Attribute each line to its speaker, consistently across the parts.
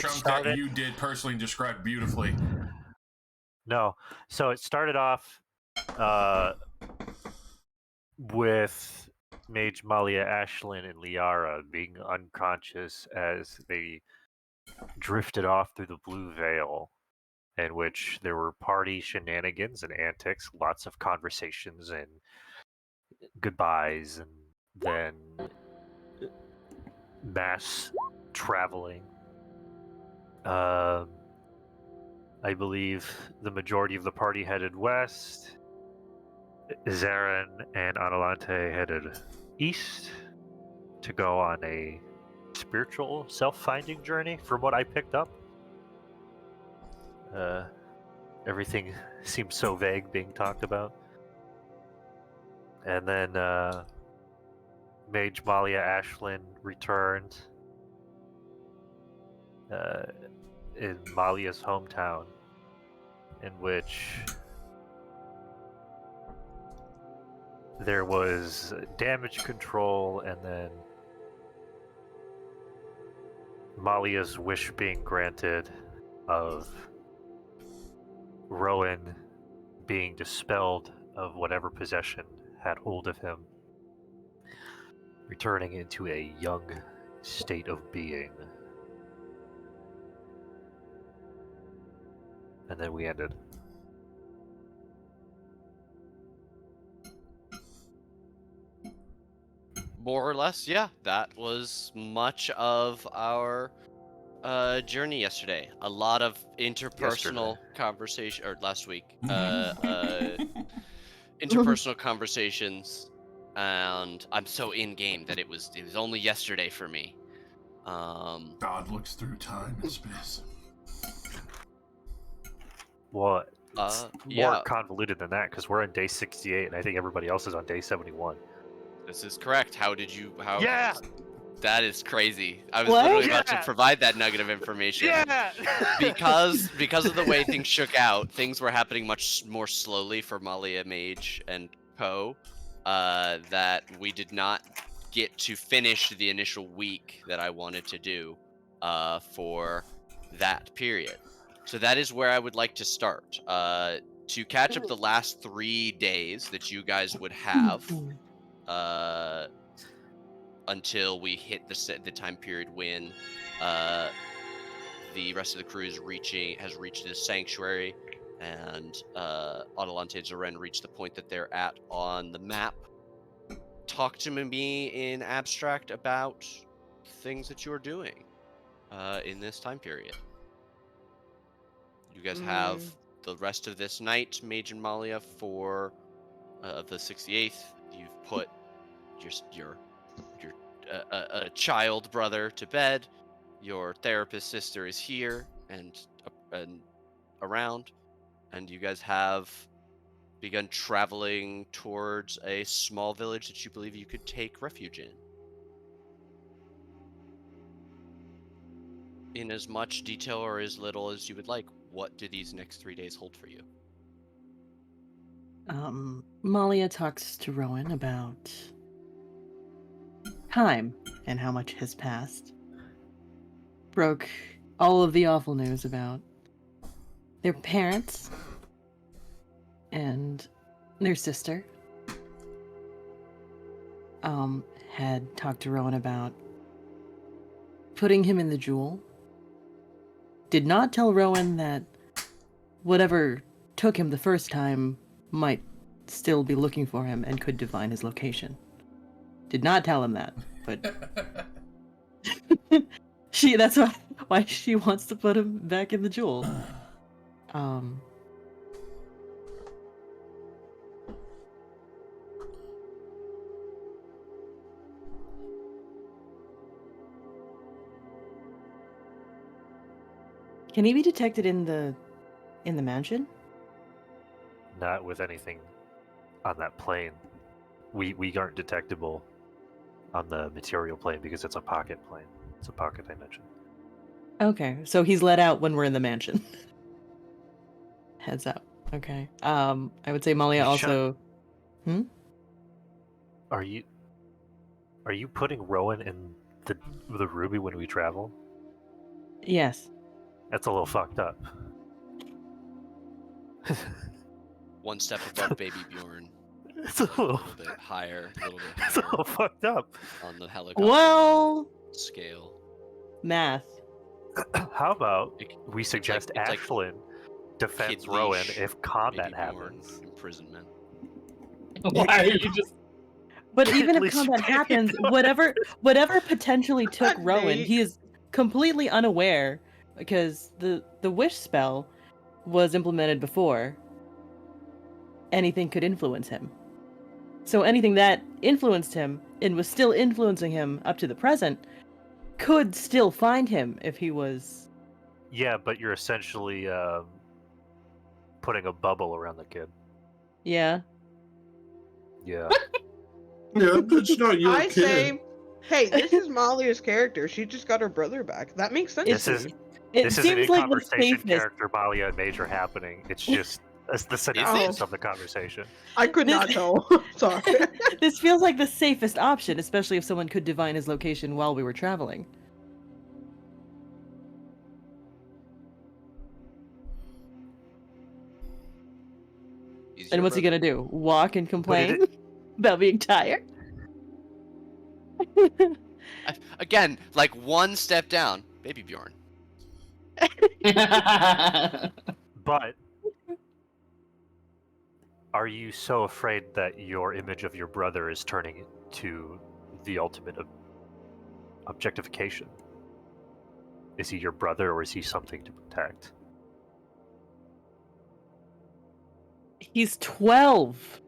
Speaker 1: chunk that you did personally describe beautifully.
Speaker 2: No, so it started off with Mage Malia, Ashlyn, and Liara being unconscious as they drifted off through the Blue Veil, in which there were party shenanigans and antics, lots of conversations and goodbyes, and then mass traveling. I believe the majority of the party headed west. Zarin and Adelante headed east to go on a spiritual self-finding journey, from what I picked up. Everything seems so vague being talked about. And then Mage Malia Ashlyn returned in Malia's hometown, in which there was damage control, and then Malia's wish being granted of Rowan being dispelled of whatever possession had hold of him, returning into a young state of being. And then we ended.
Speaker 3: More or less, yeah. That was much of our journey yesterday. A lot of interpersonal conversation, or last week. Interpersonal conversations, and I'm so in game that it was only yesterday for me.
Speaker 1: God looks through time and space.
Speaker 2: Well, it's
Speaker 3: yeah.
Speaker 2: more convoluted than that, because we're on day 68, and I think everybody else is on day 71.
Speaker 3: This is correct. How did you? How?
Speaker 2: Yeah.
Speaker 3: That is crazy. I was literally about to provide that nugget of information.
Speaker 2: Yeah.
Speaker 3: because of the way things shook out, things were happening much more slowly for Malia Mage and Co. That we did not get to finish the initial week that I wanted to do for that period. So that is where I would like to start. To catch up the last 3 days that you guys would have until we hit the time period when the rest of the crew has reached this sanctuary, and Adelante and Zaren reached the point that they're at on the map. Talk to me in abstract about things that you're doing in this time period. You guys have the rest of this night, Mage and Malia, for the 68th. You've put your child brother to bed. Your therapist sister is here and around, and you guys have begun traveling towards a small village that you believe you could take refuge in as much detail or as little as you would like. What do these next 3 days hold for you?
Speaker 4: Malia talks to Rowan about time and how much has passed. Broke all of the awful news about their parents and their sister. Had talked to Rowan about putting him in the jewel. Did not tell Rowan that whatever took him the first time might still be looking for him and could divine his location. Did not tell him that, but that's why she wants to put him back in the jewel. Can he be detected in the mansion?
Speaker 2: Not with anything on that plane. We aren't detectable on the material plane because it's a pocket plane. It's a pocket dimension.
Speaker 4: Okay, so he's let out when we're in the mansion. Heads up. Okay. I would say Malia also.
Speaker 2: Are you putting Rowan in the Ruby when we travel?
Speaker 4: Yes.
Speaker 2: That's a little fucked up.
Speaker 3: One step above Baby Bjorn.
Speaker 2: It's a
Speaker 3: A
Speaker 2: little,
Speaker 3: little bit higher. A little bit
Speaker 2: it's a
Speaker 3: higher
Speaker 2: little fucked up.
Speaker 3: on the helicopter
Speaker 4: Well,
Speaker 3: scale.
Speaker 4: math.
Speaker 2: How about
Speaker 3: It-
Speaker 2: we suggest
Speaker 3: it's like
Speaker 2: Ashlyn defends
Speaker 3: Kid
Speaker 2: Rowan
Speaker 3: Leash,
Speaker 2: if combat
Speaker 3: Baby Bjorn
Speaker 2: happens?
Speaker 3: imprisonment.
Speaker 5: Why are you just?
Speaker 4: But even
Speaker 2: At
Speaker 4: if
Speaker 2: least
Speaker 4: combat
Speaker 2: Baby
Speaker 4: happens,
Speaker 2: Bjorn.
Speaker 4: whatever potentially took
Speaker 6: God,
Speaker 4: Rowan,
Speaker 6: Nate.
Speaker 4: he is completely unaware because the wish spell was implemented before anything could influence him. So anything that influenced him and was still influencing him up to the present could still find him if he was.
Speaker 2: Yeah, but you're essentially putting a bubble around the kid.
Speaker 4: Yeah.
Speaker 2: Yeah.
Speaker 1: Yeah, that's not your
Speaker 6: I
Speaker 1: kid.
Speaker 6: say, hey, this is Malia's character. She just got her brother back. That makes sense.
Speaker 2: This
Speaker 6: to
Speaker 2: is
Speaker 6: me.
Speaker 4: It
Speaker 2: this isn't
Speaker 4: seems
Speaker 2: a
Speaker 4: like the
Speaker 2: conversation
Speaker 4: safest.
Speaker 2: character Malia and Mage are happening. It's just the synopsis of the conversation.
Speaker 6: I could
Speaker 4: This-
Speaker 6: not tell. Sorry.
Speaker 4: This feels like the safest option, especially if someone could divine his location while we were traveling.
Speaker 3: He's
Speaker 4: And
Speaker 3: your
Speaker 4: what's he
Speaker 3: brother.
Speaker 4: gonna do? Walk and complain
Speaker 2: it-
Speaker 4: about being tired?
Speaker 3: Again, like one step down, Baby Bjorn.
Speaker 2: But are you so afraid that your image of your brother is turning to the ultimate objectification? Is he your brother or is he something to protect?
Speaker 4: He's 12.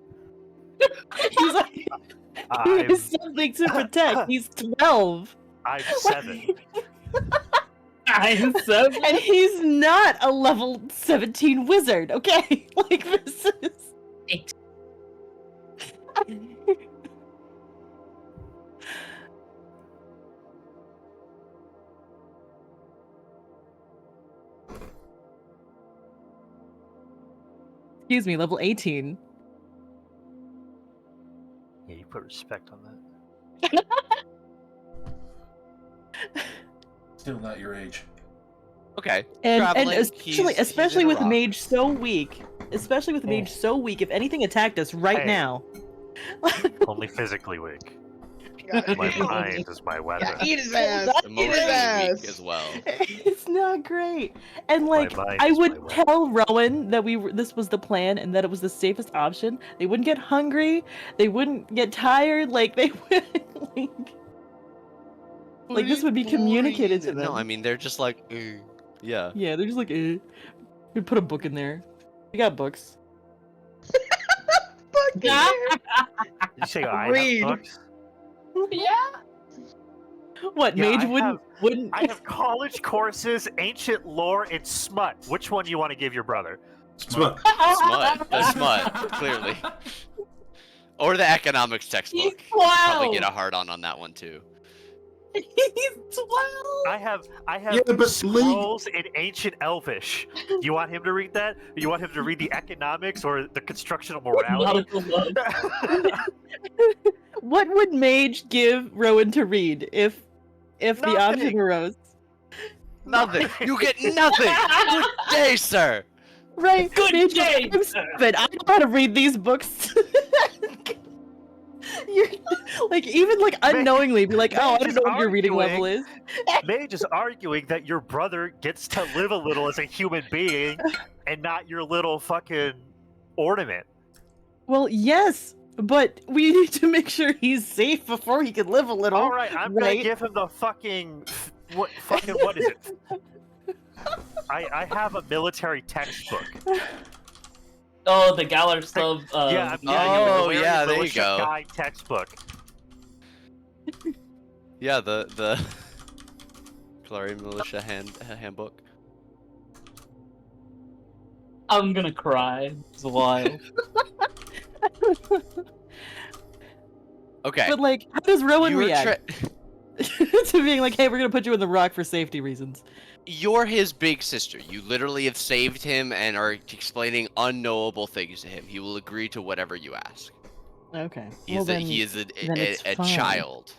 Speaker 4: He's like, he
Speaker 2: I'm,
Speaker 4: has something to protect. He's 12.
Speaker 2: I'm 7.
Speaker 5: I'm so.
Speaker 4: And he's not a level 17 wizard, okay? Like, this is.
Speaker 5: Eight.
Speaker 4: Excuse me, level 18.
Speaker 2: Yeah, you put respect on that.
Speaker 1: Still not your age.
Speaker 3: Okay.
Speaker 4: And
Speaker 3: Traveling,
Speaker 4: especially,
Speaker 3: he's
Speaker 4: especially
Speaker 3: in a
Speaker 4: with
Speaker 3: rock.
Speaker 4: Mage so weak. Especially with Mage so weak, if anything attacked us right
Speaker 2: Hey.
Speaker 4: now.
Speaker 2: Only physically weak.
Speaker 6: Yeah,
Speaker 2: My
Speaker 6: eat-
Speaker 2: mind is my weapon.
Speaker 6: yeah, eat his ass.
Speaker 4: That's
Speaker 6: Eat his
Speaker 3: Emotionally
Speaker 6: ass.
Speaker 3: weak as well.
Speaker 4: It's not great. And like,
Speaker 2: mind
Speaker 4: I
Speaker 2: is my
Speaker 4: would
Speaker 2: weapon.
Speaker 4: tell Rowan that this was the plan and that it was the safest option. They wouldn't get hungry. They wouldn't get tired. Like they would like this would be communicated to them.
Speaker 3: No, I mean they're just like, yeah.
Speaker 4: Yeah, they're just like, eh. You put a book in there. We got books.
Speaker 6: Fuck
Speaker 5: Yeah.
Speaker 6: yeah.
Speaker 2: Did you say I
Speaker 6: Read.
Speaker 2: have books?
Speaker 5: Yeah.
Speaker 4: What
Speaker 2: Yeah,
Speaker 4: Mage wouldn't?
Speaker 2: I have college courses, ancient lore, and smut. Which one do you want to give your brother?
Speaker 1: Smut.
Speaker 3: Smut. The smut, clearly. Or the economics
Speaker 5: He's
Speaker 3: textbook.
Speaker 5: 12.
Speaker 3: Probably get a hard on that one too.
Speaker 5: He's 12.
Speaker 2: I have
Speaker 1: Yeah, but Lee-
Speaker 2: scrolls in ancient Elvish. You want him to read that? You want him to read the economics or the construction of morality?
Speaker 5: Nautical love.
Speaker 4: What would Mage give Rowan to read if the
Speaker 2: Nothing.
Speaker 4: option arose?
Speaker 3: Nothing. You get nothing. Good day, sir.
Speaker 4: Right.
Speaker 5: Good
Speaker 4: Mage,
Speaker 5: day,
Speaker 4: I'm
Speaker 5: sir.
Speaker 4: stupid. I know how to read these books. You're like even like unknowingly be like, oh, I
Speaker 2: Mage
Speaker 4: don't
Speaker 2: is
Speaker 4: know what your reading level
Speaker 2: arguing-
Speaker 4: is.
Speaker 2: Mage is arguing that your brother gets to live a little as a human being and not your little fucking ornament.
Speaker 4: Well, yes, but we need to make sure he's safe before he can live a little.
Speaker 2: All right, I'm gonna
Speaker 4: right?
Speaker 2: give him the fucking what is it? I have a military textbook.
Speaker 5: Oh, the Galar Slove.
Speaker 2: Yeah,
Speaker 3: Oh,
Speaker 2: the
Speaker 3: yeah, there you
Speaker 2: militia
Speaker 3: go.
Speaker 2: guide textbook.
Speaker 3: Yeah, the Kalari Militia handbook.
Speaker 5: I'm gonna cry. It's wild.
Speaker 3: Okay.
Speaker 4: But like, how does Rowan
Speaker 3: You were
Speaker 4: react to being like, "Hey, we're gonna put you in the rock for safety reasons"?
Speaker 3: You're his big sister. You literally have saved him and are explaining unknowable things to him. He will agree to whatever you ask.
Speaker 4: Okay.
Speaker 3: He
Speaker 4: well,
Speaker 3: is
Speaker 4: then,
Speaker 3: he is
Speaker 4: then
Speaker 3: a
Speaker 4: it's fine.
Speaker 3: child.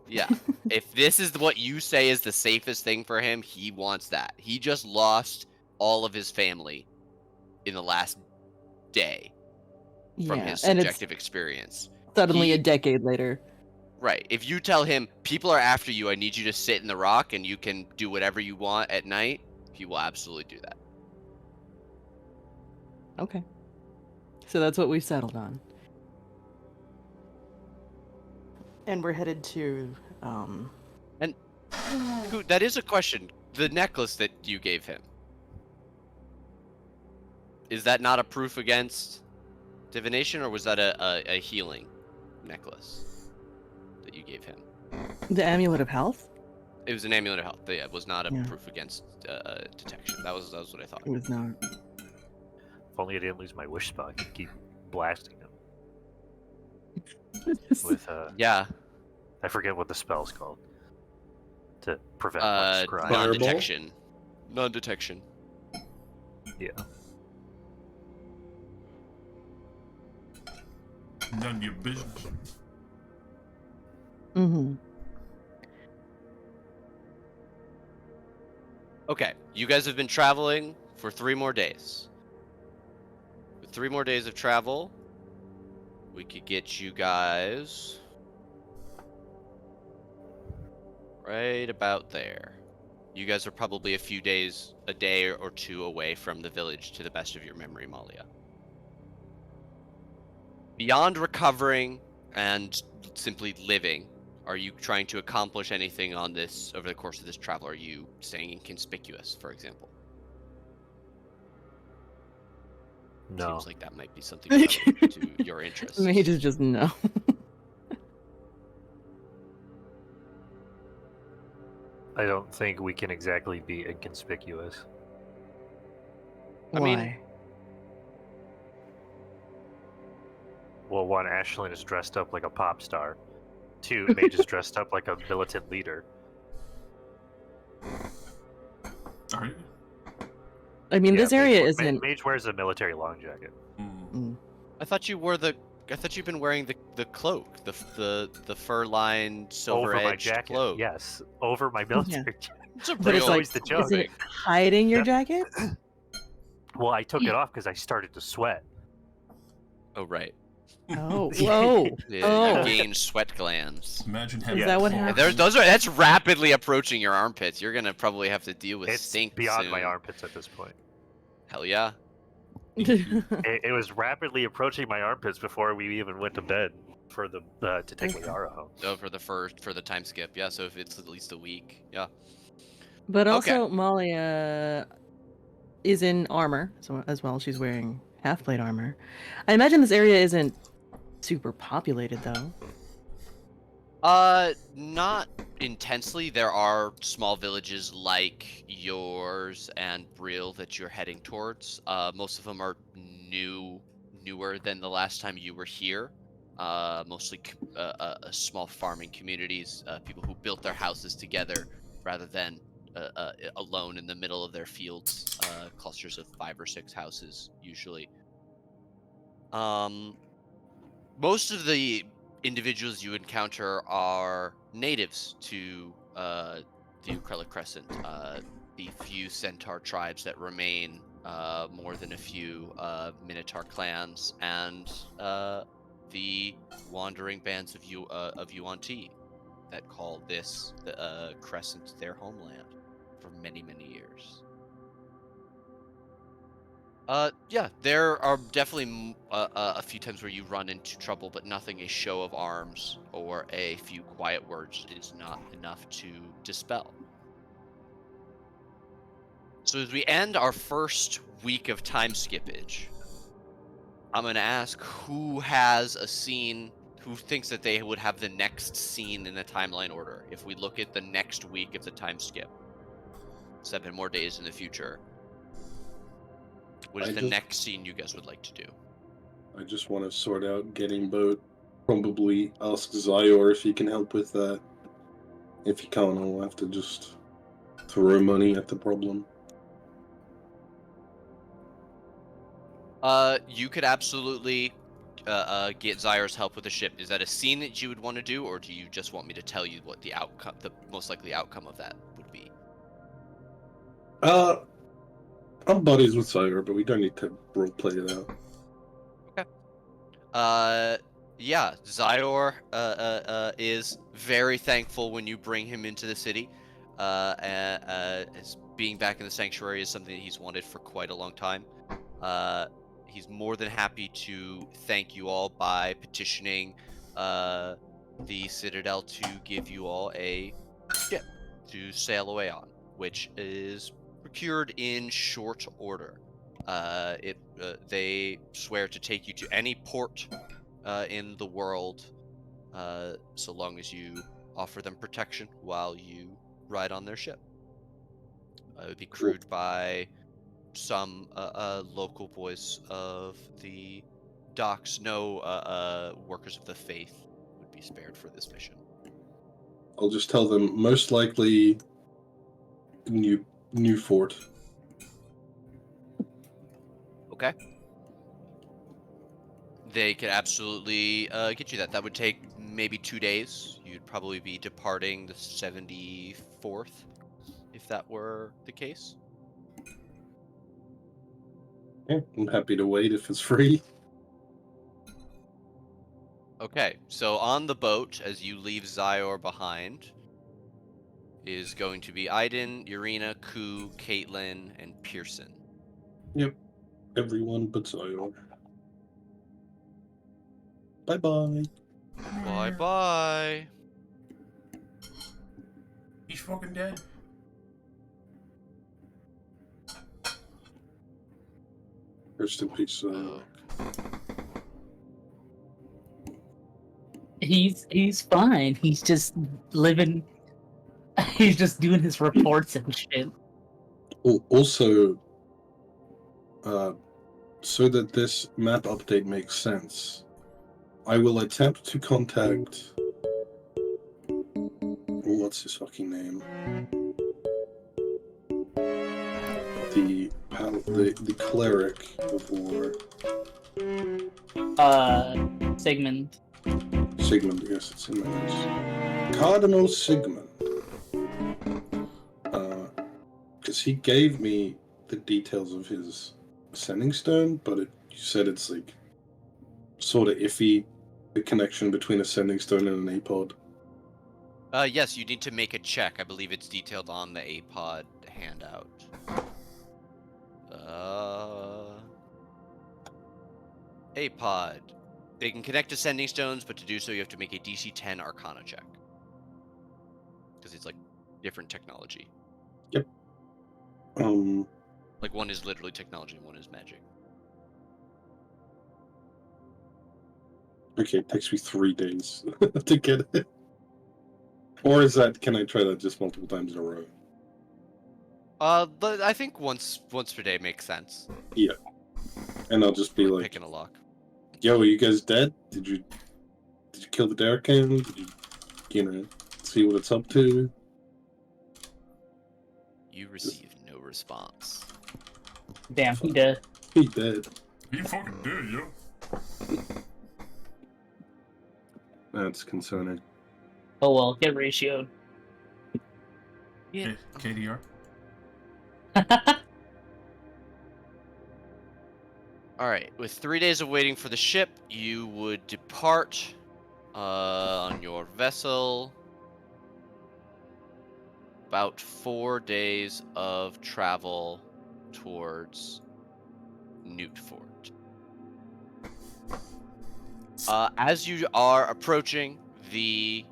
Speaker 3: Yeah. If this is what you say is the safest thing for him, he wants that. He just lost all of his family in the last day from his
Speaker 4: and it's
Speaker 3: subjective experience.
Speaker 4: suddenly a
Speaker 3: He-
Speaker 4: decade later.
Speaker 3: Right. If you tell him, people are after you, I need you to sit in the rock and you can do whatever you want at night, he will absolutely do that.
Speaker 4: Okay. So that's what we've settled on. And we're headed to,
Speaker 3: That is a question. The necklace that you gave him. Is that not a proof against divination, or was that a healing necklace that you gave him?
Speaker 4: the Amulet of Health.
Speaker 3: It was an amulet of health. Yeah, it was not a
Speaker 4: Yeah.
Speaker 3: proof against detection. That was what I thought.
Speaker 4: It was not.
Speaker 2: If only I didn't lose my wish spell, I could keep blasting him with
Speaker 3: Yeah.
Speaker 2: I forget what the spell's called. To prevent like, scrying.
Speaker 7: Fireball?
Speaker 3: Non-detection. Non-detection.
Speaker 2: Yeah.
Speaker 1: None of your business.
Speaker 4: Mm-hmm.
Speaker 3: Okay, you guys have been traveling for 3 more days. With 3 more days of travel, we could get you guys right about there. You guys are probably a day or 2 away from the village, to the best of your memory, Malia. Beyond recovering and simply living, are you trying to accomplish anything on this over the course of this travel? Are you staying inconspicuous, for example?
Speaker 2: No.
Speaker 3: Seems like that might be something relevant to your interests.
Speaker 4: Mage is just no.
Speaker 2: I don't think we can exactly be inconspicuous.
Speaker 3: I mean-
Speaker 4: Why?
Speaker 2: Well, 1, Ashlyn is dressed up like a pop star. 2, Mage is dressed up like a militant leader.
Speaker 1: All right.
Speaker 4: I mean,
Speaker 2: Yeah,
Speaker 4: this area
Speaker 2: Mage,
Speaker 4: isn't.
Speaker 2: Mage wears a military long jacket.
Speaker 1: Mm.
Speaker 3: I thought you you've been wearing the cloak, the fur-lined silver
Speaker 2: Over my
Speaker 3: edged
Speaker 2: jacket.
Speaker 3: cloak.
Speaker 2: Yes, over my military jacket.
Speaker 3: It's a
Speaker 4: But it's
Speaker 3: real-
Speaker 4: like,
Speaker 2: the
Speaker 4: is
Speaker 2: joke.
Speaker 4: it hiding your
Speaker 2: Yeah.
Speaker 4: jacket?
Speaker 2: Well, I took it off because I started to sweat.
Speaker 3: Oh right.
Speaker 4: Oh, whoa!
Speaker 3: Yeah,
Speaker 4: Oh.
Speaker 3: you gained sweat glands.
Speaker 1: Imagine
Speaker 4: Is
Speaker 1: having
Speaker 4: that what
Speaker 1: full-
Speaker 4: happened?
Speaker 3: That's rapidly approaching your armpits. You're gonna probably have to deal with
Speaker 2: It's
Speaker 3: stink
Speaker 2: beyond my
Speaker 3: soon.
Speaker 2: armpits at this point.
Speaker 3: Hell yeah.
Speaker 2: It was rapidly approaching my armpits before we even went to bed for the to take Liara home.
Speaker 3: Oh, for the time skip. Yeah. So if it's at least a week. Yeah.
Speaker 4: But
Speaker 3: Okay.
Speaker 4: also, Malia is in armor, so as well. She's wearing half-plate armor. I imagine this area isn't super populated, though.
Speaker 3: Not intensely. There are small villages like yours and Brill that you're heading towards. Most of them are newer than the last time you were here. Mostly small farming communities, people who built their houses together rather than alone in the middle of their fields. Clusters of 5 or 6 houses usually. Most of the individuals you encounter are natives to the Ukrella Crescent. The few centaur tribes that remain, more than a few Minotaur clans, and the wandering bands of Yuan-Ti that call this Crescent their homeland for many, many years. Yeah, there are definitely a few times where you run into trouble, but nothing a show of arms or a few quiet words is not enough to dispel. So as we end our first week of time skippage, I'm going to ask who has a scene, who thinks that they would have the next scene in the timeline order if we look at the next week of the time skip. 7 more days in the future. What is the next scene you guys would like to do?
Speaker 7: I just want to sort out getting boat. Probably ask Zyor if he can help with that. If he can't, I'll have to just throw money at the problem.
Speaker 3: You could absolutely get Zyra's help with the ship, is that a scene that you would want to do, or do you just want me to tell you what the outcome, the most likely outcome of that would be?
Speaker 7: I'm buddies with Sire, but we don't need to roleplay it out.
Speaker 3: Yeah, Zyor is very thankful when you bring him into the city. As being back in the sanctuary is something that he's wanted for quite a long time. He's more than happy to thank you all by petitioning the Citadel to give you all a ship to sail away on, which is procured in short order. They swear to take you to any port in the world, so long as you offer them protection while you ride on their ship. It would be crewed by some local boys of the docks. No workers of the faith would be spared for this mission.
Speaker 7: I'll just tell them most likely New Fort.
Speaker 3: Okay. They could absolutely get you that. That would take maybe 2 days. You'd probably be departing the 74th, if that were the case.
Speaker 7: Yeah, I'm happy to wait if it's free.
Speaker 3: Okay, so on the boat, as you leave Zyor behind, is going to be Aiden, Urena, Ku, Caitlin, and Pearson.
Speaker 7: Yep. Everyone but Sire. Bye-bye.
Speaker 3: Bye-bye.
Speaker 1: He's fucking dead.
Speaker 7: Rest in peace.
Speaker 5: He's fine. He's just living. He's just doing his reports and shit.
Speaker 7: Also, so that this map update makes sense, I will attempt to contact. What's his fucking name? The cleric of war.
Speaker 5: Sigmund.
Speaker 7: Sigmund, yes, it's in my notes. Cardinal Sigmund. Because he gave me the details of his ascending stone, but you said it's like sort of iffy, the connection between ascending stone and an APOD.
Speaker 3: Yes, you need to make a check. I believe it's detailed on the APOD handout. APOD. They can connect ascending stones, but to do so you have to make a DC 10 Arcana check. Because it's like different technology.
Speaker 7: Yep.
Speaker 3: Like one is literally technology and one is magic.
Speaker 7: Okay, it takes me 3 days to get it. Or can I try that just multiple times in a row?
Speaker 3: But I think once per day makes sense.
Speaker 7: Yeah. And I'll just be like,
Speaker 3: picking a lock.
Speaker 7: Yo, are you guys dead? Did you kill the Darrican? Did you see what it's up to?
Speaker 3: You receive no response.
Speaker 5: Damn, he dead.
Speaker 7: He dead.
Speaker 1: He fucking dead, yo.
Speaker 7: That's concerning.
Speaker 5: Oh well, get ratioed.
Speaker 3: Yeah.
Speaker 1: KDR.
Speaker 3: Alright, with 3 days of waiting for the ship, you would depart on your vessel. About 4 days of travel towards Newtfort. As you are approaching the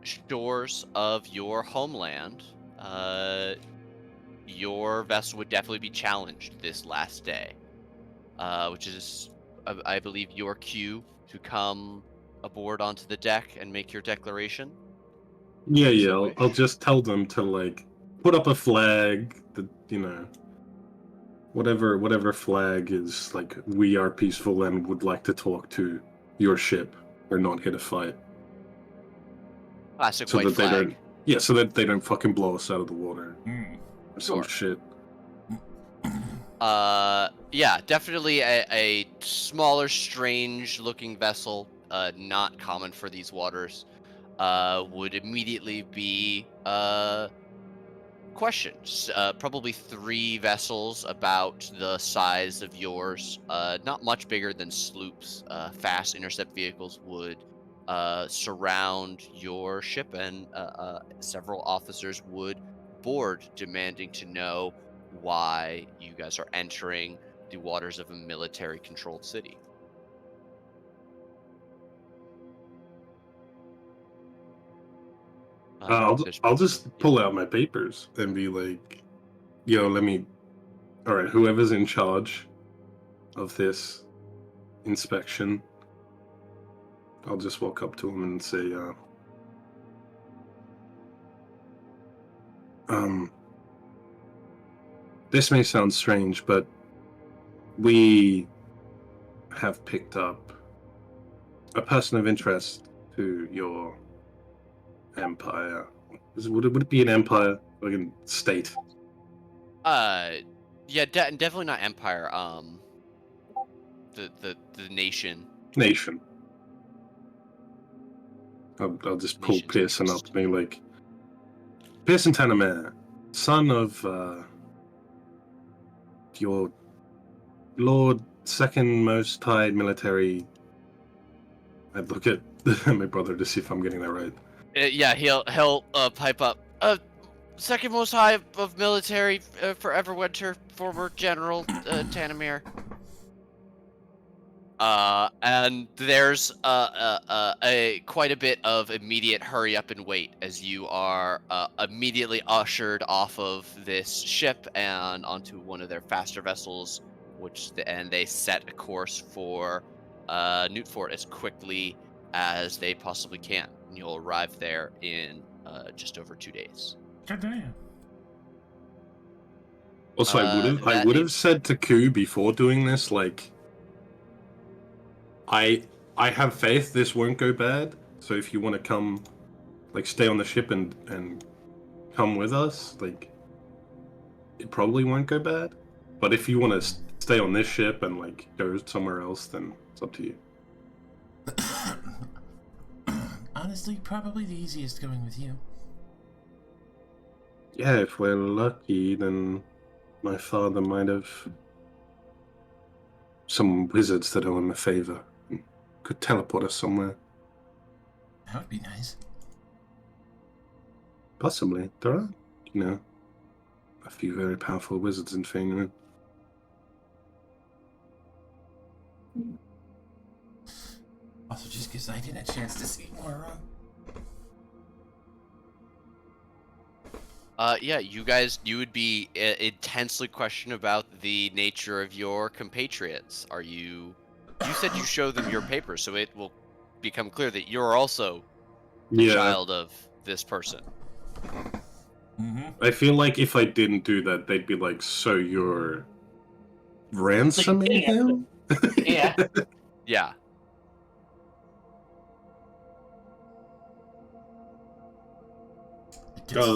Speaker 3: shores of your homeland, your vessel would definitely be challenged this last day. Which is, I believe, your cue to come aboard onto the deck and make your declaration.
Speaker 7: Yeah, I'll just tell them to, put up a flag that, whatever flag is, we are peaceful and would like to talk to your ship. We're not here to fight.
Speaker 3: Classic
Speaker 7: So
Speaker 3: white
Speaker 7: that they
Speaker 3: flag.
Speaker 7: don't, yeah, so that they don't fucking blow us out of the water.
Speaker 1: Mm.
Speaker 7: Or some
Speaker 3: Sure.
Speaker 7: shit.
Speaker 3: Yeah, definitely a smaller, strange-looking vessel, not common for these waters, would immediately be, questioned. Probably 3 vessels about the size of yours, not much bigger than sloops, fast intercept vehicles would, surround your ship, and, several officers would board, demanding to know why you guys are entering the waters of a military-controlled city. There's-
Speaker 7: I'll just pull out my papers and be like, yo, all right, whoever's in charge of this inspection, I'll just walk up to him and say, this may sound strange, but we have picked up a person of interest to your empire. Would it be an empire, like a state?
Speaker 3: Yeah, definitely not empire. The nation.
Speaker 7: Nation. I'll just pull
Speaker 3: Nation's
Speaker 7: Pearson up
Speaker 3: interest.
Speaker 7: to me like, Pearson Tanamere, son of your Lord Second Most High Military. I'd look at my brother to see if I'm getting that right.
Speaker 3: Yeah, he'll pipe up. Second most high of military, for Everwinter, former General Tanamir. And there's quite a bit of immediate hurry up and wait as you are immediately ushered off of this ship and onto one of their faster vessels, and they set a course for Newtfort as quickly as they possibly can. And you'll arrive there in just over 2 days.
Speaker 1: God damn.
Speaker 7: Also, I
Speaker 3: that
Speaker 7: would
Speaker 3: is-
Speaker 7: have said to Ku before doing this, like, I have faith this won't go bad. So if you want to come, like, stay on the ship and come with us, like, it probably won't go bad. But if you want to stay on this ship and like go somewhere else, then it's up to you.
Speaker 1: Honestly, probably the easiest going with you.
Speaker 7: Yeah, if we're lucky, then my father might have some wizards that owe him a favor and could teleport us somewhere.
Speaker 1: That would be nice.
Speaker 7: Possibly. There are, a few very powerful wizards in Faerun.
Speaker 1: Also, just because I didn't a chance to see more.
Speaker 3: Yeah, you would be intensely questioned about the nature of your compatriots. You said you show them your papers, so it will become clear that you're also a child of this person.
Speaker 1: Mm-hmm.
Speaker 7: I feel like if I didn't do that, they'd be like, so you're ransoming him?
Speaker 5: Yeah.
Speaker 3: Yeah.
Speaker 1: It gets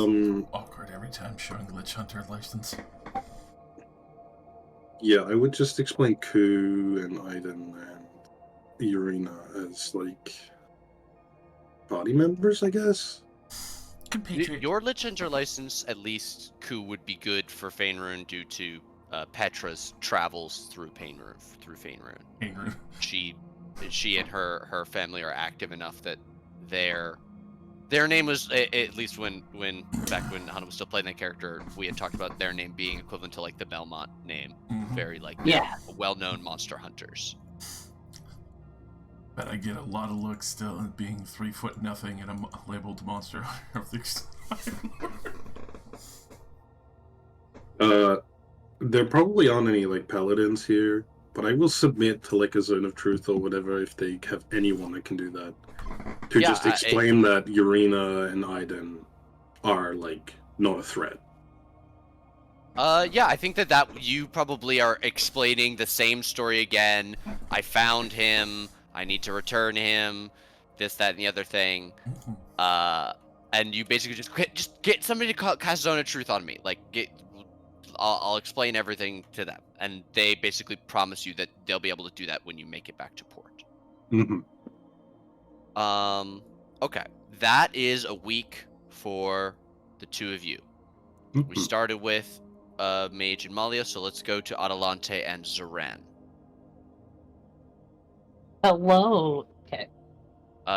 Speaker 1: awkward every time showing Lich Hunter license.
Speaker 7: Yeah, I would just explain Ku and Aiden and Urina as, like, party members, I guess?
Speaker 1: Compatriot.
Speaker 3: Your Lich Hunter license, at least, Ku, would be good for Faerun due to Petra's travels through Faerun.
Speaker 1: Angry.
Speaker 3: She and her family are active enough that their name was, at least back when Hana was still playing that character, we had talked about their name being equivalent to like the Belmont name.
Speaker 1: Mhm.
Speaker 3: Very like
Speaker 5: Yeah.
Speaker 3: well-known monster hunters.
Speaker 1: But I get a lot of looks still at being 3 foot nothing and I'm labeled monster hunter of the
Speaker 7: There probably aren't any, like, paladins here, but I will submit to, like, a zone of truth or whatever if they have anyone that can do that. To
Speaker 3: Yeah,
Speaker 7: just explain that Urina and Aiden are, like, not a threat.
Speaker 3: Yeah, I think that you probably are explaining the same story again. I found him. I need to return him. This, that, and the other thing. And you basically just get somebody to cast Zone of Truth on me. Like, I'll explain everything to them, and they basically promise you that they'll be able to do that when you make it back to port.
Speaker 7: Mhm.
Speaker 3: Okay, that is a week for the two of you. We
Speaker 7: Mhm.
Speaker 3: started with Mage and Malia, so let's go to Adelante and Zoran.
Speaker 5: Hello. Okay.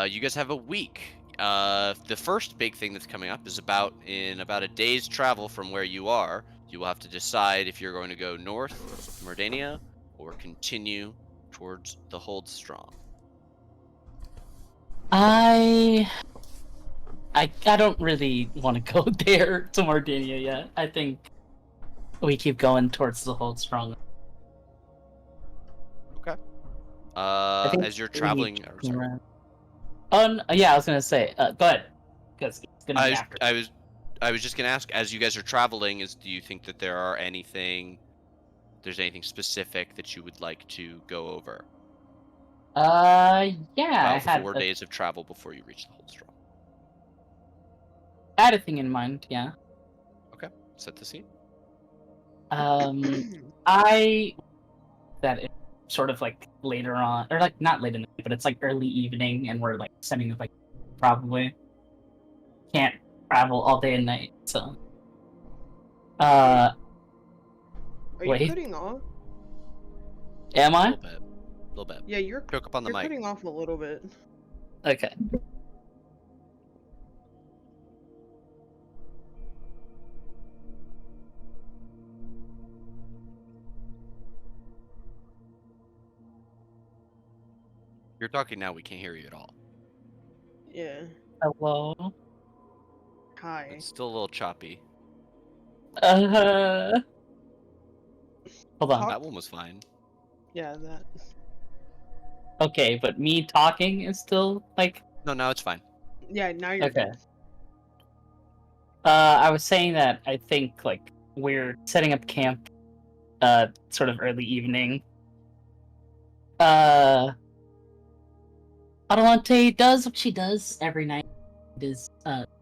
Speaker 3: You guys have a week. The first big thing that's coming up is in about a day's travel from where you are. You will have to decide if you're going to go north to Mordania or continue towards the Hold Strong.
Speaker 5: I don't really want to go there to Mordania yet. I think we keep going towards the Hold Strong.
Speaker 3: Okay.
Speaker 5: I think
Speaker 3: As you're
Speaker 5: we
Speaker 3: traveling,
Speaker 5: need to
Speaker 3: or
Speaker 5: turn
Speaker 3: sorry.
Speaker 5: around. Yeah, I was gonna say, go ahead, because it's gonna be after.
Speaker 3: I was just gonna ask, as you guys are traveling, do you think that there's anything specific that you would like to go over?
Speaker 5: Yeah,
Speaker 3: About 4 days of travel before you reach the Hold Strong.
Speaker 5: I had a thing in mind. Yeah.
Speaker 3: Okay, set the scene.
Speaker 5: I that it's sort of like later on, or like not late in the night, but it's like early evening, and we're like sending like probably can't travel all day and night. So,
Speaker 6: Are you
Speaker 5: wait,
Speaker 6: cutting off?
Speaker 5: am
Speaker 3: A
Speaker 5: I?
Speaker 3: little bit.
Speaker 6: Yeah, you're
Speaker 3: Choke up on the mic.
Speaker 6: cutting off a little bit.
Speaker 5: Okay.
Speaker 3: You're talking now. We can't hear you at all.
Speaker 6: Yeah.
Speaker 5: Hello.
Speaker 6: Hi.
Speaker 3: It's still a little choppy.
Speaker 5: Hold on.
Speaker 6: Talk-
Speaker 3: That one was fine.
Speaker 6: Yeah, that.
Speaker 5: Okay, but me talking is still like
Speaker 3: No, now it's fine.
Speaker 6: Yeah, now you're
Speaker 5: okay.
Speaker 6: good.
Speaker 5: I was saying that I think like we're setting up camp, sort of early evening. Adelante does what she does every night. Is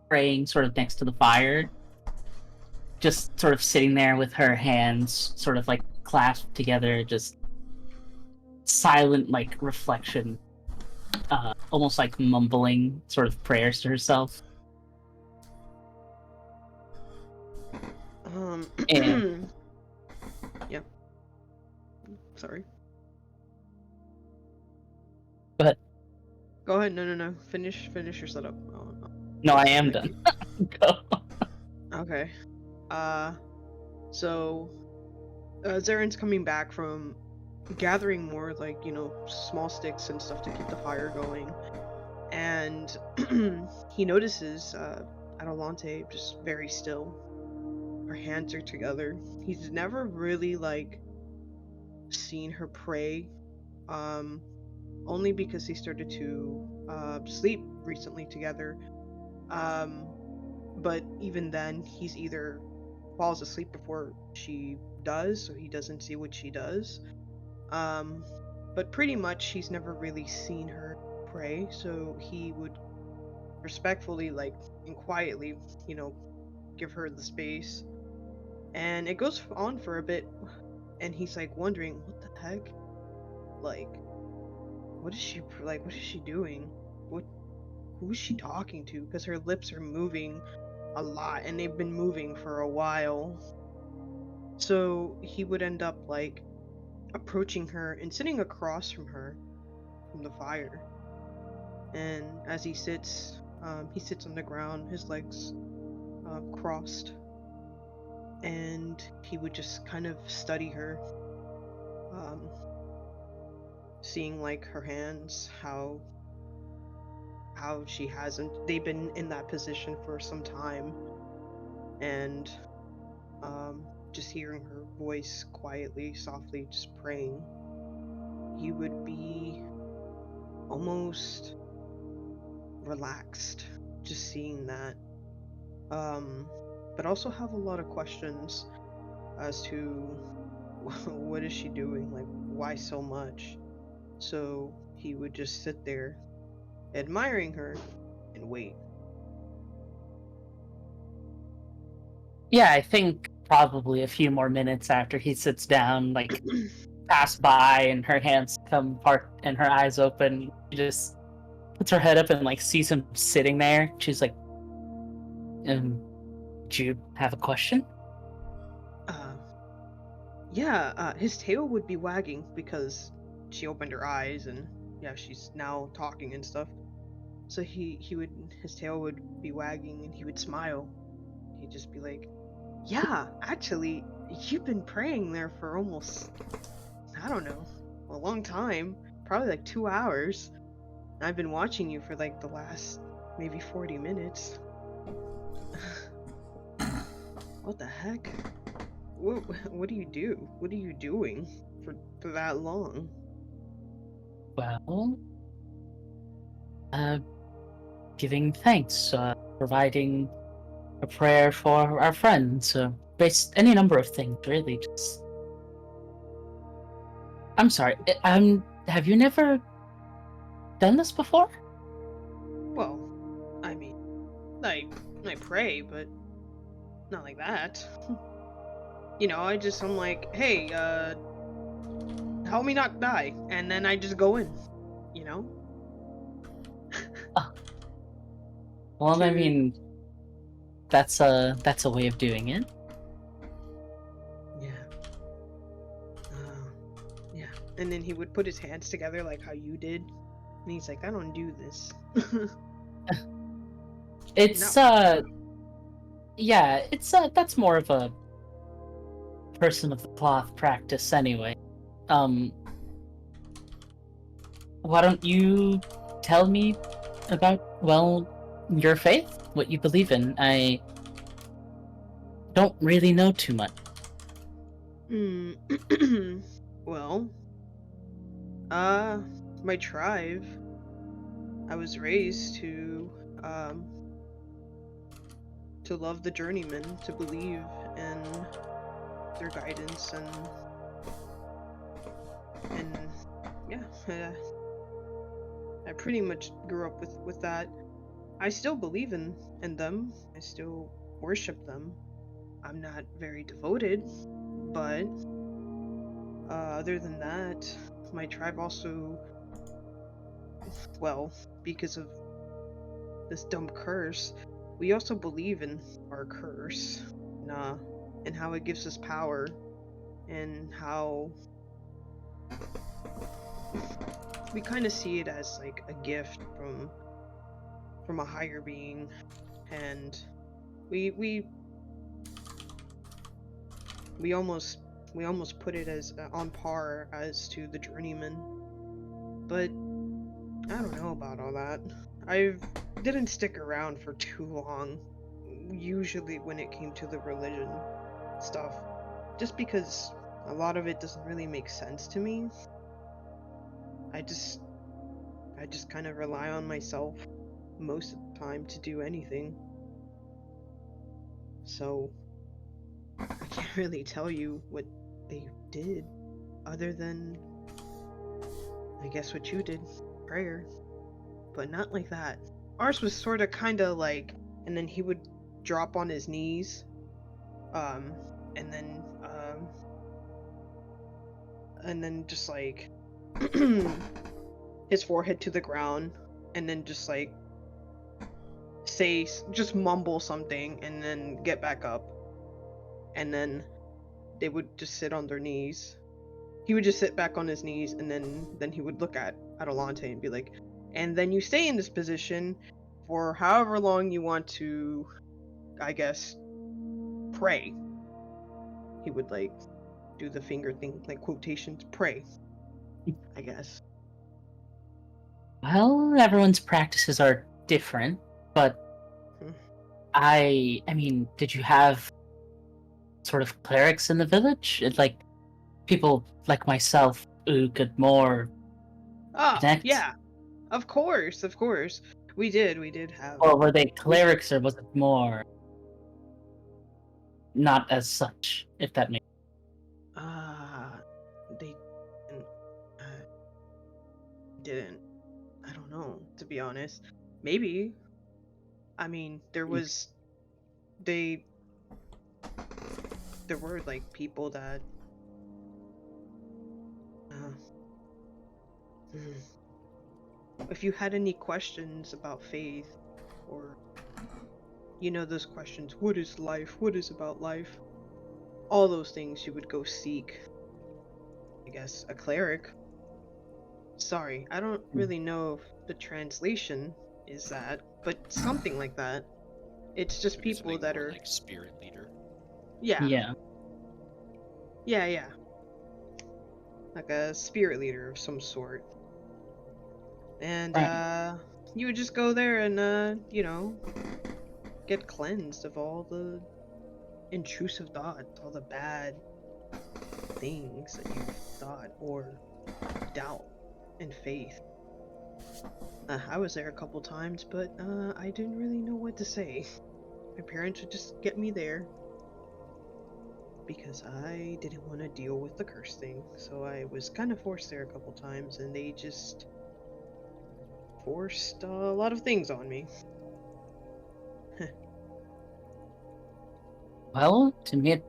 Speaker 5: praying sort of next to the fire, just sort of sitting there with her hands sort of like clasped together, just silent like reflection, almost like mumbling sort of prayers to herself. And-
Speaker 6: Yeah. Sorry.
Speaker 5: Go ahead.
Speaker 6: Go ahead. No. Finish your setup.
Speaker 5: No, I am done. Go.
Speaker 6: Okay. So, Zaren's coming back from gathering more, like, small sticks and stuff to keep the fire going. And he notices Adelante just very still. Her hands are together. He's never really, like, seen her pray. Only because he started to sleep recently together. But even then, he's either falls asleep before she does, so he doesn't see what she does. But pretty much he's never really seen her pray, so he would respectfully, like, and quietly, give her the space. And it goes on for a bit, and he's like wondering, what the heck? Like, what is she doing? Who is she talking to? Because her lips are moving a lot, and they've been moving for a while. So he would end up like approaching her and sitting across from her from the fire. And as he sits on the ground, his legs crossed, and he would just kind of study her, seeing like her hands, how she hasn't. They've been in that position for some time, and just hearing her voice quietly, softly, just praying. He would be almost relaxed just seeing that. But also have a lot of questions as to what is she doing? Like, why so much? So he would just sit there, admiring her, and wait.
Speaker 5: Yeah, I think probably a few more minutes after he sits down, like pass by and her hands come apart and her eyes open. She just puts her head up and like sees him sitting there. She's like, do you have a question?
Speaker 6: His tail would be wagging because she opened her eyes and yeah, she's now talking and stuff. So his tail would be wagging and he would smile. He'd just be like, yeah, actually, you've been praying there for almost, I don't know, a long time. Probably like 2 hours. I've been watching you for like the last maybe 40 minutes. What the heck? What do you do? What are you doing for that long?
Speaker 5: Well, giving thanks, providing a prayer for our friends, based any number of things, really. Just, I'm sorry. Have you never done this before?
Speaker 6: Well, I mean, I pray, but not like that. You know, I'm like, hey, help me not die, and then I just go in. You know.
Speaker 5: Well, I mean, that's a way of doing it.
Speaker 6: Yeah. Yeah. And then he would put his hands together like how you did, and he's like, I don't do this.
Speaker 5: It's yeah, it's that's more of a person of the cloth practice anyway. Why don't you tell me about, well, your faith, what you believe in? I don't really know too much.
Speaker 6: Well, my tribe, I was raised to love the journeyman, to believe in their guidance, and yeah, I pretty much grew up with that. I still believe in them. I still worship them. I'm not very devoted, but other than that, my tribe also, well, because of this dumb curse, we also believe in our curse, and how it gives us power, and how we kind of see it as like a gift from a higher being, and we almost put it as on par as to the journeyman, but I don't know about all that. I didn't stick around for too long, usually when it came to the religion stuff, just because a lot of it doesn't really make sense to me. I just kind of rely on myself most of the time to do anything. So I can't really tell you what they did, other than I guess what you did, prayer, but not like that. Ours was sort of kind of like, and then he would drop on his knees, and then just like his forehead to the ground, and then just like just mumble something, and then get back up, and then they would just sit on their knees. He would just sit back on his knees, and then he would look at Adelante and be like, and then you stay in this position for however long you want to, I guess, pray. He would like do the finger thing, like quotations, pray, I guess.
Speaker 5: Well, everyone's practices are different, but I mean, did you have sort of clerics in the village? Like people like myself who could more connect?
Speaker 6: Yeah, of course. We did have.
Speaker 5: Or were they clerics, or was it more not as such, if that makes
Speaker 6: They didn't. I don't know, to be honest. Maybe. I mean, there was. there were like people that hmm. If you had any questions about faith, or those questions, what is life, what is about life, all those things, you would go seek, I guess, a cleric. Sorry, I don't really know if the translation is that, but something like that. It's just
Speaker 3: Maybe
Speaker 6: people
Speaker 3: something
Speaker 6: that
Speaker 3: more
Speaker 6: are
Speaker 3: like spirit leader.
Speaker 6: yeah,
Speaker 5: Yeah.
Speaker 6: yeah, like a spirit leader of some sort. And
Speaker 5: Right.
Speaker 6: you would just go there and get cleansed of all the intrusive thoughts, all the bad things that you thought, or doubt and faith. I was there a couple times, but I didn't really know what to say. My parents would just get me there because I didn't want to deal with the curse thing. So I was kind of forced there a couple times, and they just forced a lot of things on me.
Speaker 5: Well, to me, it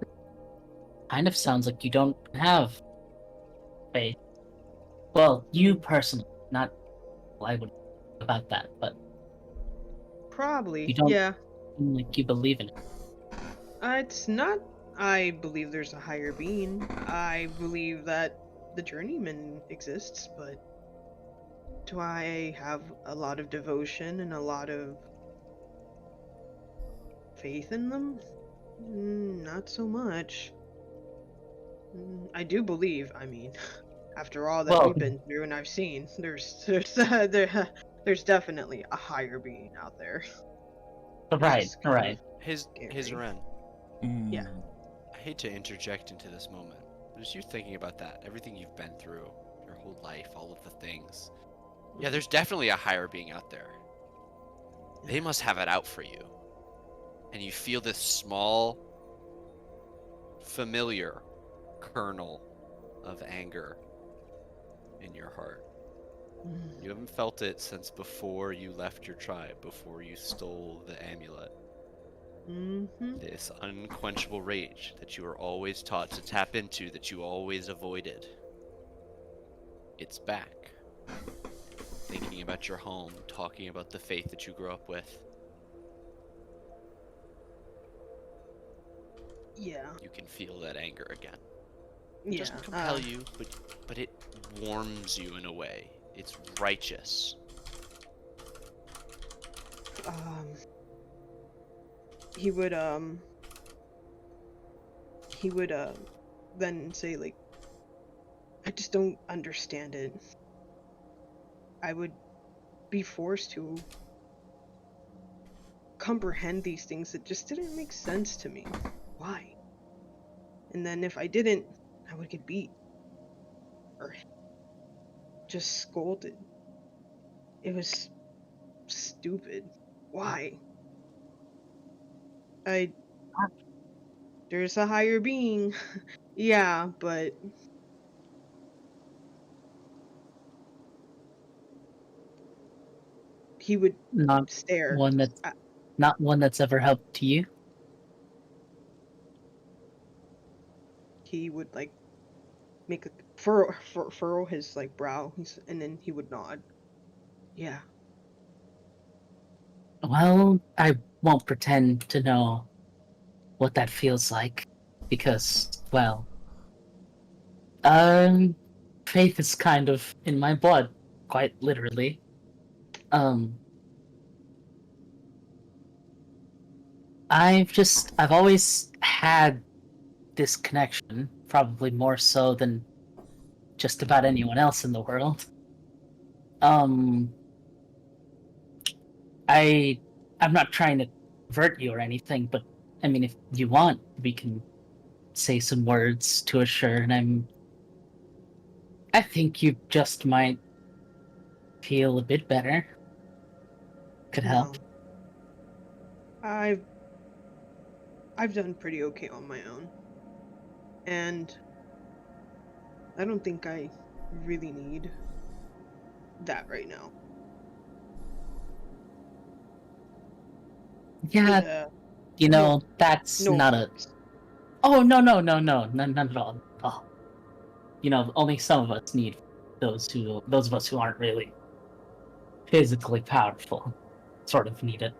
Speaker 5: kind of sounds like you don't have faith. Well, you personally, not I would about that, but
Speaker 6: Probably,
Speaker 5: you don't
Speaker 6: yeah.
Speaker 5: seem like you believe in it.
Speaker 6: It's not. I believe there's a higher being. I believe that the journeyman exists, but do I have a lot of devotion and a lot of faith in them? Not so much. I do believe. I mean, after all that
Speaker 5: Well,
Speaker 6: we've been through and I've seen, there's definitely a higher being out there.
Speaker 5: right,
Speaker 6: It's kind of
Speaker 5: right.
Speaker 3: His
Speaker 6: scary.
Speaker 3: Ren.
Speaker 6: Yeah.
Speaker 3: I hate to interject into this moment, but as you're thinking about that, everything you've been through, your whole life, all of the things, yeah, there's definitely a higher being out there. They must have it out for you. And you feel this small, familiar kernel of anger in your heart. You haven't felt it since before you left your tribe, before you stole the amulet.
Speaker 6: Mm-hmm.
Speaker 3: This unquenchable rage that you were always taught to tap into, that you always avoided. It's back. Thinking about your home, talking about the faith that you grew up with.
Speaker 6: Yeah.
Speaker 3: You can feel that anger again. It
Speaker 6: Yeah.
Speaker 3: doesn't compel you, but it warms you in a way. It's righteous.
Speaker 6: Um. He would then say, like, I just don't understand it. I would be forced to comprehend these things that just didn't make sense to me. Why? And then if I didn't, I would get beat or just scolded. It was stupid. Why? There's a higher being. Yeah, but he would
Speaker 5: Not
Speaker 6: stare.
Speaker 5: one that's not one that's ever helped to you.
Speaker 6: He would like make a furrow his like brow. And then he would nod. Yeah.
Speaker 5: Well, I won't pretend to know what that feels like because, well, faith is kind of in my blood, quite literally. I've always had this connection, probably more so than just about anyone else in the world. Um, I'm not trying to convert you or anything, but I mean, if you want, we can say some words to assure, and I think you just might feel a bit better. Could help.
Speaker 6: No. I've done pretty okay on my own. And I don't think I really need that right now.
Speaker 5: Yeah,
Speaker 6: Uh,
Speaker 5: you
Speaker 6: no,
Speaker 5: know, that's
Speaker 6: no
Speaker 5: not a.
Speaker 6: offense.
Speaker 5: Oh no, none at all. Oh, you know, only some of us need those of us who aren't really physically powerful, sort of need it.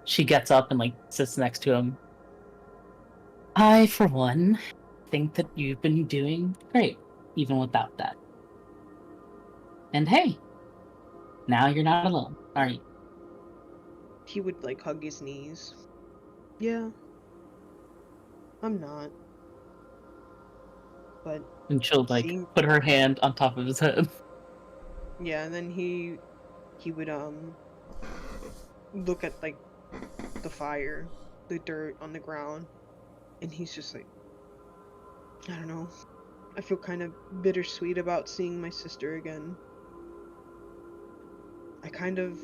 Speaker 5: She gets up and like sits next to him. I, for one, think that you've been doing great, even without that. And hey, now you're not alone, are you?
Speaker 6: He would like hug his knees. Yeah, I'm not. But
Speaker 5: And she'll like
Speaker 6: seeing,
Speaker 5: put her hand on top of his head.
Speaker 6: yeah, and then he would look at like the fire, the dirt on the ground, and he's just like, I don't know. I feel kind of bittersweet about seeing my sister again. I kind of,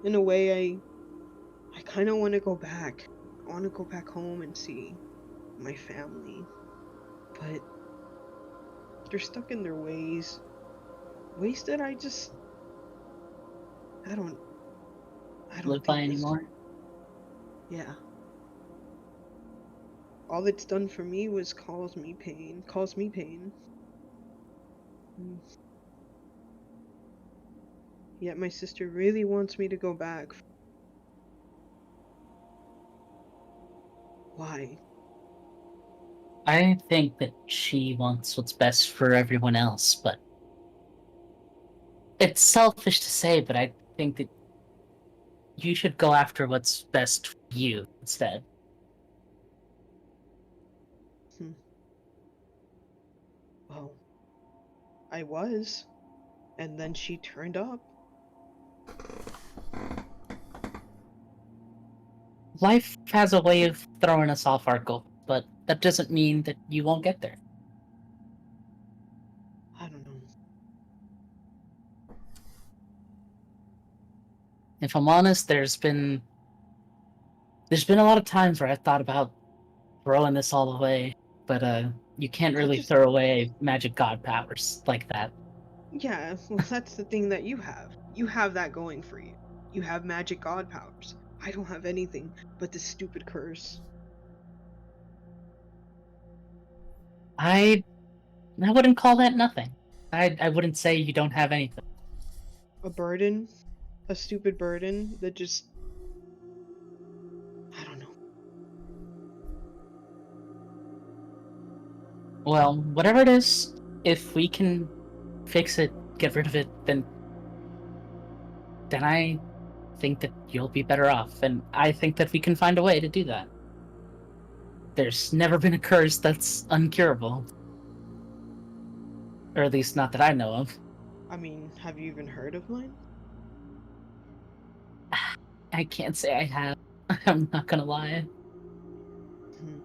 Speaker 6: in a way, I kind of want to go back. I want to go back home and see my family, but they're stuck in their ways. Ways that I don't
Speaker 5: Live by
Speaker 6: think is-
Speaker 5: anymore.
Speaker 6: Yeah. All it's done for me was cause me pain. Mm. Yet my sister really wants me to go back. Why?
Speaker 5: I think that she wants what's best for everyone else, but it's selfish to say, but I think that you should go after what's best for you instead.
Speaker 6: Well, I was. And then she turned up.
Speaker 5: Life has a way of throwing us off our goal, but that doesn't mean that you won't get there.
Speaker 6: I don't know.
Speaker 5: If I'm honest, there's been a lot of times where I thought about throwing this all away, but you can't really throw away magic god powers like that.
Speaker 6: Yeah, well, that's the thing that you have. You have that going for you. You have magic god powers. I don't have anything but this stupid curse.
Speaker 5: I wouldn't call that nothing. I wouldn't say you don't have anything.
Speaker 6: A burden? A stupid burden that just... I don't know.
Speaker 5: Well, whatever it is, if we can fix it, get rid of it, then I think that you'll be better off, and I think that we can find a way to do that. There's never been a curse that's uncurable. Or at least not that I know of.
Speaker 6: I mean, have you even heard of mine?
Speaker 5: I can't say I have. I'm not gonna lie.
Speaker 6: Hmm.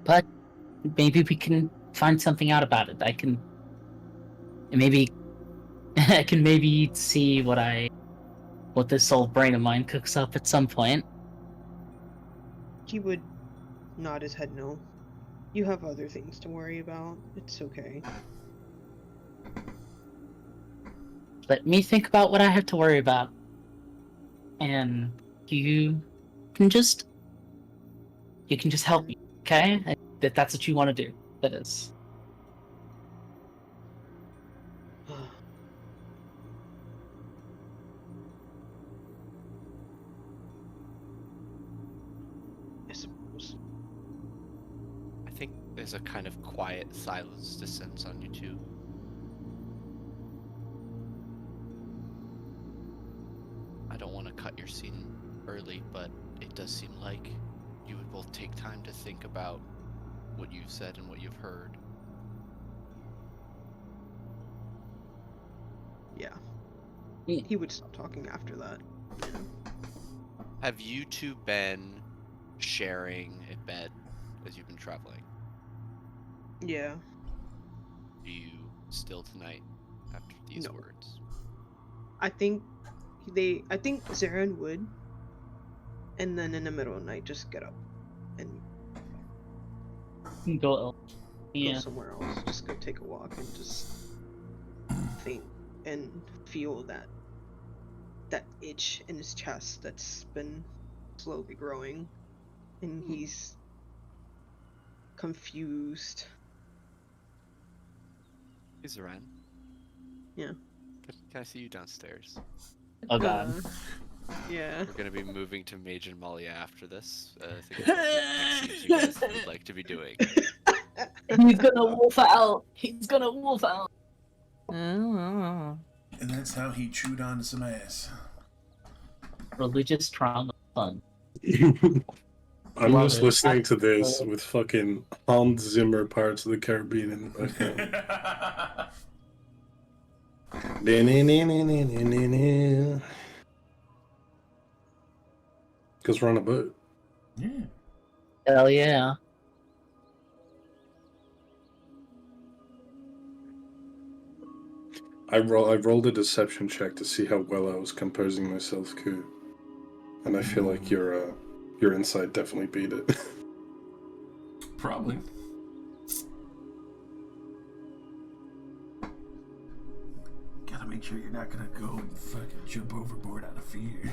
Speaker 5: But maybe we can find something out about it. I can maybe see what this old brain of mine cooks up at some point.
Speaker 6: He would nod his head no. You have other things to worry about. It's okay.
Speaker 5: Let me think about what I have to worry about. And you can just help me, okay? If that's what you want to do. That is.
Speaker 6: I suppose.
Speaker 3: I think there's a kind of quiet silence descends on you two. I don't want to cut your scene early, but it does seem like you would both take time to think about what you've said and what you've heard.
Speaker 6: Yeah.
Speaker 5: Yeah.
Speaker 6: He would stop talking after that. Yeah.
Speaker 3: Have you two been sharing a bed as you've been traveling?
Speaker 6: Yeah.
Speaker 3: Do you still tonight after these
Speaker 6: No.
Speaker 3: words?
Speaker 6: I think Zarin would, and then in the middle of the night just get up and
Speaker 5: Go
Speaker 6: go somewhere else. Just go take a walk and just think and feel that itch in his chest that's been slowly growing, and he's confused.
Speaker 3: He's around.
Speaker 6: Yeah.
Speaker 3: Can I see you downstairs?
Speaker 5: Oh god.
Speaker 6: Yeah.
Speaker 3: We're gonna be moving to Mage and Malia after this. I think that's what the next scenes you guys would like to be doing.
Speaker 5: He's gonna wolf out. He's gonna wolf out.
Speaker 4: Oh.
Speaker 1: And that's how he chewed on some ass.
Speaker 5: Religious trauma fun.
Speaker 7: I'm
Speaker 5: Love
Speaker 7: just
Speaker 5: it.
Speaker 7: listening to this with fucking Hans Zimmer parts of the Caribbean in the background. Because we're on a boat.
Speaker 1: Yeah.
Speaker 5: Hell yeah.
Speaker 7: I rolled a deception check to see how well I was composing myself, Ku. And I feel like your insight definitely beat it.
Speaker 1: Probably. Gotta make sure you're not gonna go and fucking jump overboard out of fear.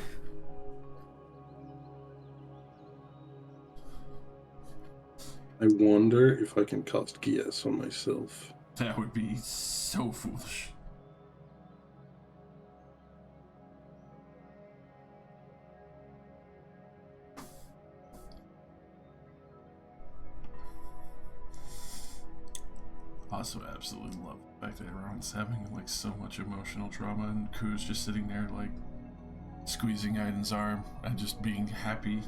Speaker 7: I wonder if I can cast Gias on myself.
Speaker 1: That would be so foolish. Also, absolutely love the fact that everyone's having like so much emotional trauma, and Ku's just sitting there like squeezing Aiden's arm and just being happy.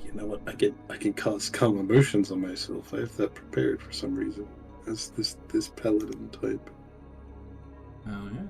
Speaker 7: You know what? I can cast calm emotions on myself. I have that prepared for some reason. As this paladin type.
Speaker 1: Hell yeah.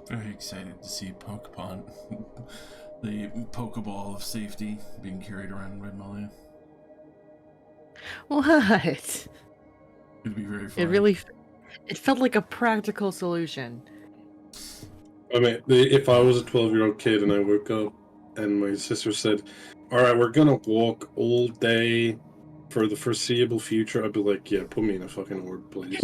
Speaker 1: Very excited to see Pokemon, the Pokeball of safety, being carried around Red Malia.
Speaker 4: What?
Speaker 1: It'd be very fun.
Speaker 4: It felt like a practical solution.
Speaker 7: I mean, if I was a 12-year-old kid and I woke up and my sister said, "Alright, we're gonna walk all day for the foreseeable future," I'd be like, "Yeah, put me in a fucking orb, please."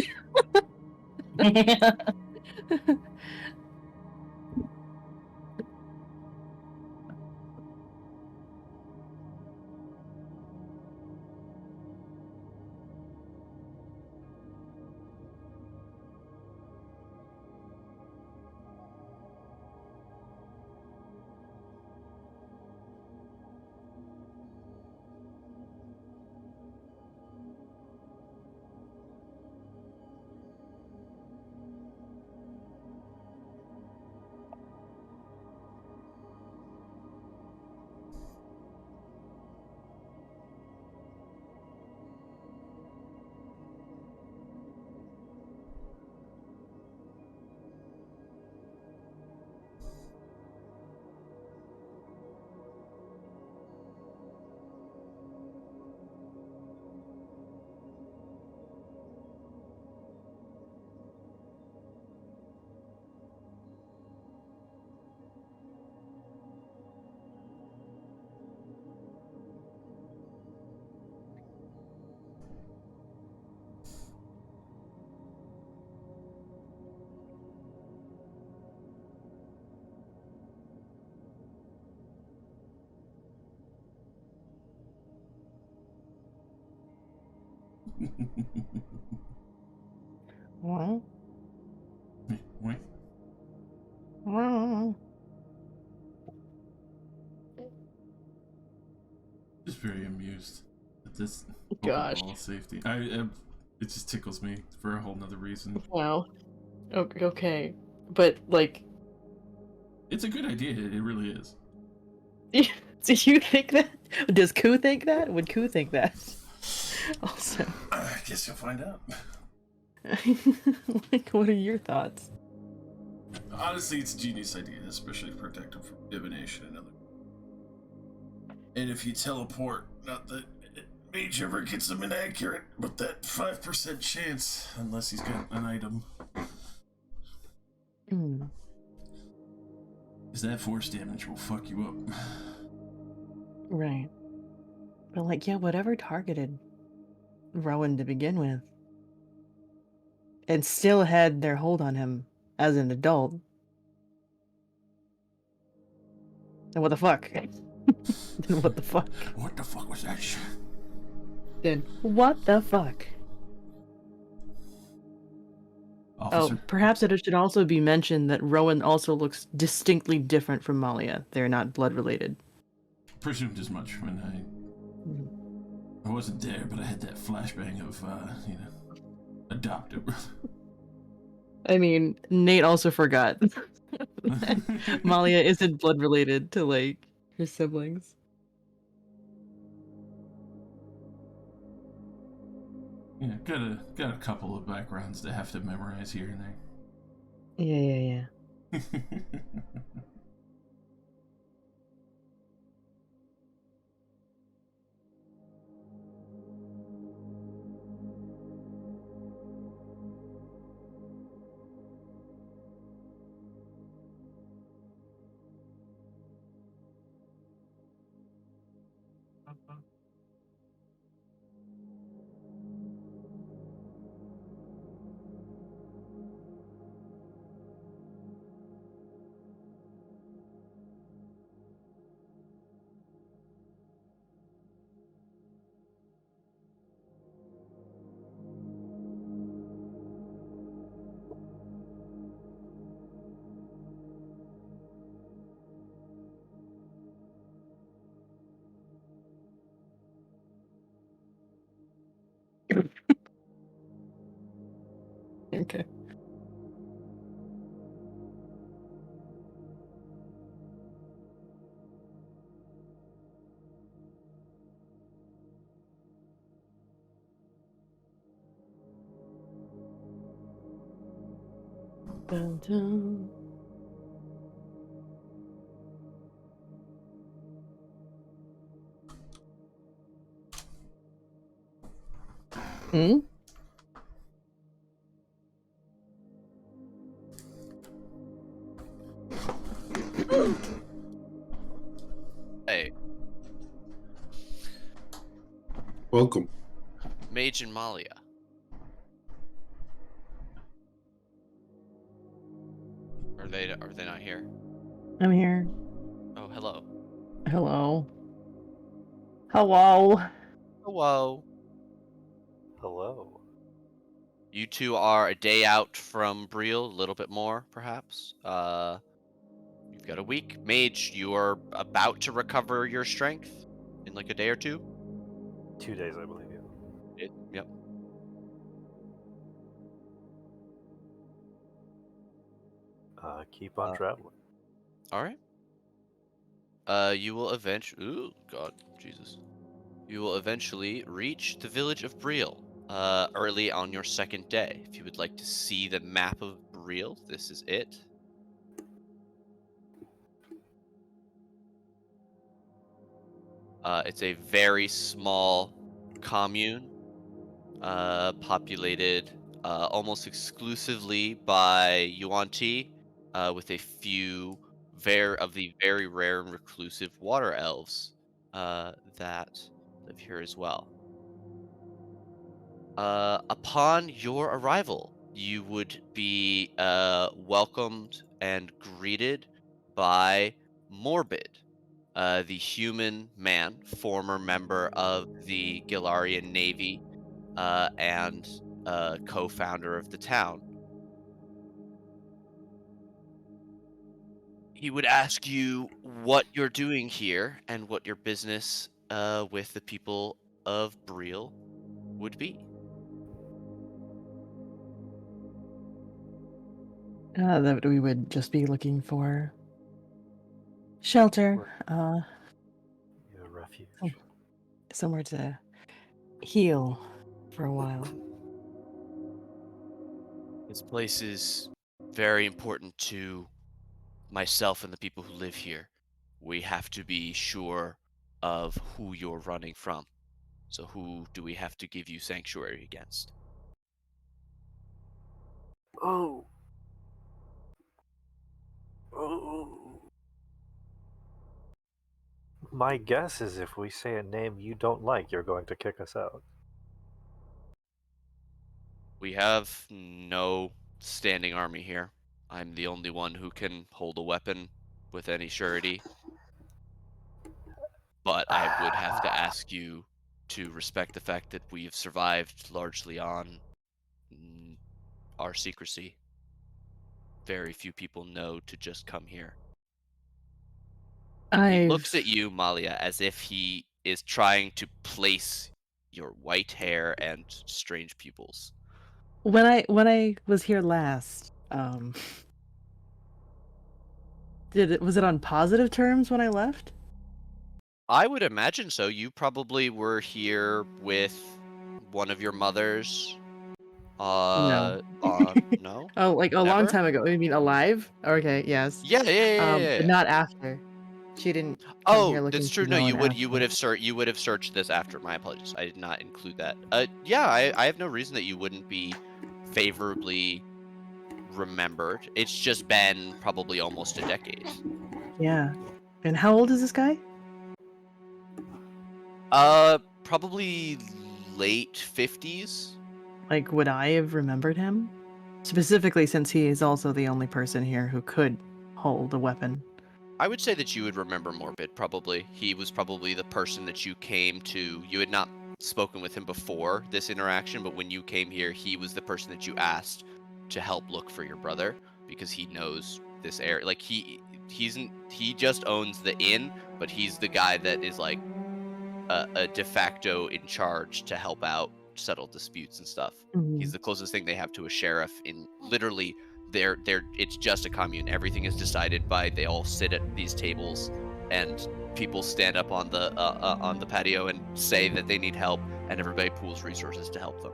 Speaker 4: Well,
Speaker 1: Wait.
Speaker 4: well.
Speaker 1: Just very amused at this
Speaker 4: Gosh.
Speaker 1: overall safety. It just tickles me for a whole nother reason.
Speaker 4: Wow. Okay. But, like,
Speaker 1: It's a good idea. It really is.
Speaker 4: do you think that? Does Koo think that? Would Koo think that? Also.
Speaker 1: I guess you'll find out.
Speaker 4: Like, what are your thoughts?
Speaker 1: Honestly, it's a genius idea, especially to protect them from divination and other. And if you teleport, not that mage ever gets them inaccurate, but that 5% chance, unless he's got an item,
Speaker 4: Hmm.
Speaker 1: is that force damage will fuck you up.
Speaker 4: Right. But, like, yeah, whatever targeted Rowan to begin with, and still had their hold on him as an adult. Then what the fuck? Then what the fuck?
Speaker 1: What the fuck was that shit?
Speaker 4: Then what the fuck?
Speaker 1: Officer?
Speaker 4: Oh, perhaps it should also be mentioned that Rowan also looks distinctly different from Malia. They're not blood related.
Speaker 1: Presumed as much when I wasn't there, but I had that flashbang of, adoptive.
Speaker 4: I mean, Nate also forgot that Malia isn't blood related to, like, her siblings.
Speaker 1: Yeah, got a couple of backgrounds to have to memorize here and there.
Speaker 4: Yeah. Okay. Dun, dun. Hmm?
Speaker 3: Hey,
Speaker 7: Welcome.
Speaker 3: Mage and Malia. Are they not here?
Speaker 4: I'm here.
Speaker 3: Oh, hello.
Speaker 4: Hello. Hello.
Speaker 3: Hello.
Speaker 2: Hello.
Speaker 3: You two are a day out from Briel, a little bit more, perhaps. You've got a week. Mage, you are about to recover your strength in like a day or two.
Speaker 2: 2 days, I believe. Yeah.
Speaker 3: Yep.
Speaker 2: Keep on traveling.
Speaker 3: All right. You will eventually. Ooh, God, Jesus. You will eventually reach the village of Briel. Early on your second day. If you would like to see the map of Briel, this is it. It's a very small commune, populated almost exclusively by Yuan-Ti, with a few of the very rare and reclusive water elves that live here as well. Upon your arrival, you would be welcomed and greeted by Morbid, the human man, former member of the Gilarian Navy, and co-founder of the town. He would ask you what you're doing here and what your business with the people of Breel would be.
Speaker 4: That we would just be looking for shelter,
Speaker 2: Yeah, refuge.
Speaker 4: Oh. somewhere to heal for a while.
Speaker 3: This place is very important to myself and the people who live here. We have to be sure of who you're running from. So who do we have to give you sanctuary against?
Speaker 2: Oh. Oh. My guess is if we say a name you don't like, you're going to kick us out.
Speaker 3: We have no standing army here. I'm the only one who can hold a weapon with any surety. But I would have to ask you to respect the fact that we have survived largely on our secrecy. Very few people know to just come here. He looks at you, Malia, as if he is trying to place your white hair and strange pupils.
Speaker 4: When I was here last, was it on positive terms when I left?
Speaker 3: I would imagine so. You probably were here with one of your mothers.
Speaker 4: No.
Speaker 3: No?
Speaker 4: Oh, like a long
Speaker 3: Never?
Speaker 4: time ago. You mean alive? Okay, yes.
Speaker 3: Yeah.
Speaker 4: But not after. She didn't come
Speaker 3: Oh,
Speaker 4: here looking
Speaker 3: that's
Speaker 4: for
Speaker 3: true. No,
Speaker 4: no
Speaker 3: you
Speaker 4: one
Speaker 3: would
Speaker 4: after.
Speaker 3: have searched this after. My apologies. I did not include that. Yeah, I have no reason that you wouldn't be favorably remembered. It's just been probably almost a decade.
Speaker 4: Yeah. And how old is this guy?
Speaker 3: Probably late 50s.
Speaker 4: Like, would I have remembered him? Specifically, since he is also the only person here who could hold a weapon.
Speaker 3: I would say that you would remember Morbid, probably. He was probably the person that you came to. You had not spoken with him before this interaction, but when you came here, he was the person that you asked to help look for your brother because he knows this area. Like he just owns the inn, but he's the guy that is like a de facto in charge to help out settle disputes and stuff. He's the closest thing they have to a sheriff in literally they're it's just a commune. Everything is decided by they all sit at these tables and people stand up on the patio and say that they need help and everybody pools resources to help them.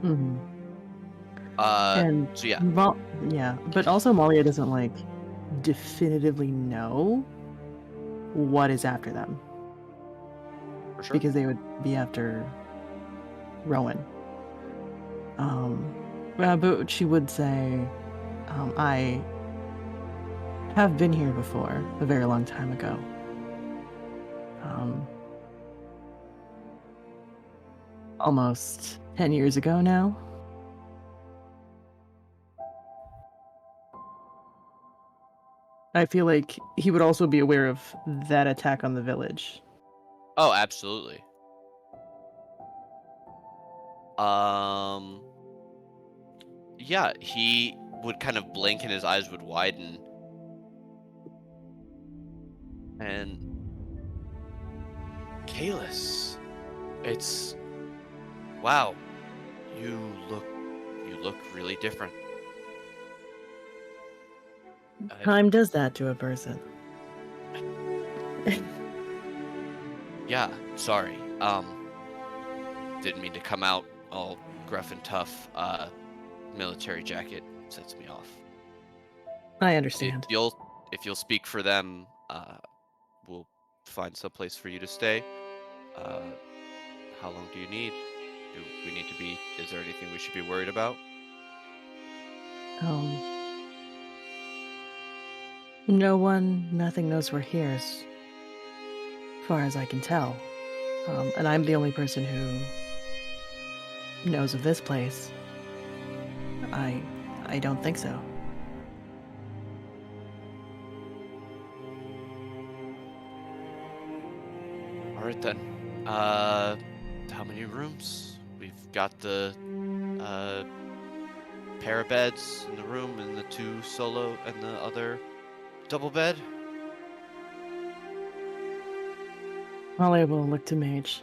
Speaker 4: Mm-hmm.
Speaker 3: And so yeah.
Speaker 4: Yeah, but also Malia doesn't like definitively know what is after them.
Speaker 3: For sure.
Speaker 4: Because they would be after Rowan. But she would say, I have been here before, a very long time ago. Almost 10 years ago now. I feel like he would also be aware of that attack on the village.
Speaker 3: Oh, absolutely. Yeah, he would kind of blink and his eyes would widen. And Kalis, it's wow. You look really different.
Speaker 4: Time does that to a person.
Speaker 3: Yeah, sorry. Didn't mean to come out all gruff and tough. Military jacket sets me off.
Speaker 4: I understand.
Speaker 3: If you'll speak for them, we'll find some place for you to stay. How long do you need? Do we need to be? Is there anything we should be worried about?
Speaker 4: Nothing knows we're here, as far as I can tell. And I'm the only person who knows of this place. I don't think so.
Speaker 3: All right then. How many rooms? got the pair of beds in the room and the 2 solo and the other double bed.
Speaker 4: Malia will look to Mage.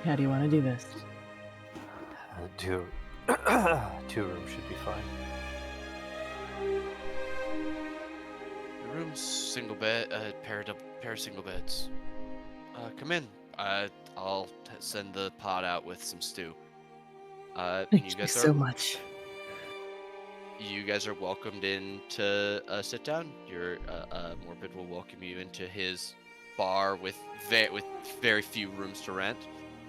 Speaker 4: How do you want to do this?
Speaker 2: 2 rooms should be fine.
Speaker 3: The room's single bed, pair of single beds. Come in. I'll send the pod out with some stew.
Speaker 4: Thank you so much.
Speaker 3: You guys are welcomed in to sit down. Your Morbid will welcome you into his bar with very few rooms to rent.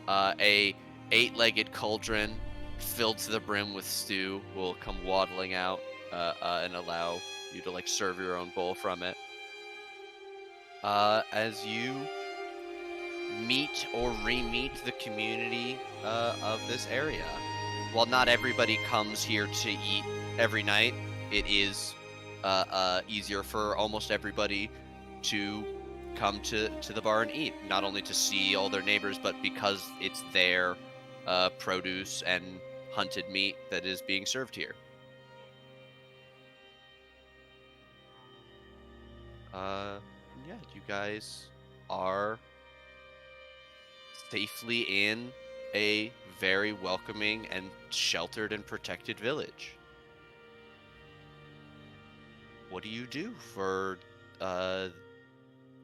Speaker 3: A 8-legged cauldron filled to the brim with stew will come waddling out and allow you to like serve your own bowl from it. As you meet or re-meet the community of this area. While not everybody comes here to eat every night, it is easier for almost everybody to come to the bar and eat, not only to see all their neighbors, but because it's their produce and hunted meat that is being served here. Yeah, you guys are safely in a very welcoming and sheltered and protected village. What do you do for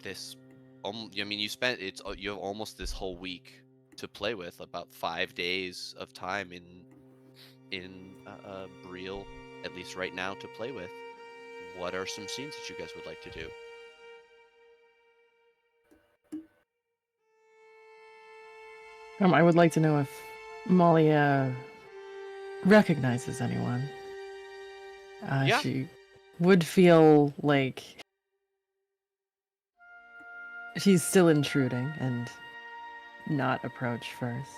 Speaker 3: this? I mean, you have almost this whole week to play with, about 5 days of time in Breel, at least right now, to play with. What are some scenes that you guys would like to do?
Speaker 4: I would like to know if Malia recognizes anyone.
Speaker 3: Yeah.
Speaker 4: She would feel like she's still intruding and not approach first.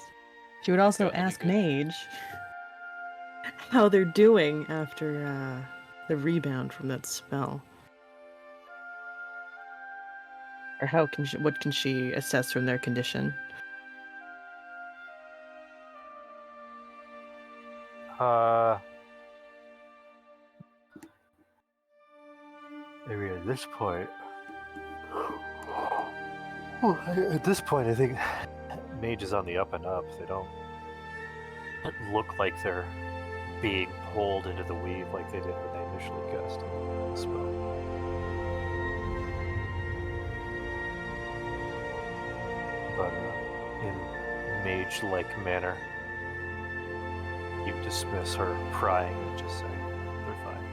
Speaker 4: She would also
Speaker 3: That'd be
Speaker 4: ask
Speaker 3: good.
Speaker 4: Mage how they're doing after the rebound from that spell. Or what can she assess from their condition?
Speaker 2: Maybe at this point. Well, at this point, I think Mage is on the up and up. They don't look like they're being pulled into the weave like they did when they initially cast the spell. But in mage-like manner, you dismiss her prying and just say, they're fine.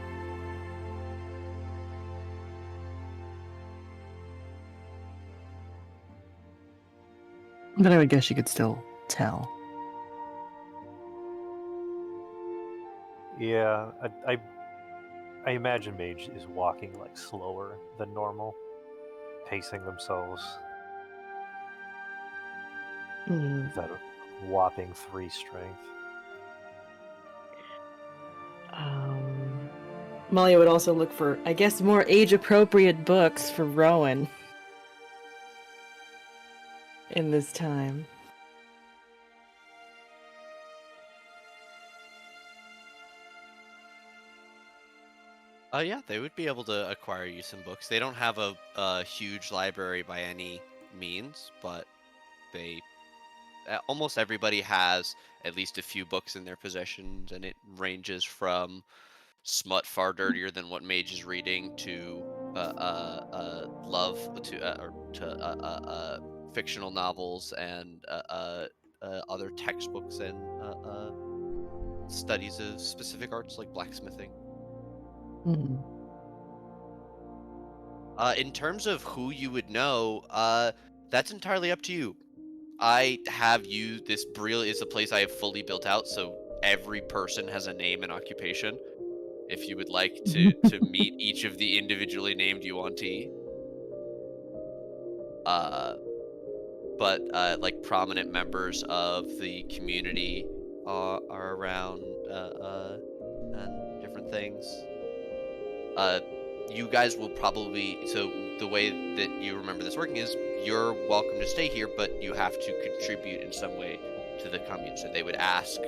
Speaker 4: But I would guess you could still tell.
Speaker 2: Yeah, I imagine Mage is walking like slower than normal, pacing themselves. With that whopping 3 strength.
Speaker 4: Malia would also look for, I guess, more age-appropriate books for Rowan in this time.
Speaker 3: Yeah, they would be able to acquire you some books. They don't have a huge library by any means, but almost everybody has at least a few books in their possessions, and it ranges from smut far dirtier than what Mage is reading to love to fictional novels and other textbooks and studies of specific arts like blacksmithing. In terms of who you would know, that's entirely up to you. This Breel is a place I have fully built out, so every person has a name and occupation. If you would like to meet each of the individually named Yuan-Ti. But like prominent members of the community are around and different things. You guys will probably, so the way that you remember this working is you're welcome to stay here, but you have to contribute in some way to the commune. So they would ask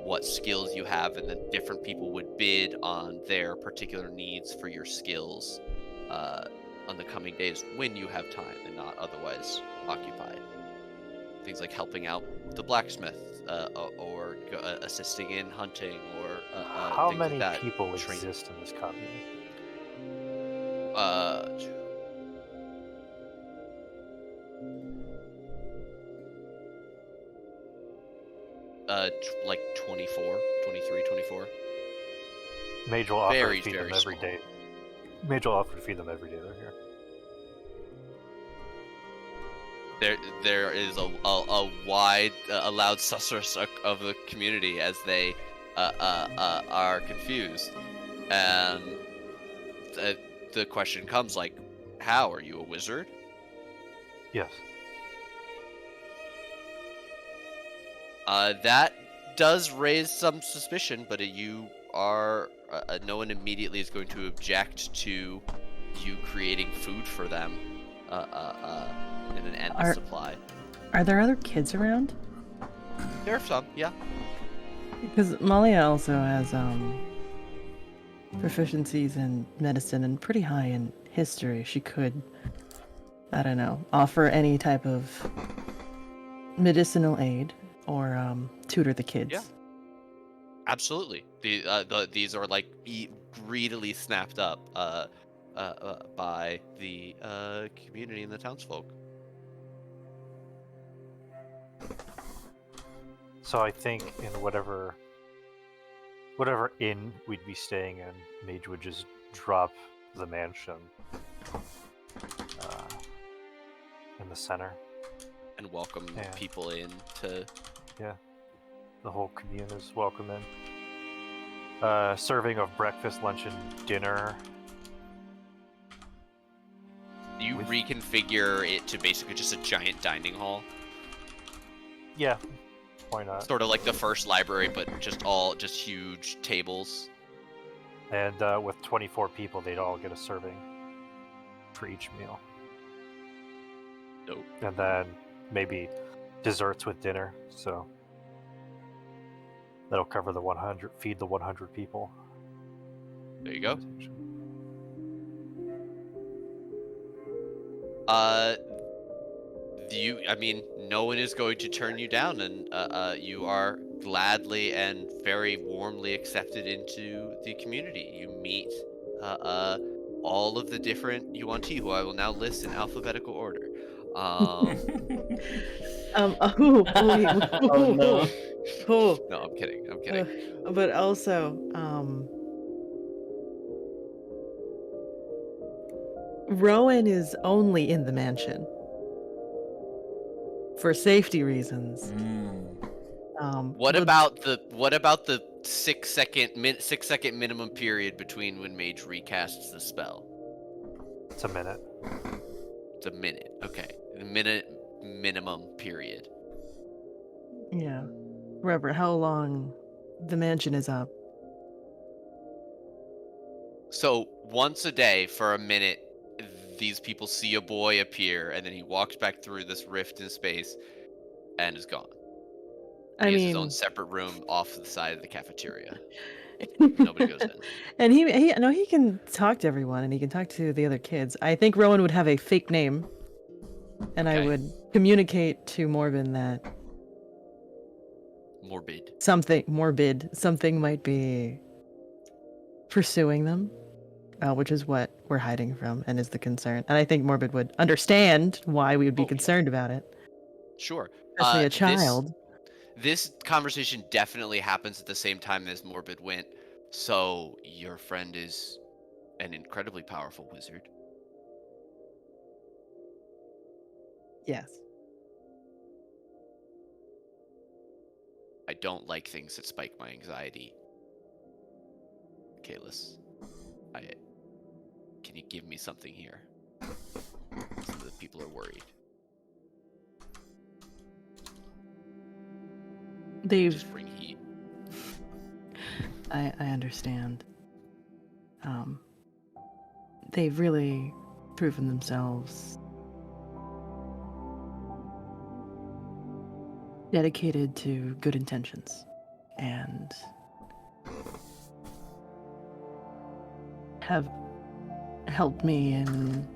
Speaker 3: what skills you have, and then different people would bid on their particular needs for your skills on the coming days when you have time and not otherwise occupied. Things like helping out the blacksmith, or assisting in hunting, or
Speaker 2: How
Speaker 3: things
Speaker 2: many
Speaker 3: like that.
Speaker 2: people
Speaker 3: Training.
Speaker 2: exist in this commune?
Speaker 3: 24, 23, 24.
Speaker 2: Mage will offer
Speaker 3: Very,
Speaker 2: to feed them
Speaker 3: very
Speaker 2: every
Speaker 3: small.
Speaker 2: day. Mage will offer to feed them every day they're here.
Speaker 3: There is a wide, loud susurrus of the community as they are confused, and the question comes like, "How are you a wizard?"
Speaker 2: Yes.
Speaker 3: That does raise some suspicion, but you are no one immediately is going to object to you creating food for them in an endless supply.
Speaker 4: Are there other kids around?
Speaker 3: There are some, yeah.
Speaker 4: Because Malia also has proficiencies in medicine and pretty high in history. She could, I don't know, offer any type of medicinal aid or tutor the kids.
Speaker 3: Yeah. Absolutely. These are like greedily snapped up by the community and the townsfolk.
Speaker 2: So I think in whatever inn we'd be staying in, Mage would just drop the mansion in the center.
Speaker 3: And welcome
Speaker 2: Yeah.
Speaker 3: people in to.
Speaker 2: Yeah, the whole commune is welcome in. Serving of breakfast, lunch, and dinner.
Speaker 3: You
Speaker 2: With-
Speaker 3: reconfigure it to basically just a giant dining hall,
Speaker 2: Yeah, why not?
Speaker 3: sort of like the first library, but just huge tables.
Speaker 2: And with 24 people, they'd all get a serving for each meal.
Speaker 3: Dope.
Speaker 2: And then maybe desserts with dinner. So that'll cover feed the 100 people.
Speaker 3: There you go. No one is going to turn you down, and you are gladly and very warmly accepted into the community. You meet all of the different Yuan-Ti, who I will now list in alphabetical order.
Speaker 5: Oh no.
Speaker 4: Oh,
Speaker 3: No, I'm kidding. I'm kidding.
Speaker 4: but also, Rowan is only in the mansion for safety reasons.
Speaker 3: What
Speaker 4: but-
Speaker 3: about the 6 second minimum period between when Mage recasts the spell?
Speaker 2: It's a minute.
Speaker 3: It's a minute. Okay, a minute minimum period.
Speaker 4: Yeah. Robert, how long the mansion is up?
Speaker 3: So once a day for a minute, these people see a boy appear, and then he walks back through this rift in space, and is gone.
Speaker 4: I
Speaker 3: He has
Speaker 4: mean,
Speaker 3: his own separate room off to the side of the cafeteria. Nobody goes in.
Speaker 4: And he can talk to everyone, and he can talk to the other kids. I think Rowan would have a fake name, and I
Speaker 3: Okay.
Speaker 4: would communicate to Morbin that
Speaker 3: Morbid.
Speaker 4: something might be pursuing them, which is what we're hiding from and is the concern. And I think Morbid would understand why we would be
Speaker 3: Oh, yeah.
Speaker 4: concerned about it,
Speaker 3: Sure.
Speaker 4: especially a child.
Speaker 3: This conversation definitely happens at the same time as Morbid went. So your friend is an incredibly powerful wizard.
Speaker 4: Yes.
Speaker 3: I don't like things that spike my anxiety. Kalis, can you give me something here? Some of the people are worried.
Speaker 4: They've
Speaker 3: Just bring heat.
Speaker 4: I understand. They've really proven themselves dedicated to good intentions and have helped me in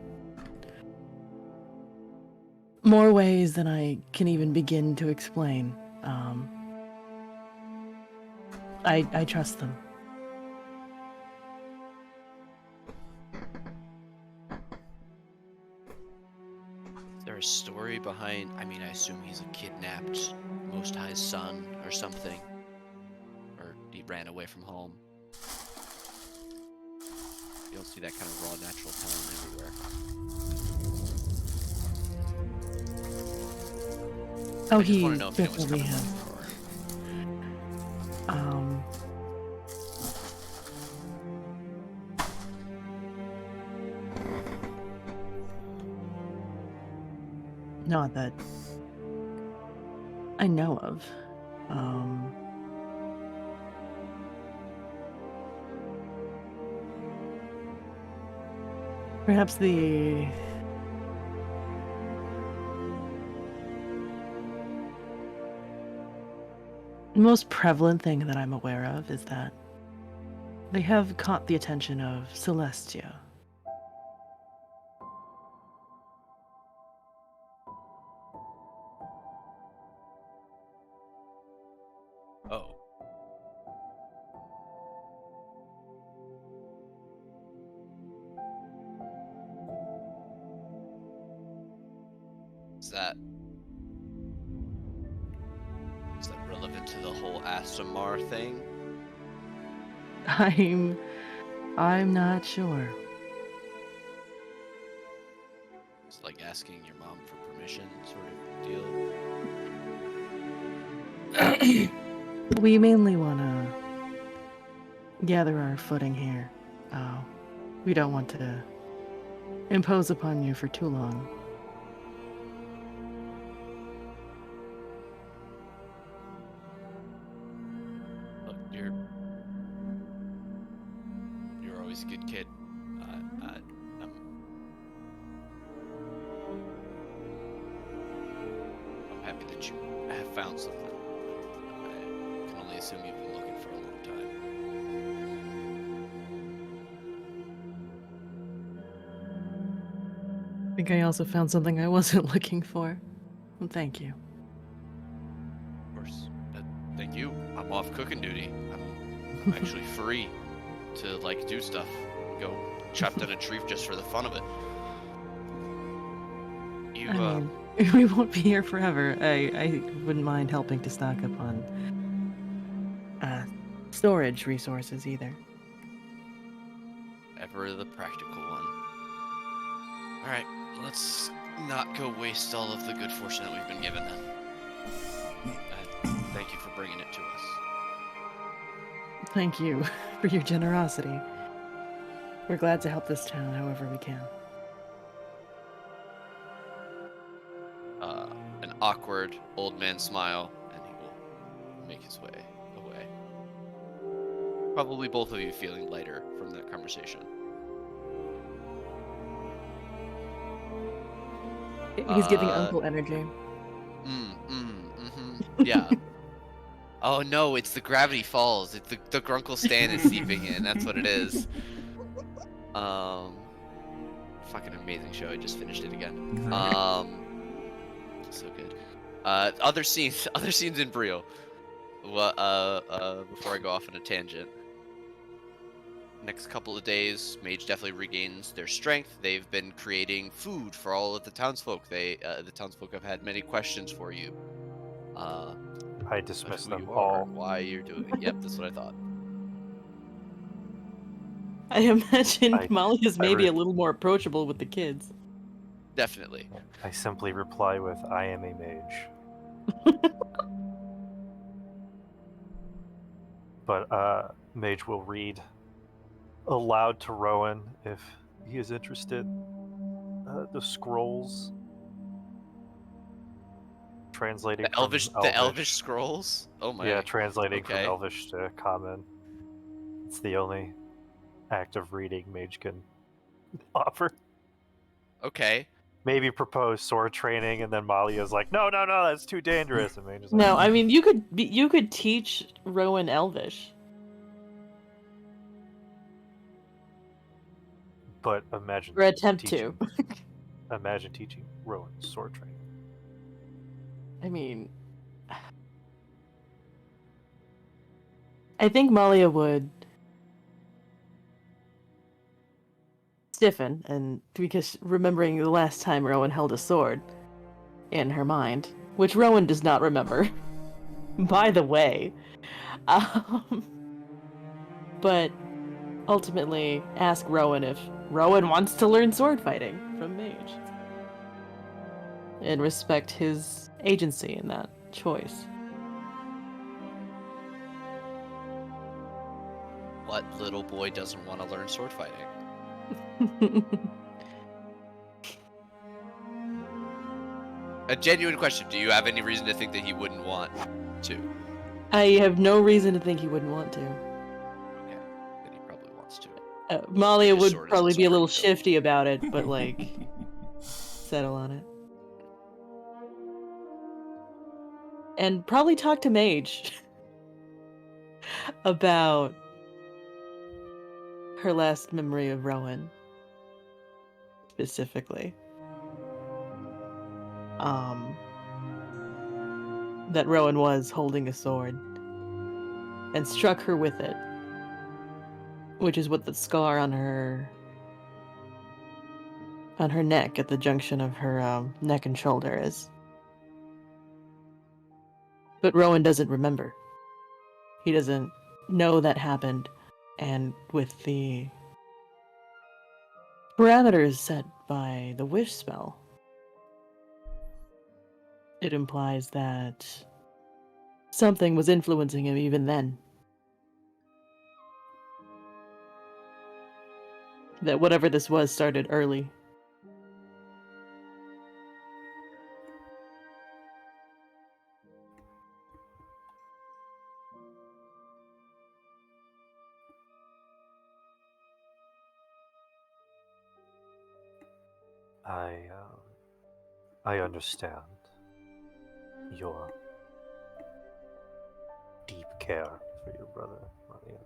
Speaker 4: more ways than I can even begin to explain. I trust them.
Speaker 3: Is there a story behind? I mean, I assume he's a kidnapped Most High's son or something, or he ran away from home. You don't see that kind of raw, natural talent everywhere.
Speaker 4: Oh,
Speaker 3: I just
Speaker 4: he
Speaker 3: want to know if anyone's
Speaker 4: definitely
Speaker 3: coming
Speaker 4: has.
Speaker 3: looking for her.
Speaker 4: Not that I know of. Perhaps the most prevalent thing that I'm aware of is that they have caught the attention of Celestia.
Speaker 3: Oh. Is that relevant to the whole Astamar thing?
Speaker 4: I'm not sure.
Speaker 3: It's like asking your mom for permission, sort of deal.
Speaker 4: We mainly want to gather our footing here. We don't want to impose upon you for too long.
Speaker 3: Look, you're always a good kid. I'm happy that you have found something. I can only assume you've been looking for a long time.
Speaker 4: I think I also found something I wasn't looking for. Well, thank you.
Speaker 3: Of course. Thank you. I'm off cooking duty. I'm actually free to like do stuff. Go chop down a tree just for the fun of it. You
Speaker 4: I mean, we won't be here forever. I wouldn't mind helping to stock up on storage resources either.
Speaker 3: ever the practical one. All right, let's not go waste all of the good fortune that we've been given then. Thank you for bringing it to us.
Speaker 4: Thank you for your generosity. We're glad to help this town however we can.
Speaker 3: An awkward old man smile, and he will make his way away. Probably both of you feeling lighter from that conversation.
Speaker 4: He's giving Uncle energy.
Speaker 3: Yeah. Oh no, it's the Gravity Falls. It's the Grunkle Stan is seeping in. That's what it is. Fucking amazing show. I just finished it again. So good. Other scenes in Brio. Well, before I go off on a tangent. Next couple of days, Mage definitely regains their strength. They've been creating food for all of the townsfolk. The townsfolk have had many questions for you.
Speaker 2: I dismiss
Speaker 3: who
Speaker 2: them
Speaker 3: you are,
Speaker 2: all.
Speaker 3: why you're doing it. Yep, that's what I thought.
Speaker 4: I imagine Molly is maybe
Speaker 2: re-
Speaker 4: a little more approachable with the kids.
Speaker 3: Definitely.
Speaker 2: I simply reply with, I am a mage. But Mage will read aloud to Rowan if he is interested. The scrolls translating
Speaker 3: The Elvish,
Speaker 2: from
Speaker 3: the Elvish scrolls. Oh my.
Speaker 2: Yeah, translating
Speaker 3: Okay.
Speaker 2: from Elvish to Common. It's the only act of reading Mage can offer.
Speaker 3: Okay.
Speaker 2: Maybe propose sword training, and then Malia's like, no, that's too dangerous. And Mage is like,
Speaker 4: No, I mean you could teach Rowan Elvish.
Speaker 2: but imagine
Speaker 4: Or attempt
Speaker 2: teaching,
Speaker 4: to.
Speaker 2: imagine teaching Rowan sword training.
Speaker 4: I mean, I think Malia would stiffen, and because remembering the last time Rowan held a sword in her mind, which Rowan does not remember, by the way. But ultimately ask Rowan if Rowan wants to learn sword fighting from Mage. And respect his agency in that choice.
Speaker 3: What little boy doesn't want to learn sword fighting? A genuine question. Do you have any reason to think that he wouldn't want to?
Speaker 4: I have no reason to think he wouldn't want to.
Speaker 3: Okay. Then he probably wants to.
Speaker 4: Malia
Speaker 3: His
Speaker 4: would
Speaker 3: sword
Speaker 4: probably
Speaker 3: isn't
Speaker 4: be a
Speaker 3: so
Speaker 4: little
Speaker 3: great, though.
Speaker 4: shifty about it, but like, settle on it. And probably talk to Mage about her last memory of Rowan. Specifically. That Rowan was holding a sword and struck her with it, which is what the scar on her neck at the junction of her neck and shoulder is. But Rowan doesn't remember. He doesn't know that happened, and with the parameters set by the wish spell, it implies that something was influencing him even then. That whatever this was started early.
Speaker 2: I understand your deep care for your brother, Malia.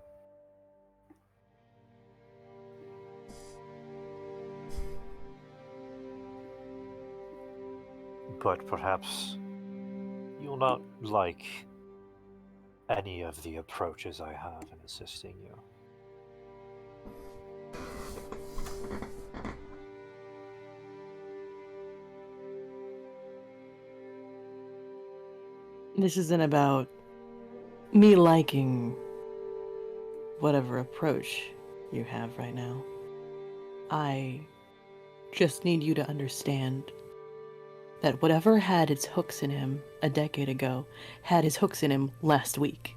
Speaker 2: But perhaps you'll not like any of the approaches I have in assisting you.
Speaker 4: This isn't about me liking whatever approach you have right now. I just need you to understand that whatever had its hooks in him a decade ago had his hooks in him last week.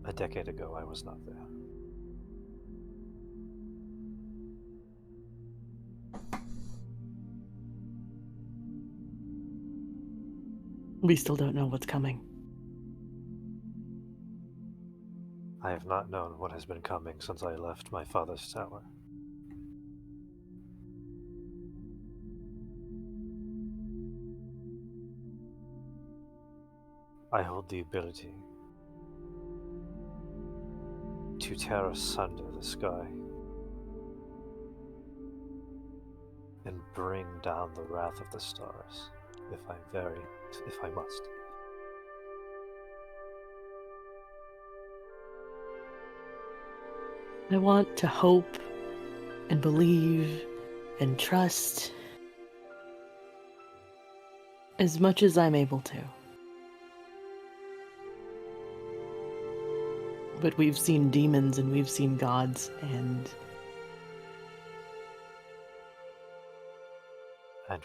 Speaker 2: A decade ago, I was not there.
Speaker 4: We still don't know what's coming.
Speaker 2: I have not known what has been coming since I left my father's tower. I hold the ability to tear asunder the sky and bring down the wrath of the stars, if I must.
Speaker 4: I want to hope and believe and trust as much as I'm able to. But we've seen demons and we've seen gods, and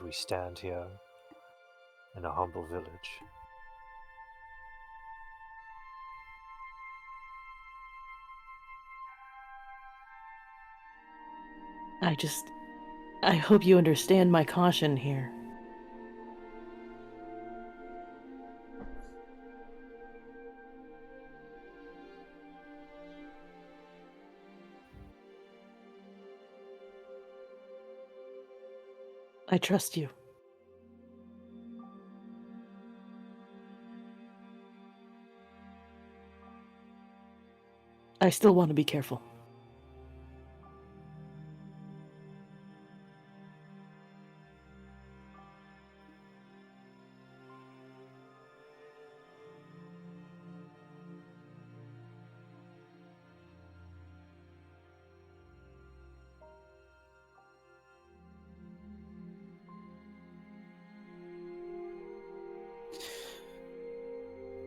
Speaker 2: we stand here in a humble village.
Speaker 4: I hope you understand my caution here. I trust you. I still want to be careful.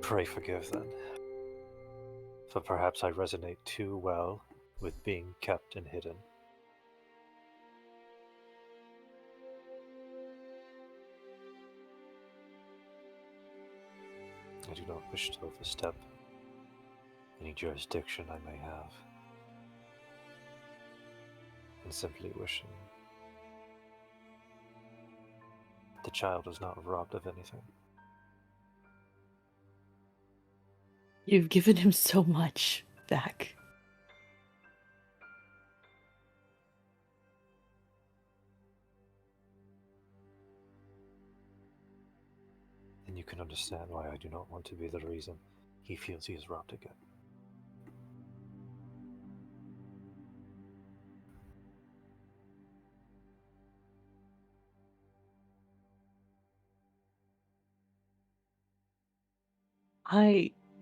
Speaker 2: Pray forgive then, for perhaps I resonate too well with being kept and hidden. I do not wish to overstep any jurisdiction I may have, and simply wishing the child was not robbed of anything.
Speaker 4: You've given him so much back.
Speaker 2: Then you can understand why I do not want to be the reason he feels he is robbed again.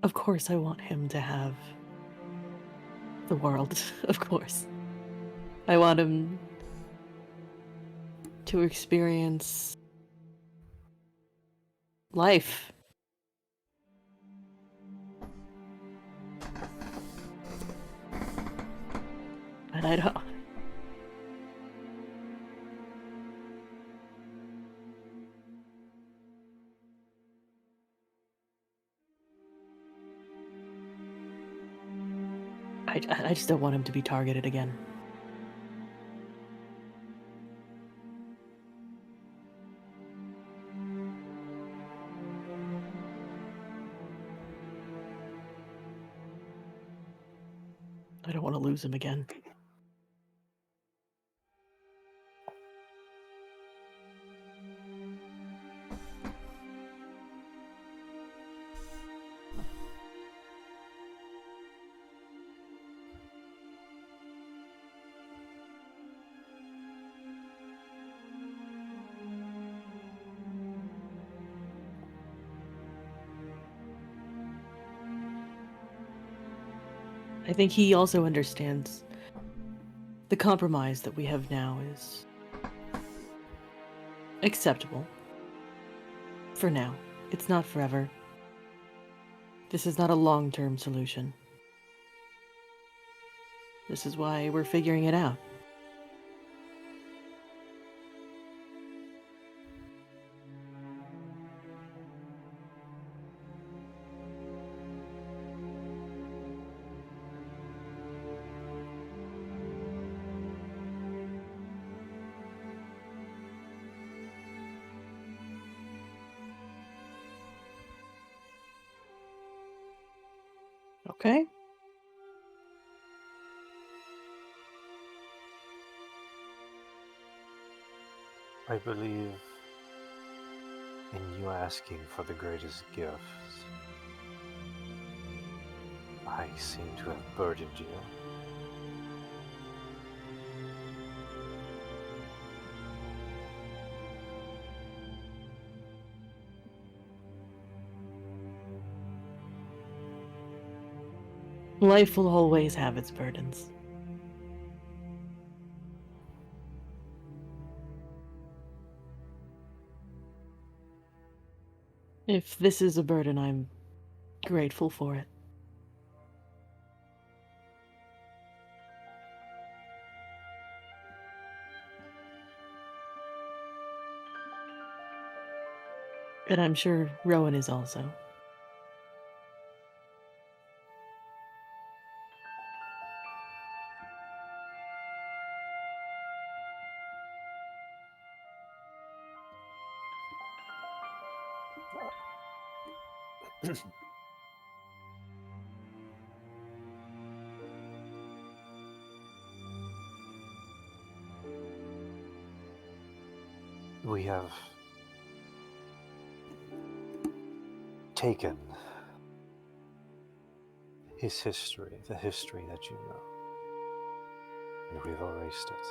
Speaker 4: Of course, I want him to have the world, of course. I want him to experience life. But I don't. I just don't want him to be targeted again. I don't want to lose him again. I think he also understands the compromise that we have now is acceptable. For now. It's not forever. This is not a long-term solution. This is why we're figuring it out. Okay?
Speaker 2: I believe in you asking for the greatest gifts. I seem to have burdened you.
Speaker 4: Life will always have its burdens. If this is a burden, I'm grateful for it. And I'm sure Rowan is also.
Speaker 2: We have taken his history, the history that you know, and we've erased it.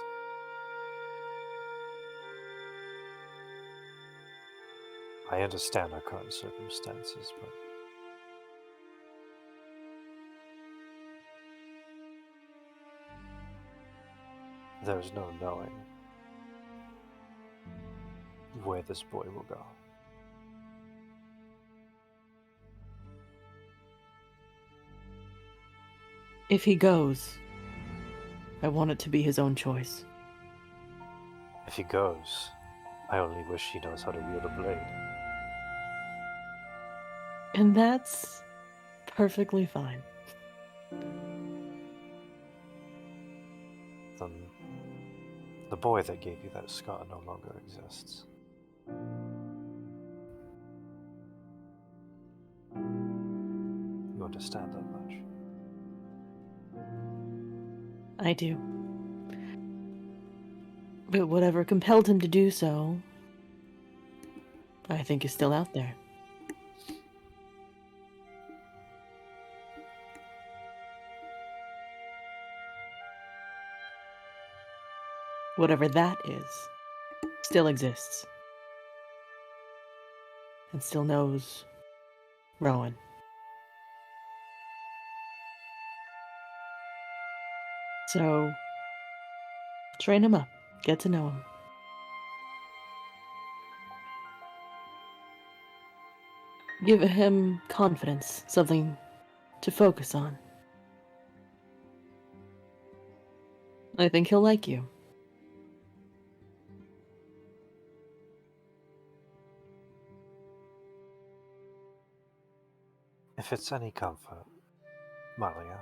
Speaker 2: I understand our current circumstances, but there's no knowing where this boy will go.
Speaker 4: If he goes, I want it to be his own choice.
Speaker 2: If he goes, I only wish he knows how to wield a blade.
Speaker 4: And that's perfectly fine.
Speaker 2: The boy that gave you that scar no longer exists. You understand that much?
Speaker 4: I do. But whatever compelled him to do so, I think is still out there. Whatever that is, still exists. And still knows Rowan. So, train him up. Get to know him. Give him confidence, something to focus on. I think he'll like you.
Speaker 2: If it's any comfort, Malia,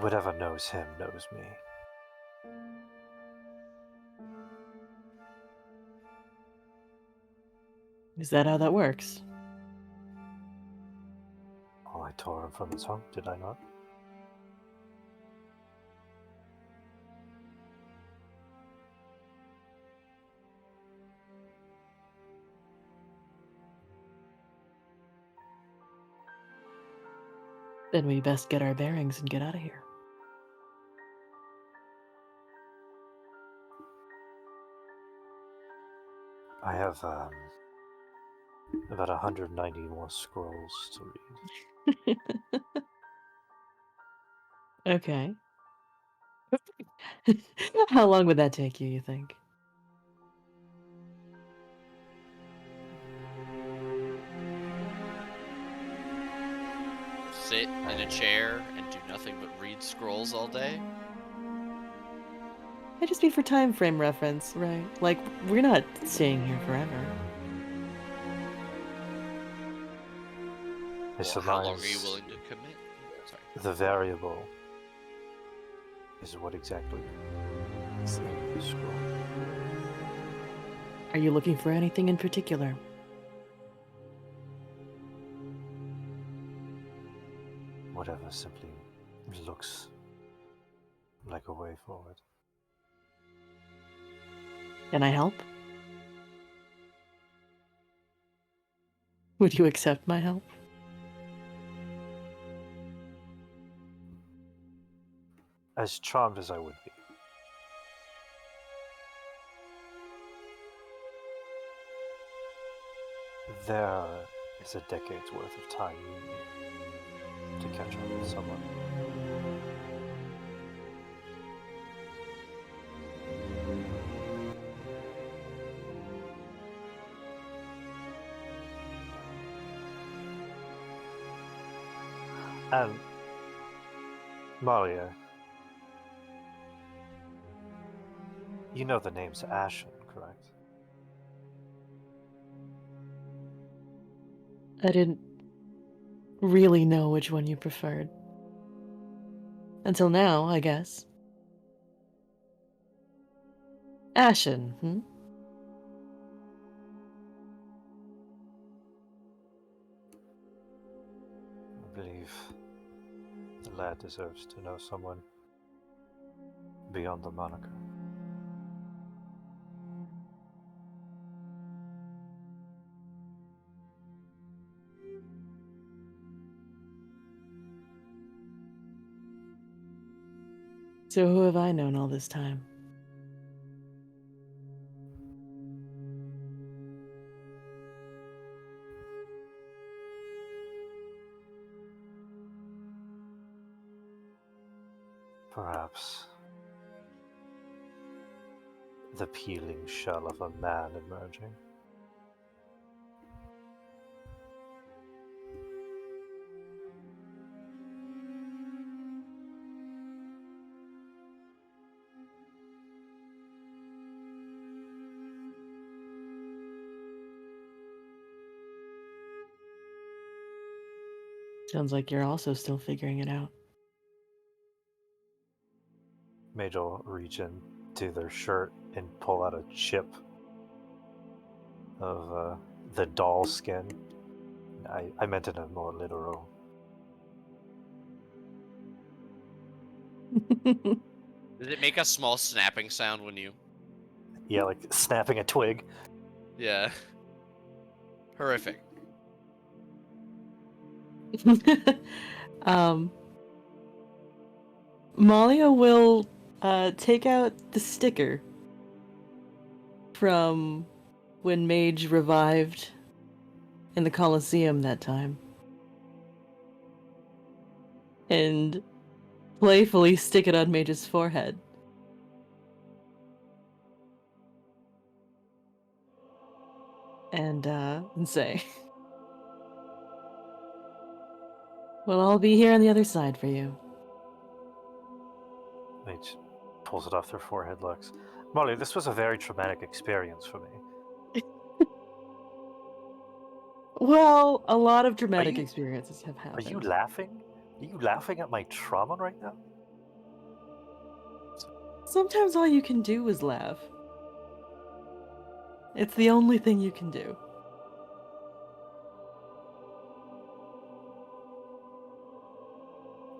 Speaker 2: whatever knows him knows me.
Speaker 4: Is that how that works?
Speaker 2: Oh, I tore him from his home, did I not?
Speaker 4: Then we best get our bearings and get out of here.
Speaker 2: I have about 190 more scrolls to read.
Speaker 4: Okay. How long would that take you think?
Speaker 3: Sit in a chair and do nothing but read scrolls all day?
Speaker 4: I just mean for time frame reference, right? Like, we're not staying here forever.
Speaker 2: I
Speaker 3: Or how long are you
Speaker 2: surmise
Speaker 3: willing to commit? Sorry.
Speaker 2: the variable is what exactly is in the scroll.
Speaker 4: Are you looking for anything in particular?
Speaker 2: Whatever simply looks like a way forward.
Speaker 4: Can I help? Would you accept my help?
Speaker 2: As charmed as I would be. There is a decade's worth of time you need to catch up with someone. And Malia, you know the name's Ashen, correct?
Speaker 4: I didn't really know which one you preferred. Until now, I guess. Ashen, hmm?
Speaker 2: I believe the lad deserves to know someone beyond the moniker.
Speaker 4: So who have I known all this time?
Speaker 2: Perhaps the peeling shell of a man emerging.
Speaker 4: Sounds like you're also still figuring it out.
Speaker 2: Mage will reach into their shirt and pull out a chip of the doll skin. I meant it in a more literal.
Speaker 3: Does it make a small snapping sound when you?
Speaker 2: Yeah, like snapping a twig.
Speaker 3: Yeah. Horrific.
Speaker 4: Malia will take out the sticker from when Mage revived in the Colosseum that time. And playfully stick it on Mage's forehead. And say, well, I'll be here on the other side for you.
Speaker 2: Mage pulls it off their forehead, looks. Molly, this was a very traumatic experience for me.
Speaker 4: Well, a lot of dramatic
Speaker 2: you-
Speaker 4: experiences have
Speaker 2: Are
Speaker 4: happened.
Speaker 2: you laughing? Are you laughing at my trauma right now?
Speaker 4: Sometimes all you can do is laugh. It's the only thing you can do.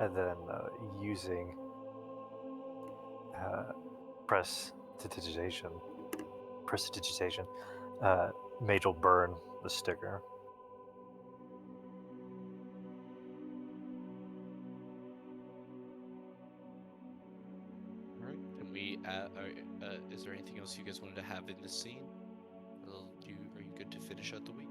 Speaker 2: And then using prestidigitation, Mage will burn the sticker.
Speaker 3: All right. And we. Is there anything else you guys wanted to have in this scene? Are you good to finish out the week?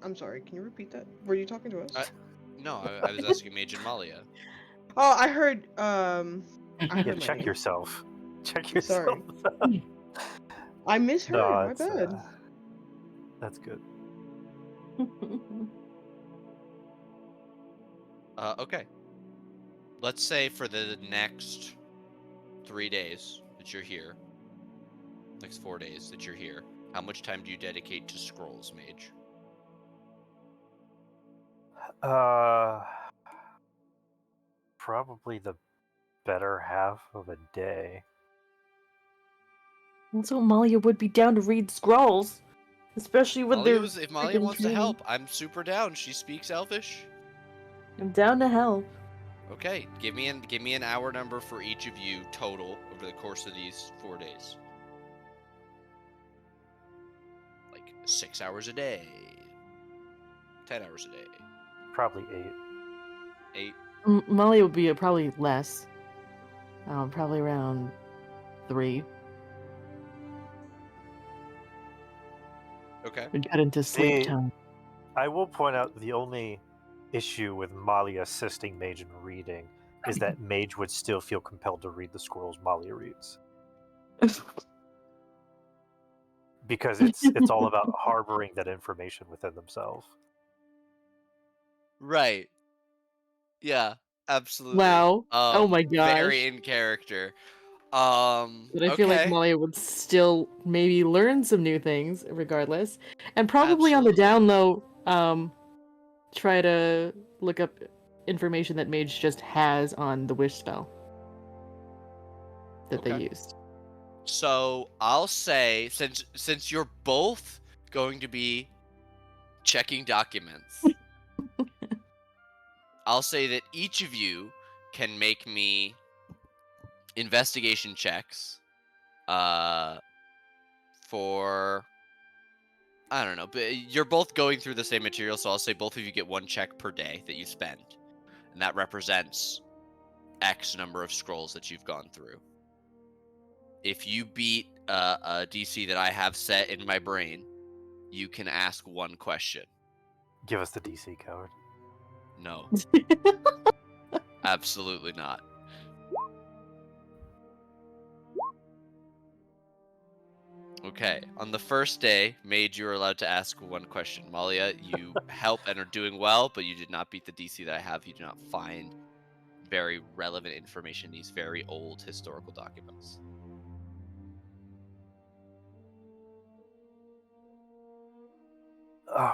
Speaker 6: I'm sorry. Can you repeat that? Were you talking to us?
Speaker 3: No, I was asking Mage and Malia.
Speaker 6: Oh, I heard. I
Speaker 2: Yeah,
Speaker 6: heard my
Speaker 2: check
Speaker 6: name.
Speaker 2: yourself. Check yourself.
Speaker 6: Sorry. I misheard.
Speaker 2: No,
Speaker 6: My bad.
Speaker 2: that's good.
Speaker 3: Okay. Let's say for the next 3 days that you're here, next 4 days that you're here, how much time do you dedicate to scrolls, Mage?
Speaker 2: Probably the better half of a day.
Speaker 4: Also, Malia would be down to read scrolls, especially when they're.
Speaker 3: If Malia
Speaker 4: freaking
Speaker 3: wants to
Speaker 4: training.
Speaker 3: help, I'm super down. She speaks Elvish.
Speaker 4: I'm down to help.
Speaker 3: Okay, give me an hour number for each of you total over the course of these 4 days. Like 6 hours a day, 10 hours a day,
Speaker 2: Probably 8.
Speaker 3: 8.
Speaker 4: Malia would be probably less. Probably around 3.
Speaker 3: Okay.
Speaker 4: We'd get into sleep
Speaker 2: See,
Speaker 4: time.
Speaker 2: I will point out the only issue with Malia assisting Mage in reading is that Mage would still feel compelled to read the scrolls Malia reads. Because it's all about harboring that information within themselves.
Speaker 3: Right. Yeah, absolutely.
Speaker 4: Wow. Oh my gosh.
Speaker 3: Very in character.
Speaker 4: But I feel like
Speaker 3: Okay.
Speaker 4: Malia would still maybe learn some new things regardless. And probably on the
Speaker 3: Absolutely.
Speaker 4: down low, try to look up information that Mage just has on the wish spell that they
Speaker 3: Okay.
Speaker 4: used.
Speaker 3: So I'll say, since you're both going to be checking documents, I'll say that each of you can make me investigation checks for, I don't know, but you're both going through the same material, so I'll say both of you get 1 check per day that you spend, and that represents X number of scrolls that you've gone through. If you beat a DC that I have set in my brain, you can ask 1 question.
Speaker 2: Give us the DC, coward.
Speaker 3: No. Absolutely not. Okay, on the first day, Mage, you are allowed to ask 1 question. Malia, you help and are doing well, but you did not beat the DC that I have. You do not find very relevant information in these very old historical documents.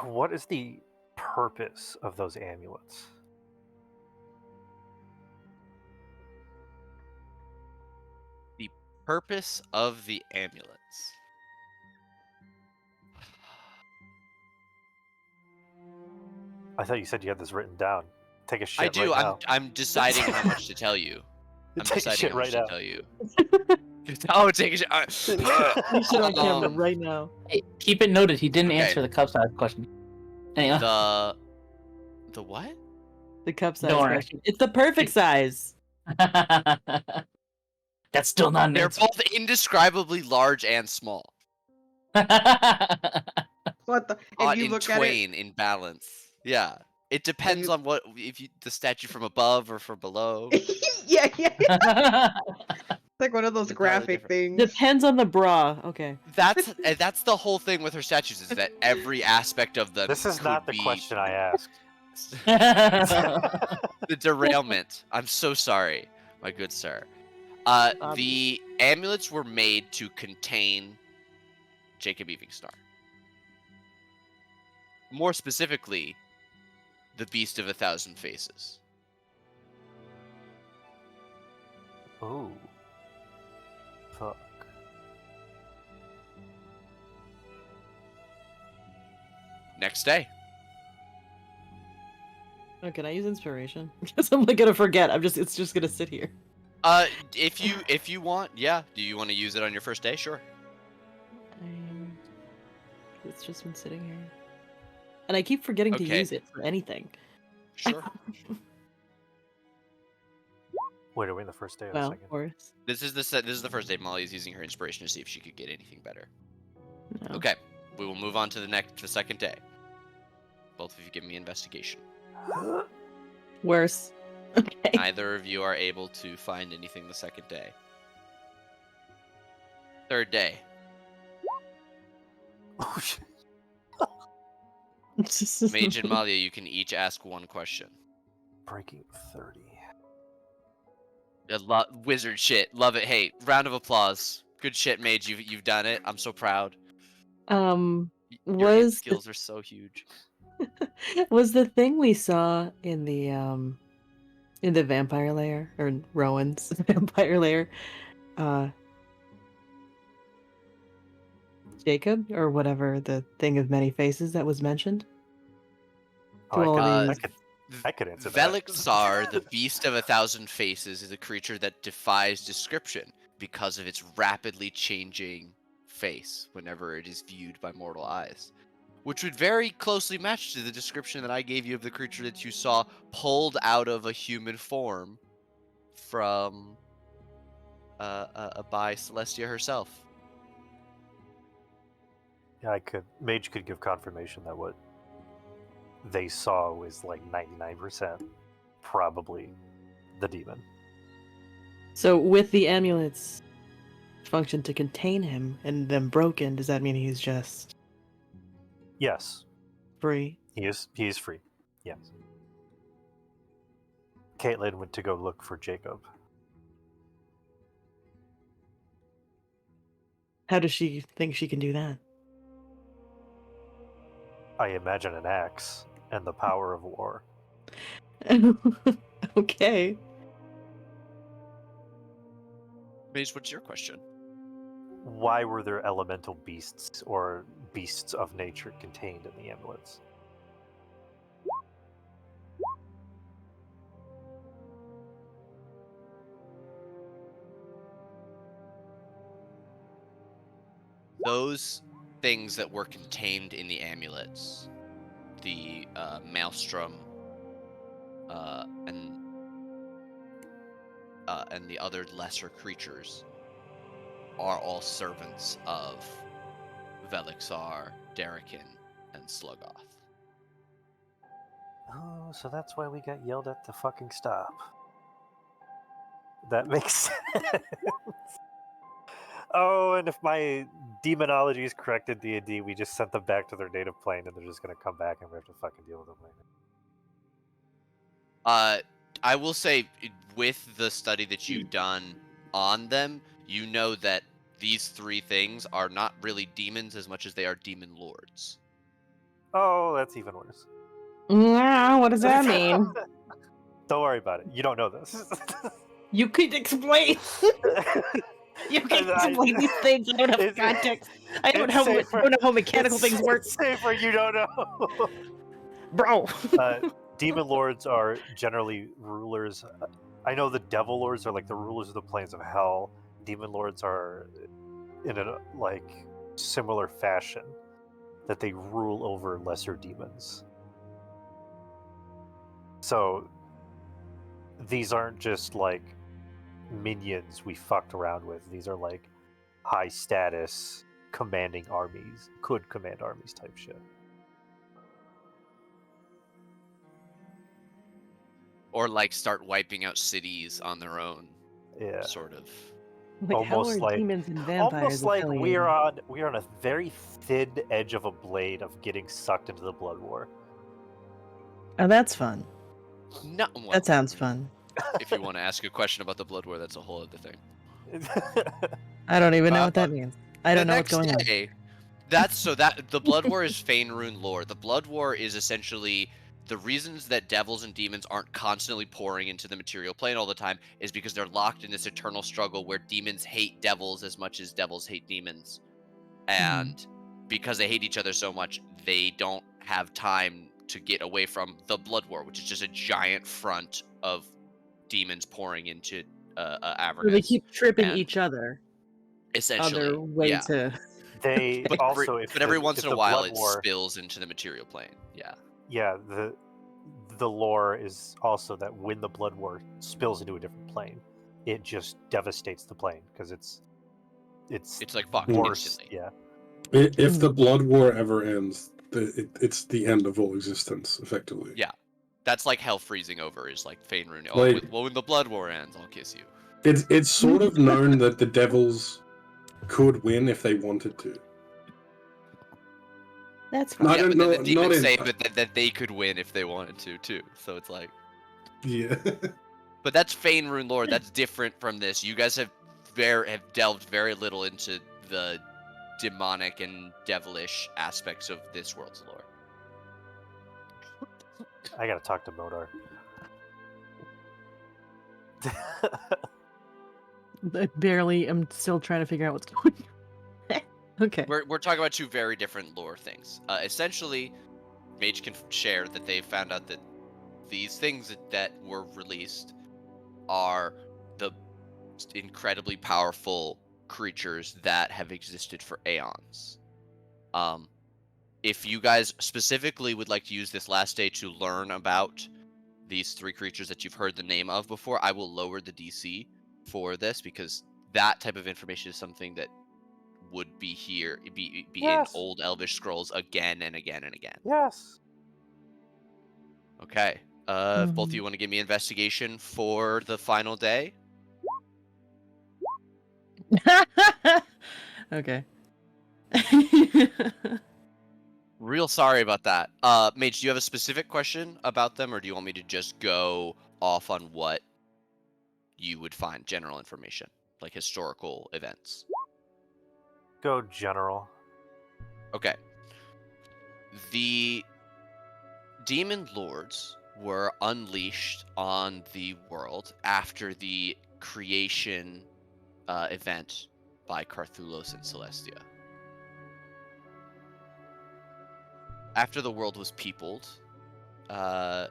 Speaker 2: What is the purpose of those amulets?
Speaker 3: The purpose of the amulets.
Speaker 2: I thought you said you had this written down. Take a shit
Speaker 3: I do.
Speaker 2: right now.
Speaker 3: I'm deciding how much to tell you. I'm
Speaker 2: Take a
Speaker 3: deciding
Speaker 2: shit
Speaker 3: how much
Speaker 2: right
Speaker 3: to
Speaker 2: now.
Speaker 3: tell you. Oh, take a shit.
Speaker 4: You should on camera
Speaker 3: Um,
Speaker 4: right now.
Speaker 5: Hey, keep it noted, he didn't
Speaker 3: Okay.
Speaker 5: answer the cup size question. Anyway.
Speaker 3: The what?
Speaker 4: The cup size
Speaker 5: Don't worry.
Speaker 4: question. It's the perfect size.
Speaker 5: That's still not an
Speaker 3: They're
Speaker 5: answer.
Speaker 3: both indescribably large and small.
Speaker 6: What the? If
Speaker 3: Caught
Speaker 6: you
Speaker 3: in
Speaker 6: look at it,
Speaker 3: twain in balance. Yeah. It depends
Speaker 6: you-
Speaker 3: on what, if you the statue from above or from below.
Speaker 6: yeah, it's like one of those
Speaker 3: Entirely
Speaker 6: graphic
Speaker 3: different.
Speaker 6: things.
Speaker 4: Depends on the bra. Okay.
Speaker 3: That's the whole thing with her statues, is that every aspect of them
Speaker 2: This is
Speaker 3: could
Speaker 2: not the
Speaker 3: be
Speaker 2: question I asked.
Speaker 3: the derailment. I'm so sorry, my good sir. The amulets were made to contain Jacob Evingstar. More specifically, the Beast of 1,000 Faces.
Speaker 2: Ooh. Fuck.
Speaker 3: Next day.
Speaker 4: Oh, can I use inspiration? Because I'm like gonna forget. It's just gonna sit here.
Speaker 3: If you want, yeah. Do you want to use it on your first day? Sure.
Speaker 4: It's just been sitting here, and I keep forgetting to
Speaker 3: Okay.
Speaker 4: use it for anything.
Speaker 3: Sure.
Speaker 2: Wait, are we in the first day or the
Speaker 4: Well,
Speaker 2: second?
Speaker 4: of course.
Speaker 3: This is the first day Molly's using her inspiration to see if she could get anything better.
Speaker 4: No.
Speaker 3: Okay. We will move on to the second day. Both of you give me investigation.
Speaker 4: Worse. Okay.
Speaker 3: Neither of you are able to find anything the second day. Third day.
Speaker 2: Oh, shit.
Speaker 3: Mage and Malia, you can each ask 1 question.
Speaker 2: Breaking 30.
Speaker 3: Wizard shit. Love it. Hey, round of applause. Good shit, Mage. You've done it. I'm so proud. Your hit
Speaker 4: Was
Speaker 3: skills are so huge.
Speaker 4: was the thing we saw in the vampire lair, or in Rowan's vampire lair, Jacob, or whatever the thing of many faces that was mentioned?
Speaker 2: Oh,
Speaker 4: To all
Speaker 3: Uh,
Speaker 4: these-
Speaker 2: I could answer that.
Speaker 3: Velixar, the Beast of 1,000 Faces, is a creature that defies description because of its rapidly changing face whenever it is viewed by mortal eyes. Which would very closely match to the description that I gave you of the creature that you saw pulled out of a human form from by Celestia herself.
Speaker 2: Yeah, Mage could give confirmation that what they saw was like 99% probably the demon.
Speaker 4: So with the amulets function to contain him and them broken, does that mean he's just
Speaker 2: Yes,
Speaker 4: free?
Speaker 2: he is free. Yes. Caitlin went to go look for Jacob.
Speaker 4: How does she think she can do that?
Speaker 2: I imagine an axe and the power of war.
Speaker 4: Okay.
Speaker 3: Mage, what's your question?
Speaker 2: Why were there elemental beasts or beasts of nature contained in the amulets?
Speaker 3: Those things that were contained in the amulets, the maelstrom, and the other lesser creatures, are all servants of Velixar, Darrikin, and Sluggoth.
Speaker 2: Oh, so that's why we got yelled at to fucking stop. That makes sense. Oh, and if my demonology is correct in D&D, we just sent them back to their native plane, and they're just gonna come back, and we have to fucking deal with them later.
Speaker 3: I will say, with the study that you've done on them, you know that these three things are not really demons as much as they are demon lords.
Speaker 2: Oh, that's even worse.
Speaker 4: Yeah, what does that mean?
Speaker 2: Don't worry about it. You don't know this.
Speaker 4: You could explain. You can explain these things. I don't have
Speaker 2: It's-
Speaker 4: context. I don't
Speaker 2: it's
Speaker 4: know,
Speaker 2: safer-
Speaker 4: don't know how mechanical
Speaker 2: It's
Speaker 4: things work,
Speaker 2: safer you don't know.
Speaker 4: bro.
Speaker 2: Demon lords are generally rulers. I know the devil lords are like the rulers of the planes of hell. Demon lords are in a like similar fashion, that they rule over lesser demons. So these aren't just like minions we fucked around with. These are like high status commanding armies, could command armies type shit.
Speaker 3: Or like start wiping out cities on their own,
Speaker 2: Yeah.
Speaker 3: sort of.
Speaker 4: Wait, how
Speaker 2: almost
Speaker 4: are
Speaker 2: like-
Speaker 4: demons and vampires
Speaker 2: Almost like we're
Speaker 4: affiliated?
Speaker 2: on a very thin edge of a blade of getting sucked into the blood war.
Speaker 4: Oh, that's fun.
Speaker 3: No, well,
Speaker 4: That sounds fun.
Speaker 3: if you want to ask a question about the Blood War, that's a whole other thing.
Speaker 4: I don't even know what that means. I don't
Speaker 3: The
Speaker 4: know what's
Speaker 3: next
Speaker 4: going on.
Speaker 3: day, that the Blood War is Faerun lore. The Blood War is essentially the reasons that devils and demons aren't constantly pouring into the material plane all the time is because they're locked in this eternal struggle where demons hate devils as much as devils hate demons. And because they hate each other so much, they don't have time to get away from the Blood War, which is just a giant front of demons pouring into Avernus.
Speaker 4: So they keep tripping
Speaker 3: and
Speaker 4: each other on
Speaker 3: essentially,
Speaker 4: their way
Speaker 3: yeah.
Speaker 4: to.
Speaker 2: They
Speaker 3: But
Speaker 2: also,
Speaker 3: every once
Speaker 2: if
Speaker 3: in a
Speaker 2: the
Speaker 3: while,
Speaker 2: blood
Speaker 3: it
Speaker 2: war,
Speaker 3: spills into the material plane. Yeah.
Speaker 2: yeah, the lore is also that when the blood war spills into a different plane, it just devastates the plane because it's
Speaker 3: It's like fucked
Speaker 2: worse.
Speaker 3: instantly.
Speaker 2: Yeah,
Speaker 7: If the blood war ever ends, it's the end of all existence, effectively.
Speaker 3: Yeah. That's like hell freezing over is like Faerun. Oh,
Speaker 7: Like-
Speaker 3: well, when the blood war ends, I'll kiss you.
Speaker 7: It's sort of known that the devils could win if they wanted to.
Speaker 4: That's
Speaker 7: I
Speaker 4: fine.
Speaker 3: Yeah,
Speaker 7: don't
Speaker 3: but then
Speaker 7: know-
Speaker 3: the demons
Speaker 7: not in-
Speaker 3: say that they could win if they wanted to too. So it's like,
Speaker 7: Yeah.
Speaker 3: but that's Faerun lore. That's different from this. You guys have delved very little into the demonic and devilish aspects of this world's lore.
Speaker 2: I gotta talk to Modar.
Speaker 4: I barely. I'm still trying to figure out what's going on. Okay.
Speaker 3: We're talking about two very different lore things. Essentially, Mage can share that they found out that these things that were released are the incredibly powerful creatures that have existed for aeons. If you guys specifically would like to use this last day to learn about these three creatures that you've heard the name of before, I will lower the DC for this because that type of information is something that would be
Speaker 2: Yes.
Speaker 3: in old Elvish scrolls again and again and again.
Speaker 2: Yes.
Speaker 3: Okay. If both of
Speaker 4: Mhm.
Speaker 3: you want to give me investigation for the final day.
Speaker 4: Okay.
Speaker 3: Real sorry about that. Mage, do you have a specific question about them, or do you want me to just go off on what you would find general information, like historical events?
Speaker 2: Go general.
Speaker 3: Okay. The demon lords were unleashed on the world after the creation event by Carthulos and Celestia. After the world was peopled, the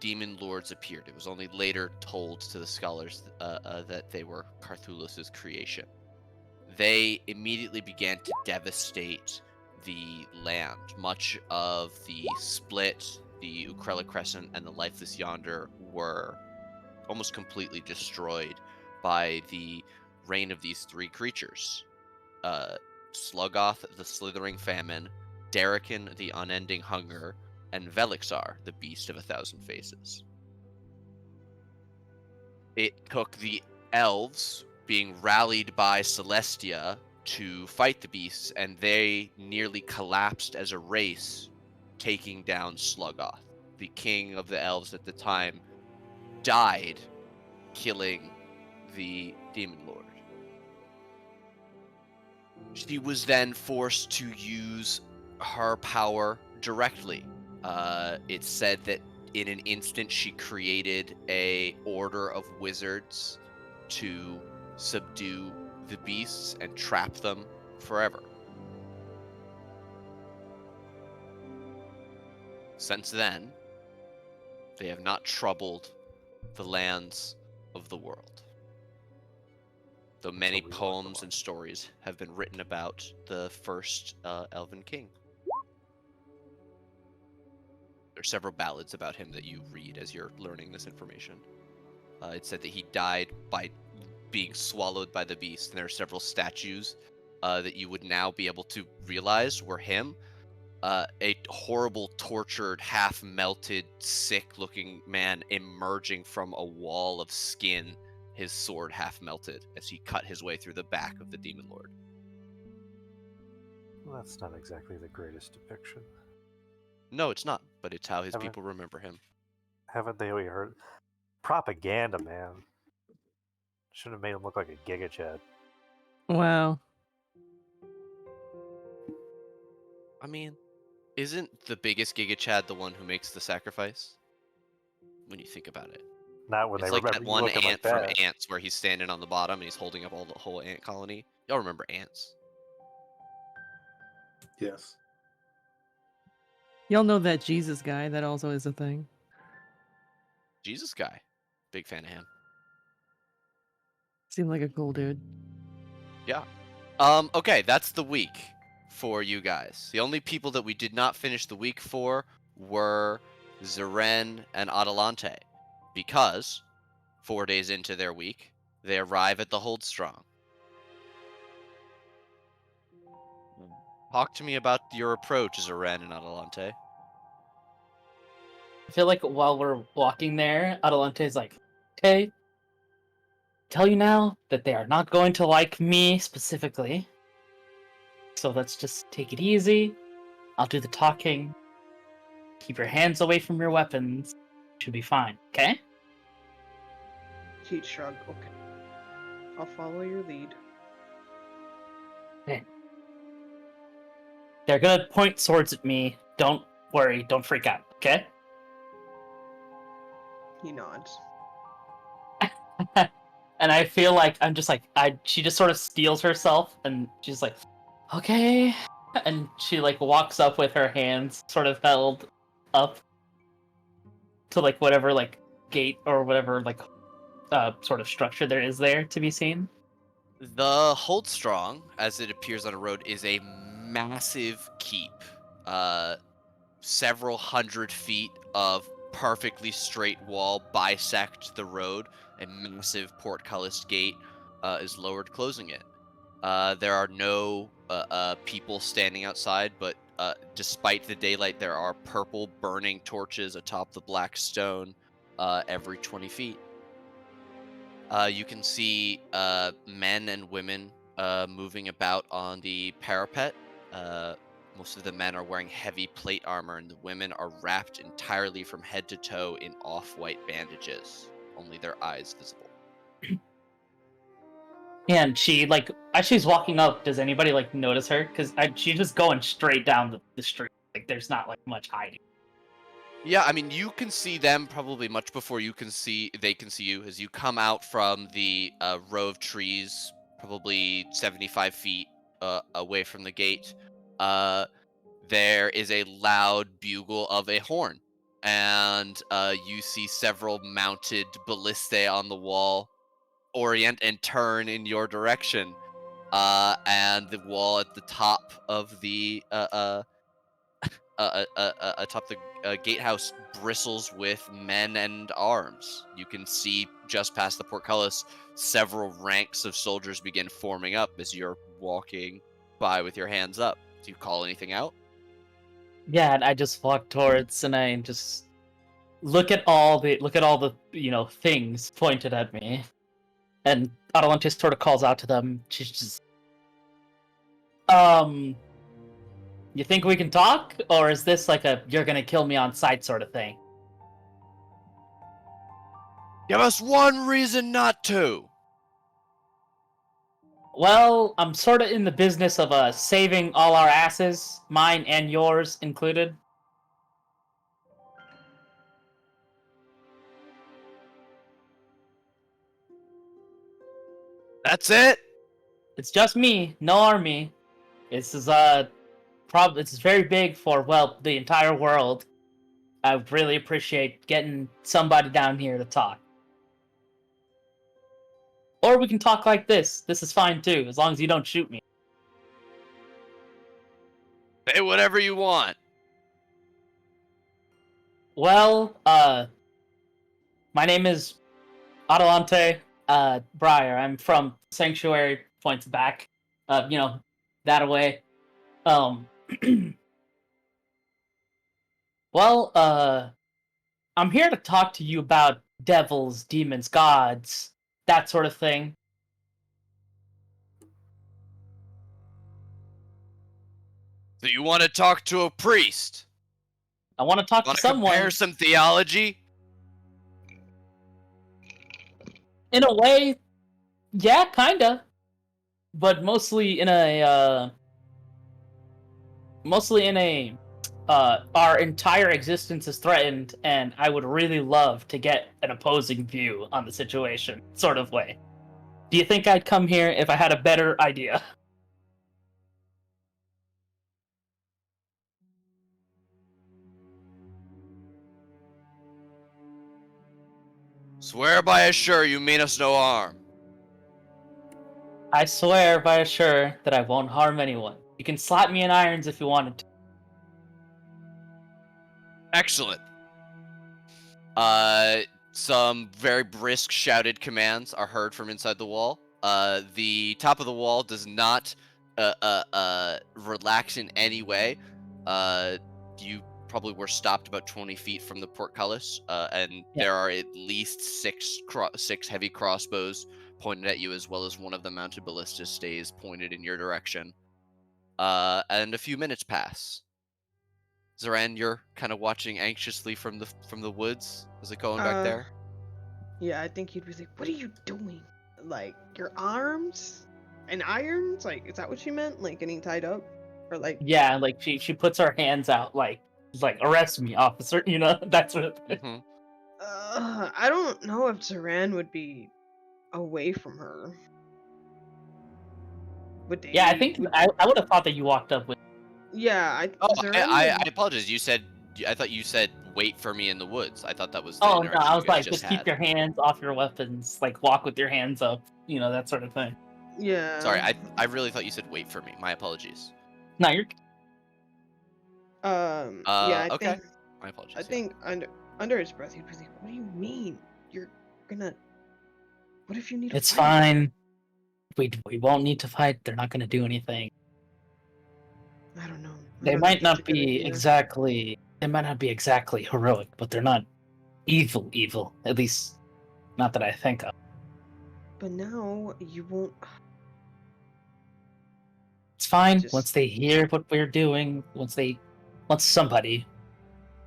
Speaker 3: demon lords appeared. It was only later told to the scholars that they were Carthulos' creation. They immediately began to devastate the land. Much of the Split, the Ukrella Crescent, and the Lifeless Yonder were almost completely destroyed by the reign of these three creatures. Sluggoth, the Slithering Famine, Darrican, the Unending Hunger, and Velixar, the Beast of a Thousand Faces. It took the elves being rallied by Celestia to fight the beasts, and they nearly collapsed as a race, taking down Sluggoth. The king of the elves at the time died, killing the demon lord. She was then forced to use her power directly. It's said that in an instant she created a order of wizards to subdue the beasts and trap them forever. Since then, they have not troubled the lands of the world. Though many
Speaker 2: Until we want
Speaker 3: poems
Speaker 2: them
Speaker 3: and stories have been written about the first Elven King. There are several ballads about him that you read as you're learning this information. It said that he died by being swallowed by the beast, and there are several statues that you would now be able to realize were him. A horrible, tortured, half-melted, sick-looking man emerging from a wall of skin, his sword half-melted, as he cut his way through the back of the Demon Lord.
Speaker 2: Well, that's not exactly the greatest depiction.
Speaker 3: No, it's not, but it's how his
Speaker 2: Haven't-
Speaker 3: people remember him.
Speaker 2: Haven't they heard? Propaganda, man. Should have made him look like a Giga Chad.
Speaker 4: Wow.
Speaker 3: I mean, isn't the biggest Giga Chad the one who makes the sacrifice? When you think about it.
Speaker 2: Not when
Speaker 3: It's
Speaker 2: they
Speaker 3: like
Speaker 2: remember
Speaker 3: that
Speaker 2: you
Speaker 3: one
Speaker 2: looking
Speaker 3: ant
Speaker 2: like
Speaker 3: from
Speaker 2: that.
Speaker 3: Ants where he's standing on the bottom and he's holding up the whole ant colony. Y'all remember Ants?
Speaker 7: Yes.
Speaker 4: Y'all know that Jesus guy. That also is a thing.
Speaker 3: Jesus guy. Big fan of him.
Speaker 4: Seemed like a cool dude.
Speaker 3: Yeah. Okay, that's the week for you guys. The only people that we did not finish the week for were Zeren and Adelante, because 4 days into their week, they arrive at the Holdstrong. Talk to me about your approach, Zeren and Adelante.
Speaker 5: I feel like while we're walking there, Adelante's like, okay, tell you now that they are not going to like me specifically. So let's just take it easy. I'll do the talking. Keep your hands away from your weapons. Should be fine, okay?
Speaker 6: Keith shrug. Okay. I'll follow your lead.
Speaker 5: They're gonna point swords at me. Don't worry, don't freak out, okay?
Speaker 6: He nods.
Speaker 5: And I feel like I'm just like she just sort of steels herself and she's like, okay. And she like walks up with her hands sort of held up to like whatever like gate or whatever like sort of structure there is there to be seen.
Speaker 3: The Holdstrong, as it appears on a road, is a massive keep. Several hundred feet of perfectly straight wall bisect the road. A massive portcullis gate is lowered, closing it. There are no people standing outside, but despite the daylight, there are purple burning torches atop the black stone every 20 feet. You can see men and women moving about on the parapet. Most of the men are wearing heavy plate armor, and the women are wrapped entirely from head to toe in off-white bandages, only their eyes visible.
Speaker 5: And she, like, as she's walking up, does anybody, like, notice her? Because she's just going straight down the street. Like, there's not, like, much hiding.
Speaker 3: Yeah, I mean, you can see them probably much before they can see you as you come out from the row of trees, probably 75 feet away from the gate. There is a loud bugle of a horn, and you see several mounted ballistae on the wall orient and turn in your direction. And the wall at the top of the atop the gatehouse bristles with men and arms. You can see just past the portcullis several ranks of soldiers begin forming up as you're walking by with your hands up. Do you call anything out?
Speaker 5: Yeah, and I just walk towards, and I just look at all the things pointed at me. And Adelante sort of calls out to them. She's just, you think we can talk, or is this like a "you're gonna kill me on sight" sort of thing?
Speaker 3: Give us one reason not to.
Speaker 5: Well, I'm sort of in the business of saving all our asses, mine and yours included.
Speaker 3: That's it?
Speaker 5: It's just me, no army. This is it's very big for, well, the entire world. I really appreciate getting somebody down here to talk. Or we can talk like this. This is fine too, as long as you don't shoot me.
Speaker 3: Say whatever you want.
Speaker 5: Well, my name is Adelante Briar. I'm from Sanctuary, points back. That away. Well, I'm here to talk to you about devils, demons, gods, that sort of thing.
Speaker 3: So you want to talk to a priest?
Speaker 5: I want to talk
Speaker 3: Want
Speaker 5: to
Speaker 3: to
Speaker 5: someone.
Speaker 3: compare some theology?
Speaker 5: In a way, yeah, kinda. But mostly in a our entire existence is threatened, and I would really love to get an opposing view on the situation, sort of way. Do you think I'd come here if I had a better idea?
Speaker 3: Swear by assure you mean us no harm.
Speaker 5: I swear by assure that I won't harm anyone. You can slap me in irons if you wanted to.
Speaker 3: Excellent. Some very brisk shouted commands are heard from inside the wall. The top of the wall does not relax in any way. You probably were stopped about 20 feet from the portcullis, and there are at least six heavy crossbows pointed at you, as well as one of the mounted ballista stays pointed in your direction. And a few minutes pass. Zoran, you're kind of watching anxiously from the woods. Is it going back there?
Speaker 6: Yeah, I think he'd be like, "What are you doing? Like your arms and irons? Like, is that what she meant? Like getting tied up, or like?"
Speaker 5: Yeah, like she puts her hands out, like arrest me, officer. That sort of thing.
Speaker 3: Mm-hmm.
Speaker 6: I don't know if Zoran would be away from her. Would they?
Speaker 5: Yeah, I think I would have thought that you walked up with.
Speaker 6: Yeah,
Speaker 3: I apologize. I thought you said wait for me in the woods. I thought that was.
Speaker 5: Oh no, I was like, just keep your hands off your weapons. Like walk with your hands up. That sort of thing.
Speaker 6: Yeah.
Speaker 3: Sorry, I really thought you said wait for me. My apologies.
Speaker 5: No, you're.
Speaker 6: Yeah.
Speaker 3: Okay.
Speaker 6: Think,
Speaker 3: My apologies.
Speaker 6: I think under his breath he'd be like, "What do you mean? You're gonna? What if you need?
Speaker 5: It's
Speaker 6: a fight?"
Speaker 5: fine. We won't need to fight. They're not going to do anything.
Speaker 6: I don't know.
Speaker 5: They might not be exactly. They might not be exactly heroic, but they're not evil. Evil, at least, not that I think of.
Speaker 6: But now you won't.
Speaker 5: It's fine. Once they hear what we're doing, once somebody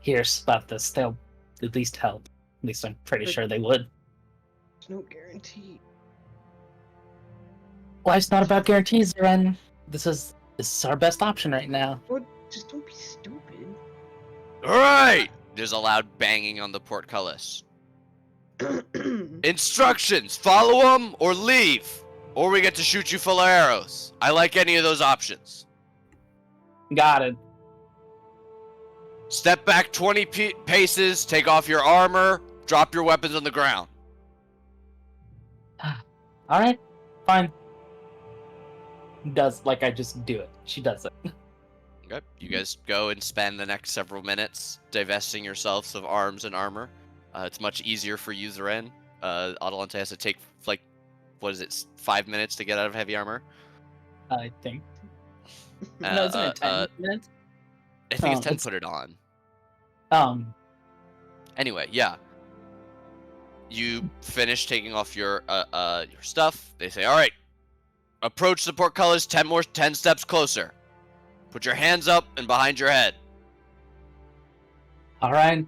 Speaker 5: hears about this, they'll at least help. At least I'm pretty sure they would.
Speaker 6: There's no guarantee.
Speaker 5: Life's not about guarantees, Ren. This is our best option right now.
Speaker 6: What? Just don't be stupid.
Speaker 3: All right. There's a loud banging on the portcullis. Instructions: follow them or leave, or we get to shoot you full of arrows. I like any of those options.
Speaker 5: Got it.
Speaker 3: Step back 20 paces, take off your armor, drop your weapons on the ground.
Speaker 5: All right, fine. Does like I just do it. She does it.
Speaker 3: Okay. You guys go and spend the next several minutes divesting yourselves of arms and armor. It's much easier for you, Zeren. Adelante has to take, like, what is it, 5 minutes to get out of heavy armor?
Speaker 5: I think. No, isn't it 10 minutes?
Speaker 3: I think it's 10
Speaker 5: it's-
Speaker 3: put it on.
Speaker 5: Anyway,
Speaker 3: yeah. You finish taking off your stuff. They say, all right, approach the portcullis 10 steps closer. Put your hands up and behind your head.
Speaker 5: all right.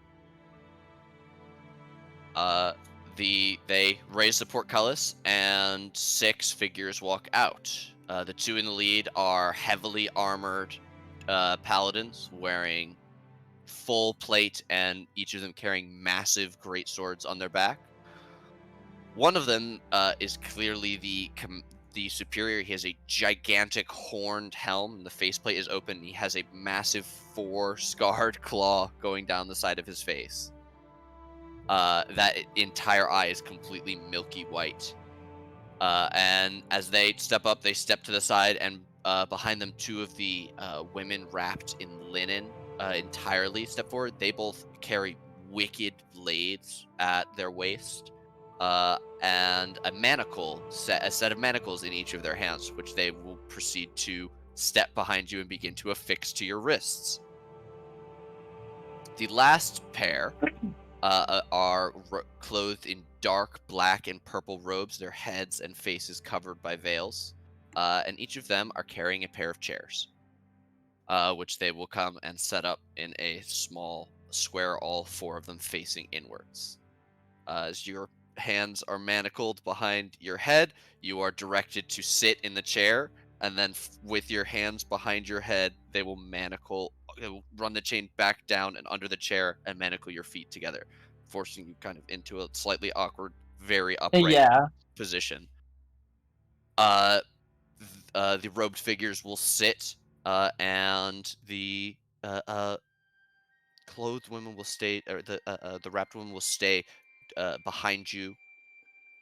Speaker 3: They raise the portcullis and 6 figures walk out. The 2 in the lead are heavily armored paladins wearing full plate and each of them carrying massive greatswords on their back. One of them is clearly the superior. He has a gigantic horned helm. The faceplate is open. He has a massive 4-scarred claw going down the side of his face. That entire eye is completely milky white. And as they step up, they step to the side, and behind them, 2 of the women wrapped in linen entirely step forward. They both carry wicked blades at their waist, and a set of manacles in each of their hands, which they will proceed to step behind you and begin to affix to your wrists. The last pair are clothed in dark black and purple robes, their heads and faces covered by veils, and each of them are carrying a pair of chairs, which they will come and set up in a small square, all 4 of them facing inwards. As your hands are manacled behind your head, you are directed to sit in the chair, and then with your hands behind your head, they will run the chain back down and under the chair and manacle your feet together, forcing you kind of into a slightly awkward, very upright position. The robed figures will sit, and the clothed women will stay, or the wrapped women will stay behind you,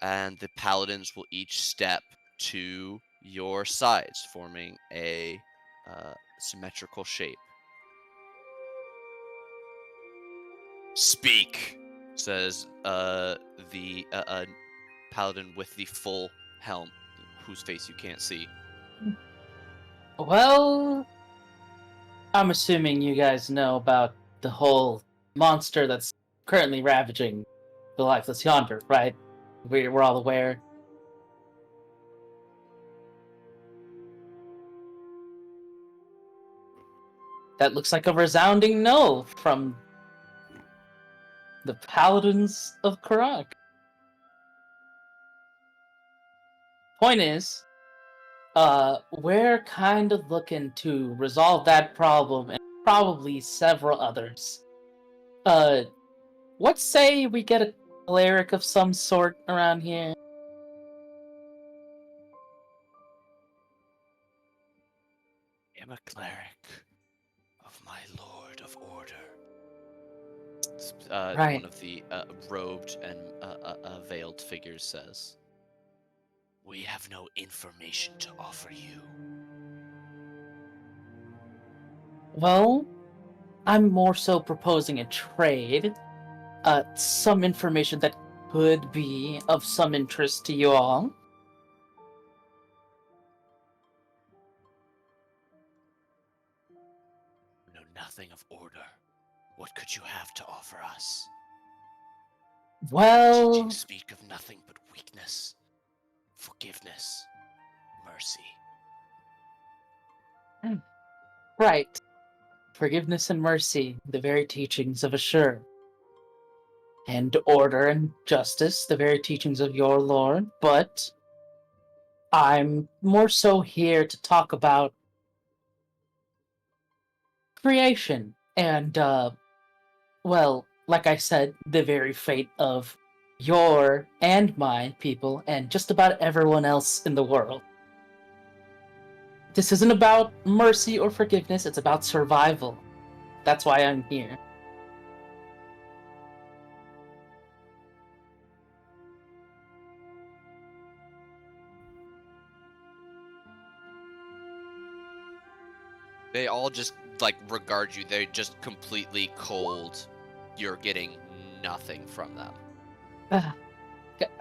Speaker 3: and the paladins will each step to your sides, forming a symmetrical shape. Speak, says the paladin with the full helm, whose face you can't see.
Speaker 5: Well, I'm assuming you guys know about the whole monster that's currently ravaging the lifeless yonder, right? We're all aware. That looks like a resounding no from the Paladins of Karak. Point is, we're kind of looking to resolve that problem and probably several others. What say we get a cleric of some sort around here?
Speaker 3: I am a cleric of my Lord of Order.
Speaker 5: Right.
Speaker 3: One of the robed and veiled figures says, "We have no information to offer you."
Speaker 5: Well, I'm more so proposing a trade. Some information that could be of some interest to you all.
Speaker 3: Know nothing of order. What could you have to offer us?
Speaker 5: Well,
Speaker 3: Teachings speak of nothing but weakness, forgiveness, mercy.
Speaker 5: right. Forgiveness and mercy, the very teachings of Ashur. And order and justice, the very teachings of your Lord. But I'm more so here to talk about creation and, well, like I said, the very fate of your and my people and just about everyone else in the world. This isn't about mercy or forgiveness, it's about survival. That's why I'm here.
Speaker 3: They all just like regard you. They're just completely cold. You're getting nothing from them.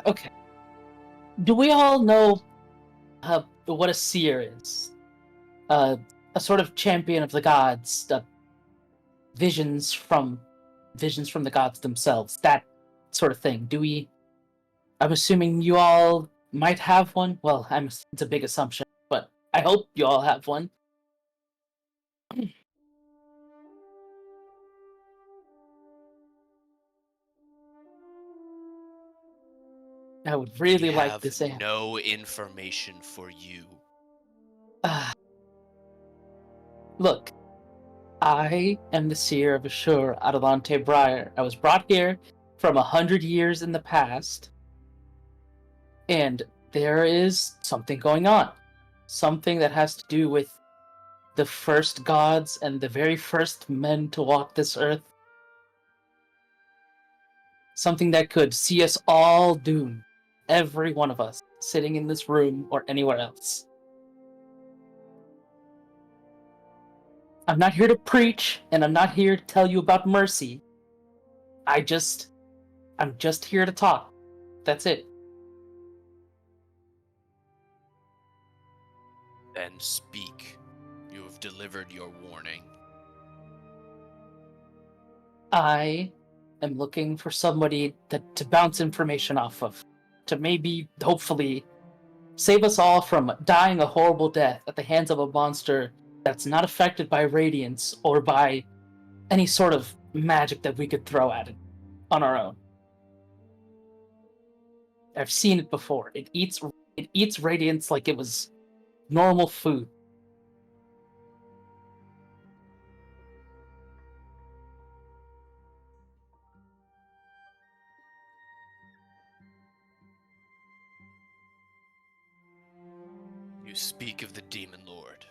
Speaker 5: Okay. Do we all know what a seer is? A sort of champion of the gods, visions from the gods themselves, that sort of thing. I'm assuming you all might have one. Well, it's a big assumption, but I hope you all have one. I would really
Speaker 3: We
Speaker 5: like
Speaker 3: have
Speaker 5: this answer.
Speaker 3: no information for you.
Speaker 5: Look, I am the seer of Ashur Adelante Briar. I was brought here from 100 years in the past, and there is something going on. Something that has to do with the first gods and the very first men to walk this earth. Something that could see us all doomed. Every one of us, sitting in this room or anywhere else. I'm not here to preach, and I'm not here to tell you about mercy. I'm just here to talk. That's it.
Speaker 3: Then speak. You have delivered your warning.
Speaker 5: I am looking for somebody to bounce information off of. To maybe, hopefully, save us all from dying a horrible death at the hands of a monster that's not affected by radiance or by any sort of magic that we could throw at it on our own. I've seen it before. It eats radiance like it was normal food.
Speaker 3: You speak of the Demon Lord,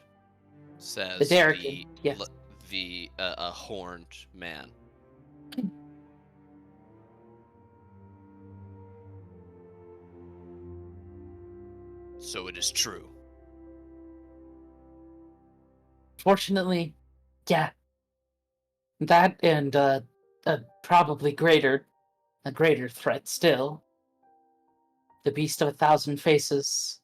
Speaker 3: says
Speaker 5: The Darrican, yes.
Speaker 3: the horned man. So it is true.
Speaker 5: Fortunately, yeah. That and probably a greater threat still. The Beast of 1,000 Faces.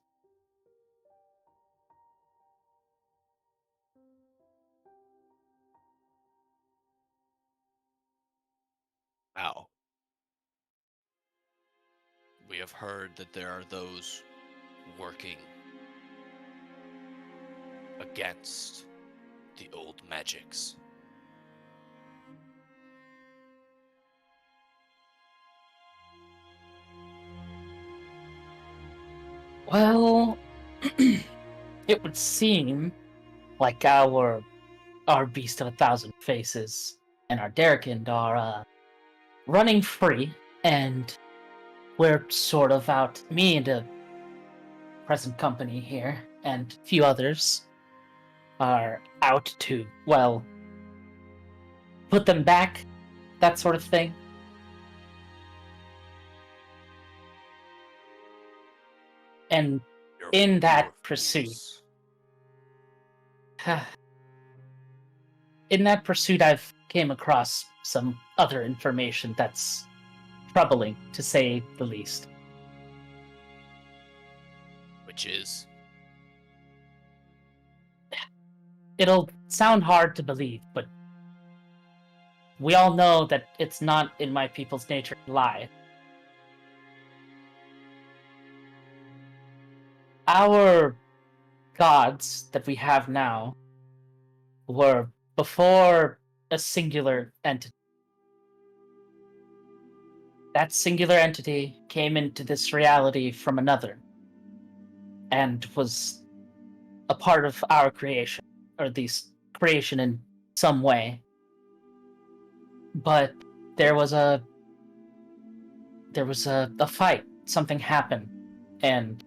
Speaker 3: Now, we have heard that there are those working against the old magics.
Speaker 5: Well, it would seem like our Beast of 1,000 Faces and our Darrican are running free, and we're sort of out. Me and a present company here, and a few others are out to, well, put them back, that sort of thing. And in that pursuit, I've came across some other information that's troubling, to say the least.
Speaker 3: Which is?
Speaker 5: It'll sound hard to believe, but we all know that it's not in my people's nature to lie. Our gods that we have now were before a singular entity. That singular entity came into this reality from another. and was a part of our creation, or at least creation in some way. But there was a fight. Something happened, and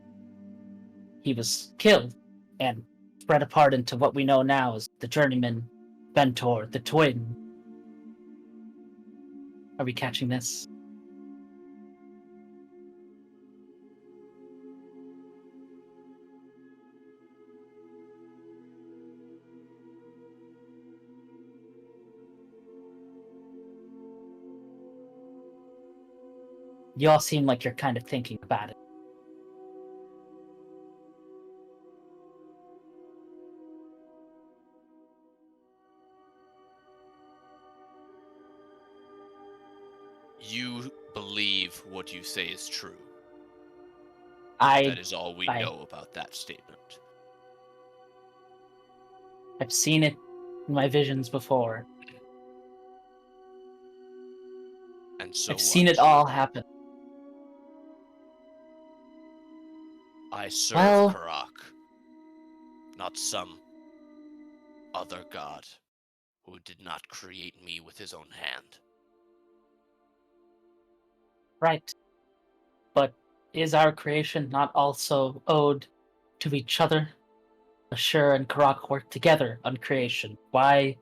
Speaker 5: he was killed and spread apart into what we know now as the Journeyman, Bentor, the Twin. Are we catching this? You all seem like you're kind of thinking about it.
Speaker 3: You believe what you say is true.
Speaker 5: That
Speaker 3: That is all we know about that statement.
Speaker 5: I've seen it in my visions before.
Speaker 3: And so
Speaker 5: I've seen
Speaker 3: what?
Speaker 5: it all happen.
Speaker 3: I serve
Speaker 5: Well-
Speaker 3: Karak, not some other god who did not create me with his own hand.
Speaker 5: Right. But is our creation not also owed to each other? Ashur and Karak work together on creation. Why?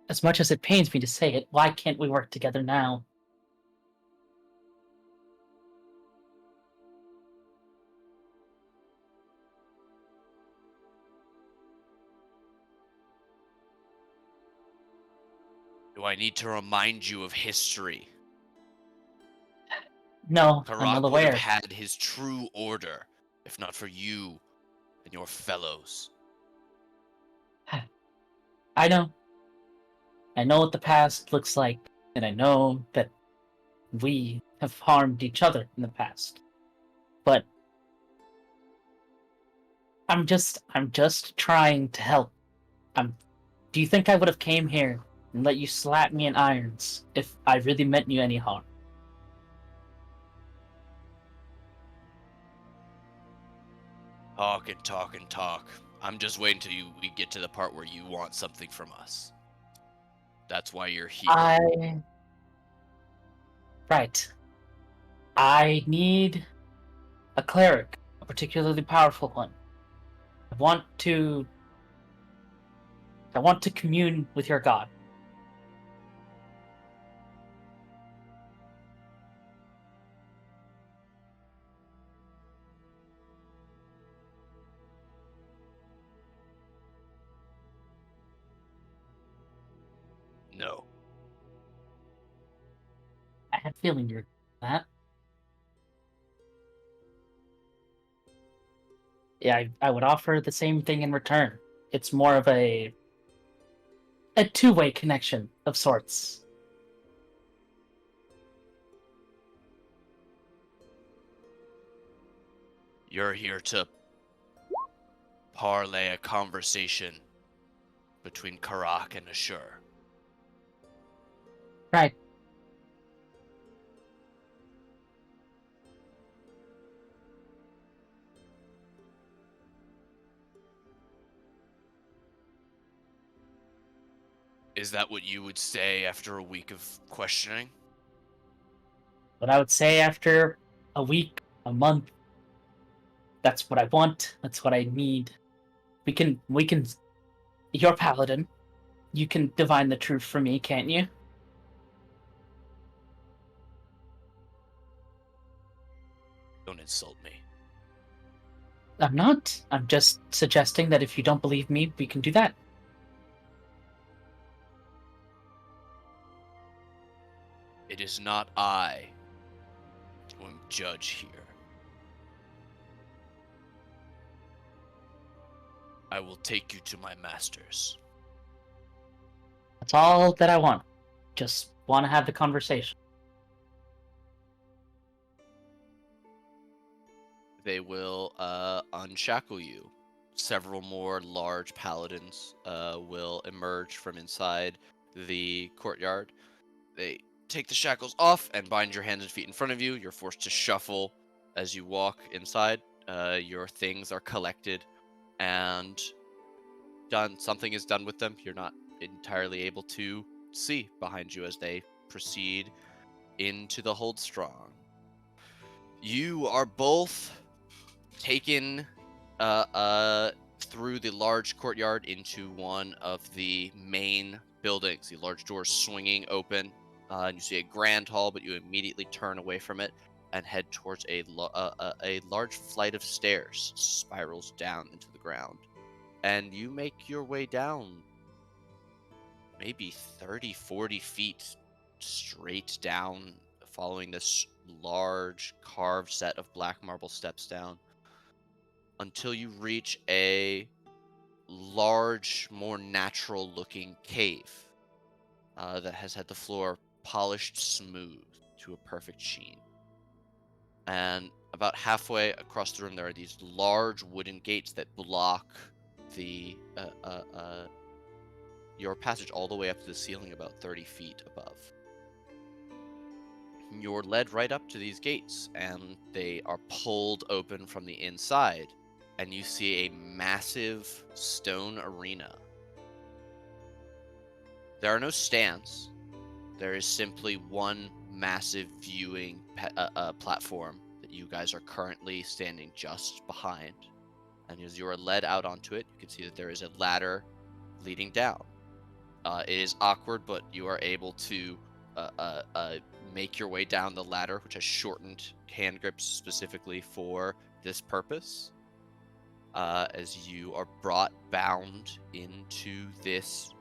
Speaker 5: As much as it pains me to say it, why can't we work together now?
Speaker 3: Do I need to remind you of history?
Speaker 5: No, I'm
Speaker 3: Karak
Speaker 5: well
Speaker 3: would have
Speaker 5: aware.
Speaker 3: had his true order, if not for you and your fellows.
Speaker 5: I know. I know what the past looks like, and I know that we have harmed each other in the past. But I'm just trying to help. Do you think I would have came here and let you slap me in irons if I really meant you any harm?
Speaker 3: Talk and talk and talk. I'm just waiting till we get to the part where you want something from us. That's why you're here.
Speaker 5: Right. I need a cleric, a particularly powerful one. I want to commune with your god.
Speaker 3: No.
Speaker 5: I had a feeling you're that. Yeah, I would offer the same thing in return. It's more of a two-way connection of sorts.
Speaker 3: You're here to parlay a conversation between Karak and Ashur.
Speaker 5: Right.
Speaker 3: Is that what you would say after a week of questioning?
Speaker 5: What I would say after a week, a month, that's what I want, that's what I need. We can you're paladin. You can divine the truth for me, can't you?
Speaker 3: Don't insult me.
Speaker 5: I'm not. I'm just suggesting that if you don't believe me, we can do that.
Speaker 3: It is not I who am judge here. I will take you to my masters.
Speaker 5: That's all that I want. Just want to have the conversation.
Speaker 3: They will unshackle you. Several more large paladins will emerge from inside the courtyard. They take the shackles off and bind your hands and feet in front of you. You're forced to shuffle as you walk inside. your things are collected and done. Something is done with them. You're not entirely able to see behind you as they proceed into the Hold Strong. You are both taken through the large courtyard into one of the main buildings. The large doors swinging open, and you see a grand hall, but you immediately turn away from it and head towards a large flight of stairs, spirals down into the ground. And you make your way down maybe 30, 40 feet straight down, following this large carved set of black marble steps down, until you reach a large, more natural looking cave that has had the floor polished smooth to a perfect sheen. And about halfway across the room, there are these large wooden gates that block the your passage all the way up to the ceiling, about 30 feet above. You're led right up to these gates, and they are pulled open from the inside, and you see a massive stone arena. There are no stands. There is simply one massive viewing platform that you guys are currently standing just behind. And as you are led out onto it, you can see that there is a ladder leading down. It is awkward, but you are able to make your way down the ladder, which has shortened hand grips specifically for this purpose, as you are brought bound into this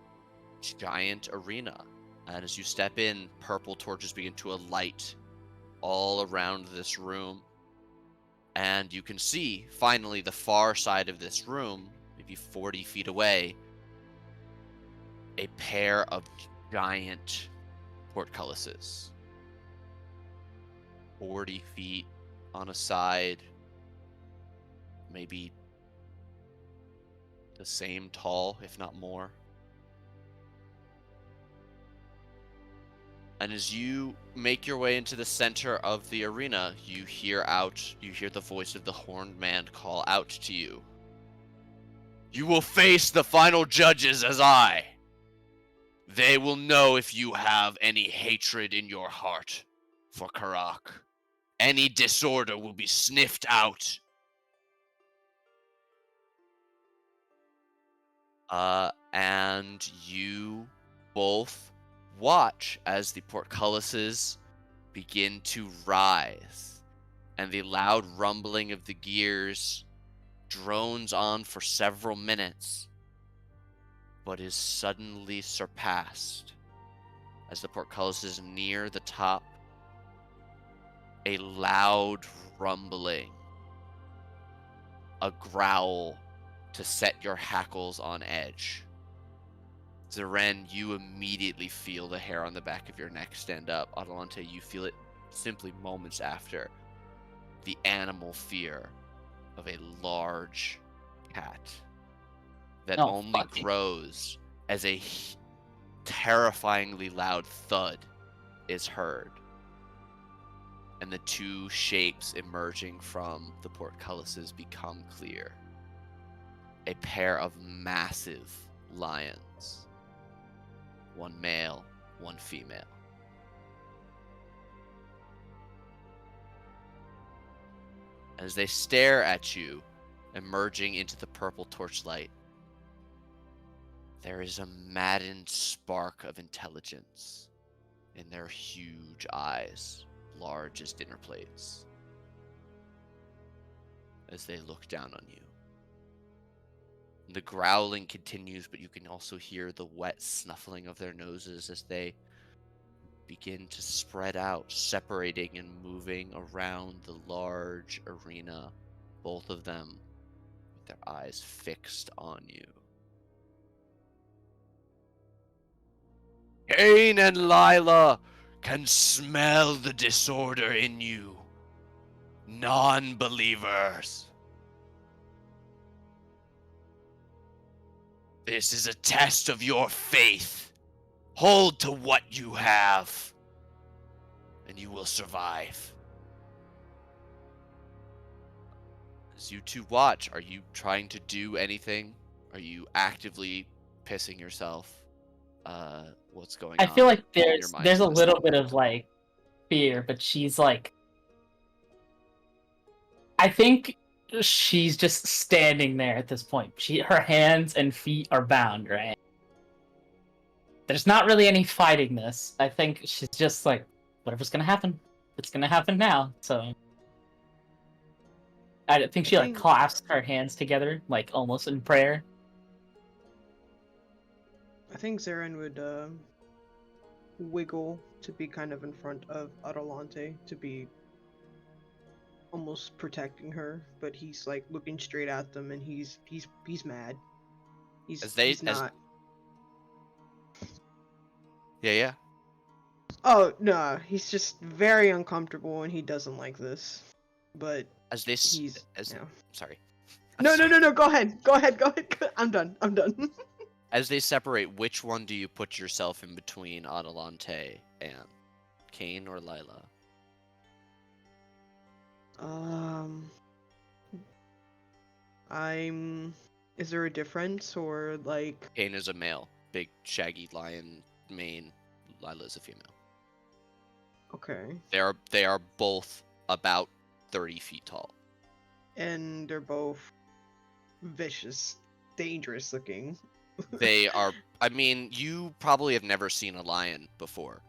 Speaker 3: giant arena. And as you step in, purple torches begin to alight all around this room. And you can see, finally, the far side of this room, maybe 40 feet away, a pair of giant portcullises. 40 feet on a side, maybe the same tall, if not more. And as you make your way into the center of the arena, you hear the voice of the Horned Man call out to you. You will face the final judges as I. They will know if you have any hatred in your heart for Karak. Any disorder will be sniffed out. And you both watch as the portcullises begin to rise, and the loud rumbling of the gears drones on for several minutes, but is suddenly surpassed as the portcullises near the top. A loud rumbling, a growl to set your hackles on edge. Zeren, you immediately feel the hair on the back of your neck stand up. Adelante, you feel it simply moments after. The animal fear of a large cat that only grows as a terrifyingly loud thud is heard. And the two shapes emerging from the portcullises become clear. A pair of massive lions. One male, one female. As they stare at you, emerging into the purple torchlight, there is a maddened spark of intelligence in their huge eyes, large as dinner plates, as they look down on you. The growling continues, but you can also hear the wet snuffling of their noses as they begin to spread out, separating and moving around the large arena, both of them with their eyes fixed on you. Cain and Lila can smell the disorder in you, non-believers. This is a test of your faith. Hold to what you have, and you will survive. As you two watch, are you trying to do anything? Are you actively pissing yourself? What's going on?
Speaker 5: I feel like
Speaker 3: in your
Speaker 5: there's a
Speaker 3: mind?
Speaker 5: little bit of like fear, but she's like, I think she's just standing there at this point. Her hands and feet are bound, right? There's not really any fighting this. I think she's just like, whatever's gonna happen, it's gonna happen now. So I think she like clasps her hands together, like almost in prayer.
Speaker 6: I think Zarin would wiggle to be kind of in front of Adelante to be almost protecting her, but he's like looking straight at them and he's mad. He's not.
Speaker 3: Yeah.
Speaker 6: Oh no, he's just very uncomfortable and he doesn't like this. But
Speaker 3: As they
Speaker 6: he's
Speaker 3: sorry.
Speaker 6: No, go ahead. I'm done.
Speaker 3: As they separate, which one do you put yourself in between Adelante and Kane or Lila?
Speaker 6: Is there a difference or like?
Speaker 3: Kane is a male, big shaggy lion mane. Lila is a female.
Speaker 6: Okay.
Speaker 3: They are both about 30 feet tall.
Speaker 6: And they're both vicious, dangerous looking.
Speaker 3: They are. I mean, you probably have never seen a lion before.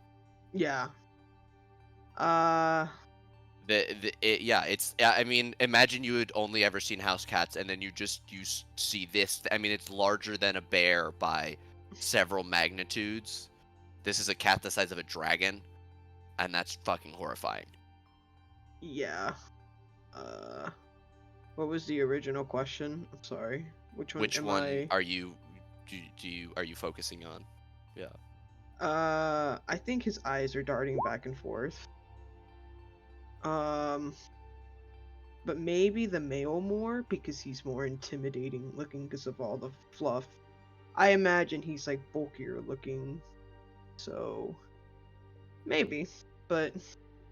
Speaker 6: Yeah.
Speaker 3: It's. I mean, imagine you had only ever seen house cats, and then you see this. I mean, it's larger than a bear by several magnitudes. This is a cat the size of a dragon, and that's fucking horrifying.
Speaker 6: Yeah. What was the original question? I'm sorry. Which one
Speaker 3: are you? Are you focusing on? Yeah.
Speaker 6: I think his eyes are darting back and forth. But maybe the male more because he's more intimidating looking because of all the fluff. I imagine he's like bulkier looking, so maybe. But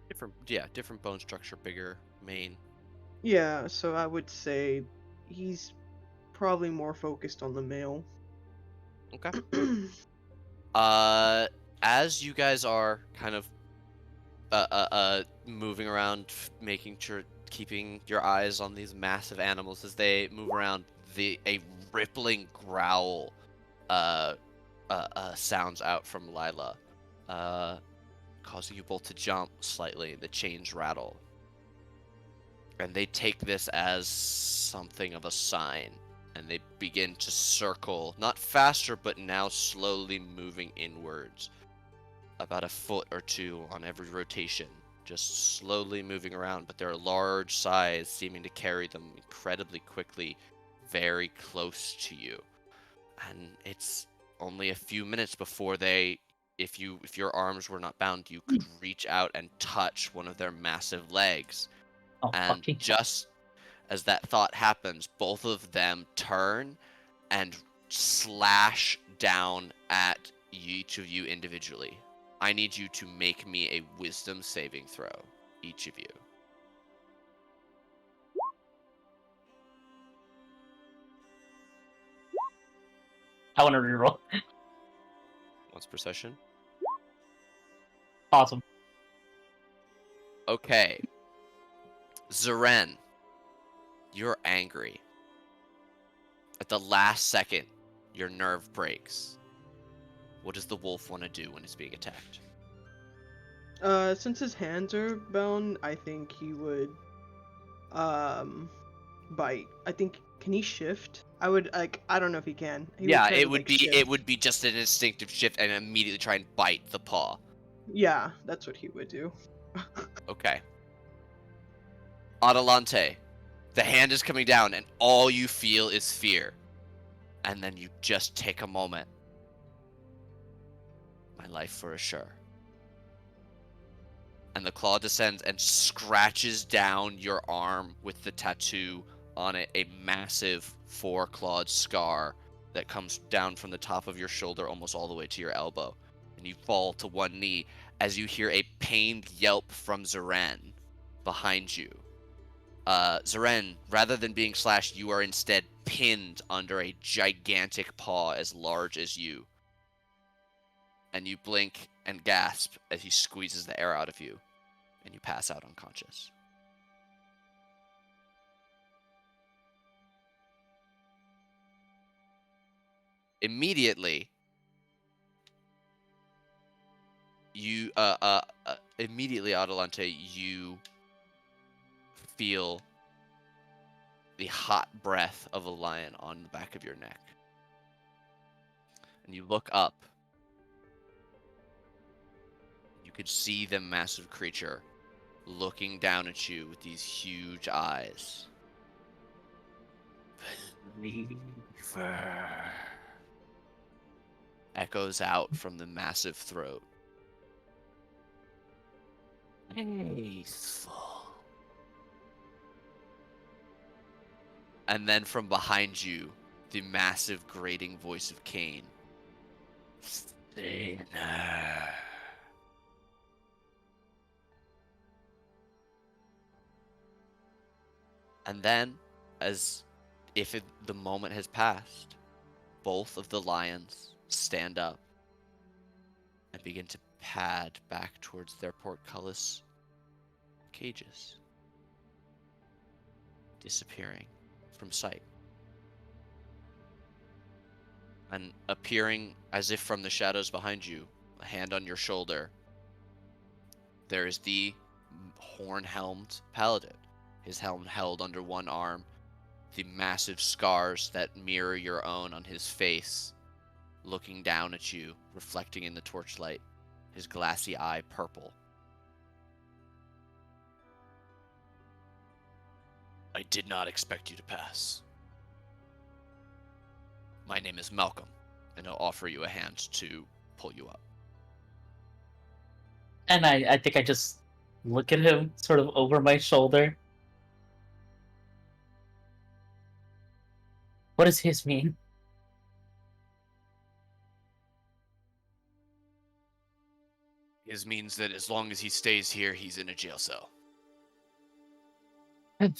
Speaker 3: different bone structure, bigger mane.
Speaker 6: Yeah, so I would say he's probably more focused on the male.
Speaker 3: Okay. As you guys are kind of moving around, making sure, keeping your eyes on these massive animals as they move around, a rippling growl sounds out from Lila, causing you both to jump slightly. The chains rattle, and they take this as something of a sign, and they begin to circle, not faster, but now slowly moving inwards, about a foot or two on every rotation, just slowly moving around, but they're large size, seeming to carry them incredibly quickly, very close to you. And it's only a few minutes before if your arms were not bound, you could reach out and touch one of their massive legs.
Speaker 5: Oh,
Speaker 3: and just as that thought happens, both of them turn and slash down at each of you individually. I need you to make me a wisdom saving throw, each of you.
Speaker 5: I want to reroll.
Speaker 3: Once per session.
Speaker 5: Awesome.
Speaker 3: Okay. Zeren, you're angry. At the last second, your nerve breaks. What does the wolf want to do when it's being attacked?
Speaker 6: Since his hands are bound, I think he would bite. I think, can he shift? I don't know if he can.
Speaker 3: It would be just an instinctive shift and immediately try and bite the paw.
Speaker 6: Yeah, that's what he would do.
Speaker 3: Okay. Adelante, the hand is coming down and all you feel is fear. And then you just take a moment. My life for Ashur. And the claw descends and scratches down your arm with the tattoo on it, a massive 4-clawed scar that comes down from the top of your shoulder almost all the way to your elbow. And you fall to one knee as you hear a pained yelp from Zeren behind you. Zeren, rather than being slashed, you are instead pinned under a gigantic paw as large as you. And you blink and gasp as he squeezes the air out of you, and you pass out unconscious. Immediately, Adelante, you feel the hot breath of a lion on the back of your neck. And you look up. You could see the massive creature looking down at you with these huge eyes. Echoes out from the massive throat. Faithful. And then from behind you, the massive grating voice of Cain. Sinner. And then, as if the moment has passed, both of the lions stand up and begin to pad back towards their portcullis cages, disappearing from sight. And appearing as if from the shadows behind you, a hand on your shoulder, there is the horn-helmed paladin, his helm held under one arm, the massive scars that mirror your own on his face, looking down at you, reflecting in the torchlight, his glassy eye purple. I did not expect you to pass. My name is Malcolm, and I'll offer you a hand to pull you up.
Speaker 5: And I think I just look at him sort of over my shoulder. What does his mean?
Speaker 3: His means that as long as he stays here, he's in a jail cell.
Speaker 5: And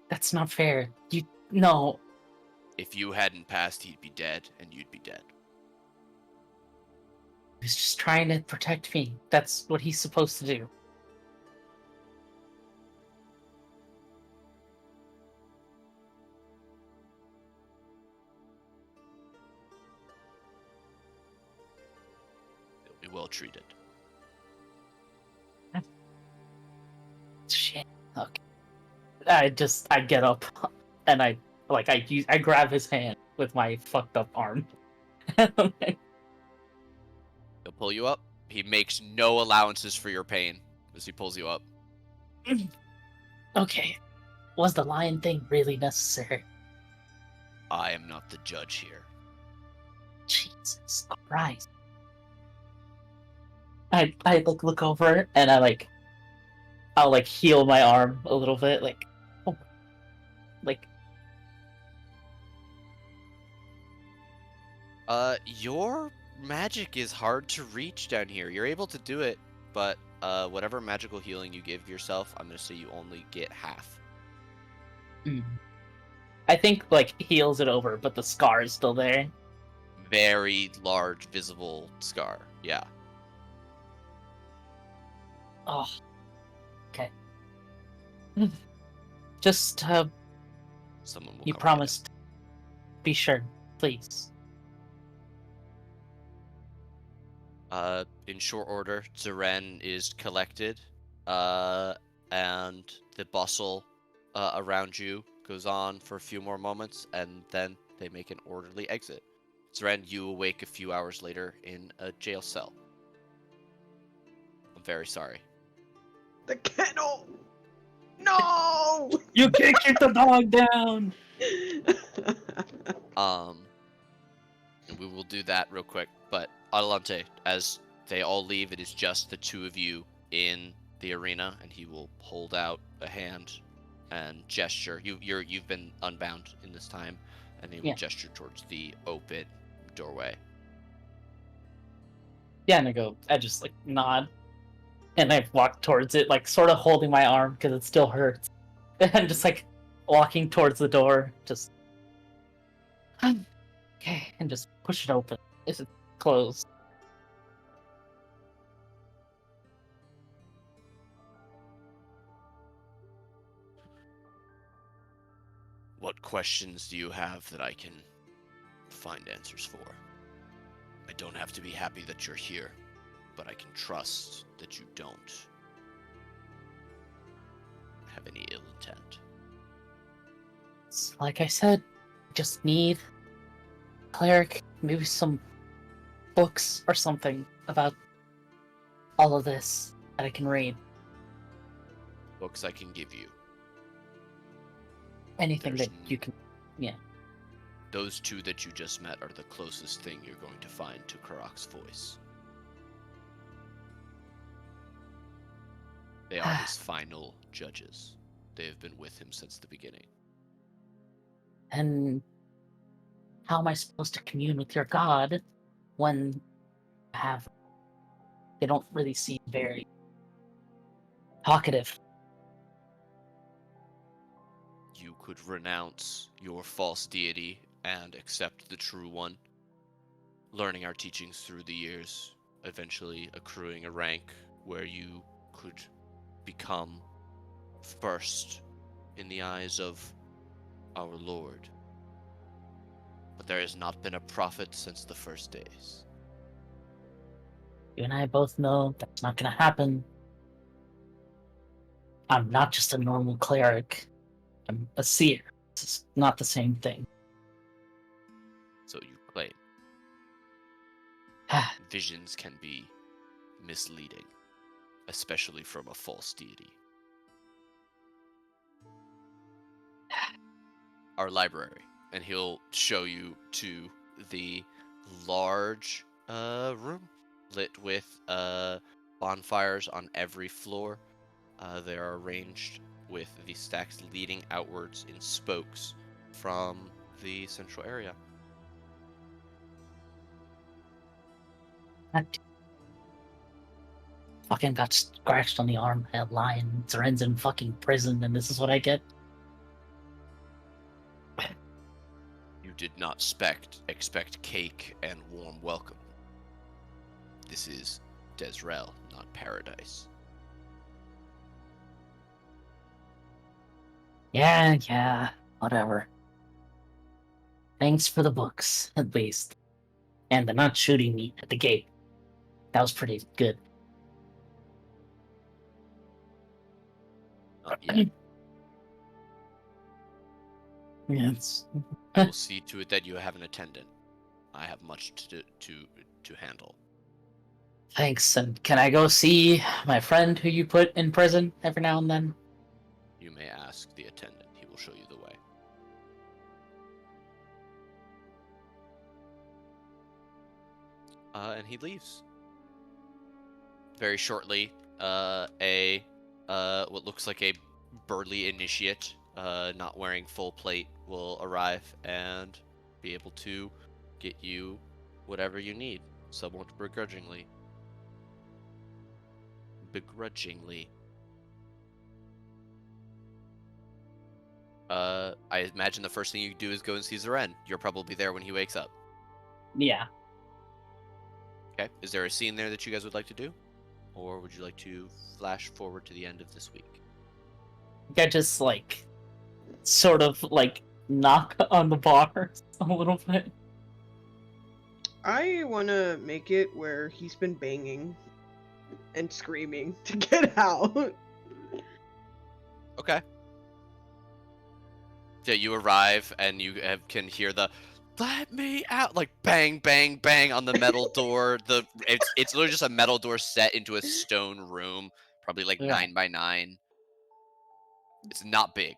Speaker 5: that's not fair. No.
Speaker 3: If you hadn't passed, he'd be dead, and you'd be dead.
Speaker 5: He's just trying to protect me. That's what he's supposed to do.
Speaker 3: He'll be well treated.
Speaker 5: Shit. Okay. I get up and I grab his hand with my fucked up arm.
Speaker 3: He'll pull you up. He makes no allowances for your pain as he pulls you up.
Speaker 5: Okay. Was the lion thing really necessary?
Speaker 3: I am not the judge here.
Speaker 5: Jesus Christ. I look over and I'll heal my arm a little bit,
Speaker 3: Your magic is hard to reach down here. You're able to do it, but whatever magical healing you give yourself, I'm gonna say you only get half.
Speaker 5: I think heals it over, but the scar is still there.
Speaker 3: Very large, visible scar. Yeah.
Speaker 5: Oh. Okay. Just
Speaker 3: Someone will
Speaker 5: you
Speaker 3: come
Speaker 5: promised. Be sure, please.
Speaker 3: In short order, Zeren is collected, and the bustle around you goes on for a few more moments, and then they make an orderly exit. Zeren, you awake a few hours later in a jail cell. I'm very sorry.
Speaker 6: The kennel! No!
Speaker 5: You can't keep the dog down!
Speaker 3: And we will do that real quick, but Adelante, as they all leave, it is just the two of you in the arena, and he will hold out a hand and gesture. You've been unbound in this time, and he will gesture towards the open doorway.
Speaker 5: Yeah, and I just nod. And I walk towards it, like sort of holding my arm because it still hurts. And just like walking towards the door, just okay, and just push it open. If it's closed.
Speaker 3: What questions do you have that I can find answers for? I don't have to be happy that you're here, but I can trust that you don't have any ill intent.
Speaker 5: It's like I said, I just need a cleric, maybe some books or something about all of this that I can read.
Speaker 3: Books I can give you.
Speaker 5: Anything
Speaker 3: There's
Speaker 5: that you can.
Speaker 3: Those two that you just met are the closest thing you're going to find to Karak's voice. They are his final judges. They have been with him since the beginning.
Speaker 5: And how am I supposed to commune with your god when they don't really seem very talkative?
Speaker 3: You could renounce your false deity and accept the true one, learning our teachings through the years, eventually accruing a rank where you could become first in the eyes of our Lord. But there has not been a prophet since the first days.
Speaker 5: You and I both know that's not gonna happen. I'm not just a normal cleric. I'm a seer. It's not the same thing.
Speaker 3: So you claim. Visions can be misleading, especially from a false deity. Our library, and he'll show you to the large room lit with bonfires on every floor. They are arranged with the stacks leading outwards in spokes from the central area.
Speaker 5: I fucking got scratched on the arm by a lion. Zoren's in fucking prison, and this is what I get.
Speaker 3: You did not expect cake and warm welcome. This is Desrel, not paradise.
Speaker 5: Yeah, whatever. Thanks for the books, at least. And the not shooting me at the gate. That was pretty good.
Speaker 3: Not yet.
Speaker 5: Yes.
Speaker 3: I will see to it that you have an attendant. I have much to handle.
Speaker 5: Thanks, and can I go see my friend who you put in prison every now and then?
Speaker 3: You may ask the attendant. He will show you the way. And he leaves. Very shortly, what looks like a burly initiate, not wearing full plate, will arrive and be able to get you whatever you need, somewhat begrudgingly. I imagine the first thing you do is go and see Zoren. You're probably there when he wakes up.
Speaker 5: Yeah.
Speaker 3: Okay. Is there a scene there that you guys would like to do? Or would you like to flash forward to the end of this week?
Speaker 5: I just, like, sort of, like, knock on the bars a little bit.
Speaker 6: I want to make it where he's been banging and screaming to get out.
Speaker 3: Okay. So you arrive and you can hear the "Let me out!" like bang, bang, bang on the metal door. It's literally just a metal door set into a stone room, probably like
Speaker 5: Yeah.
Speaker 3: 9 by 9. It's not big.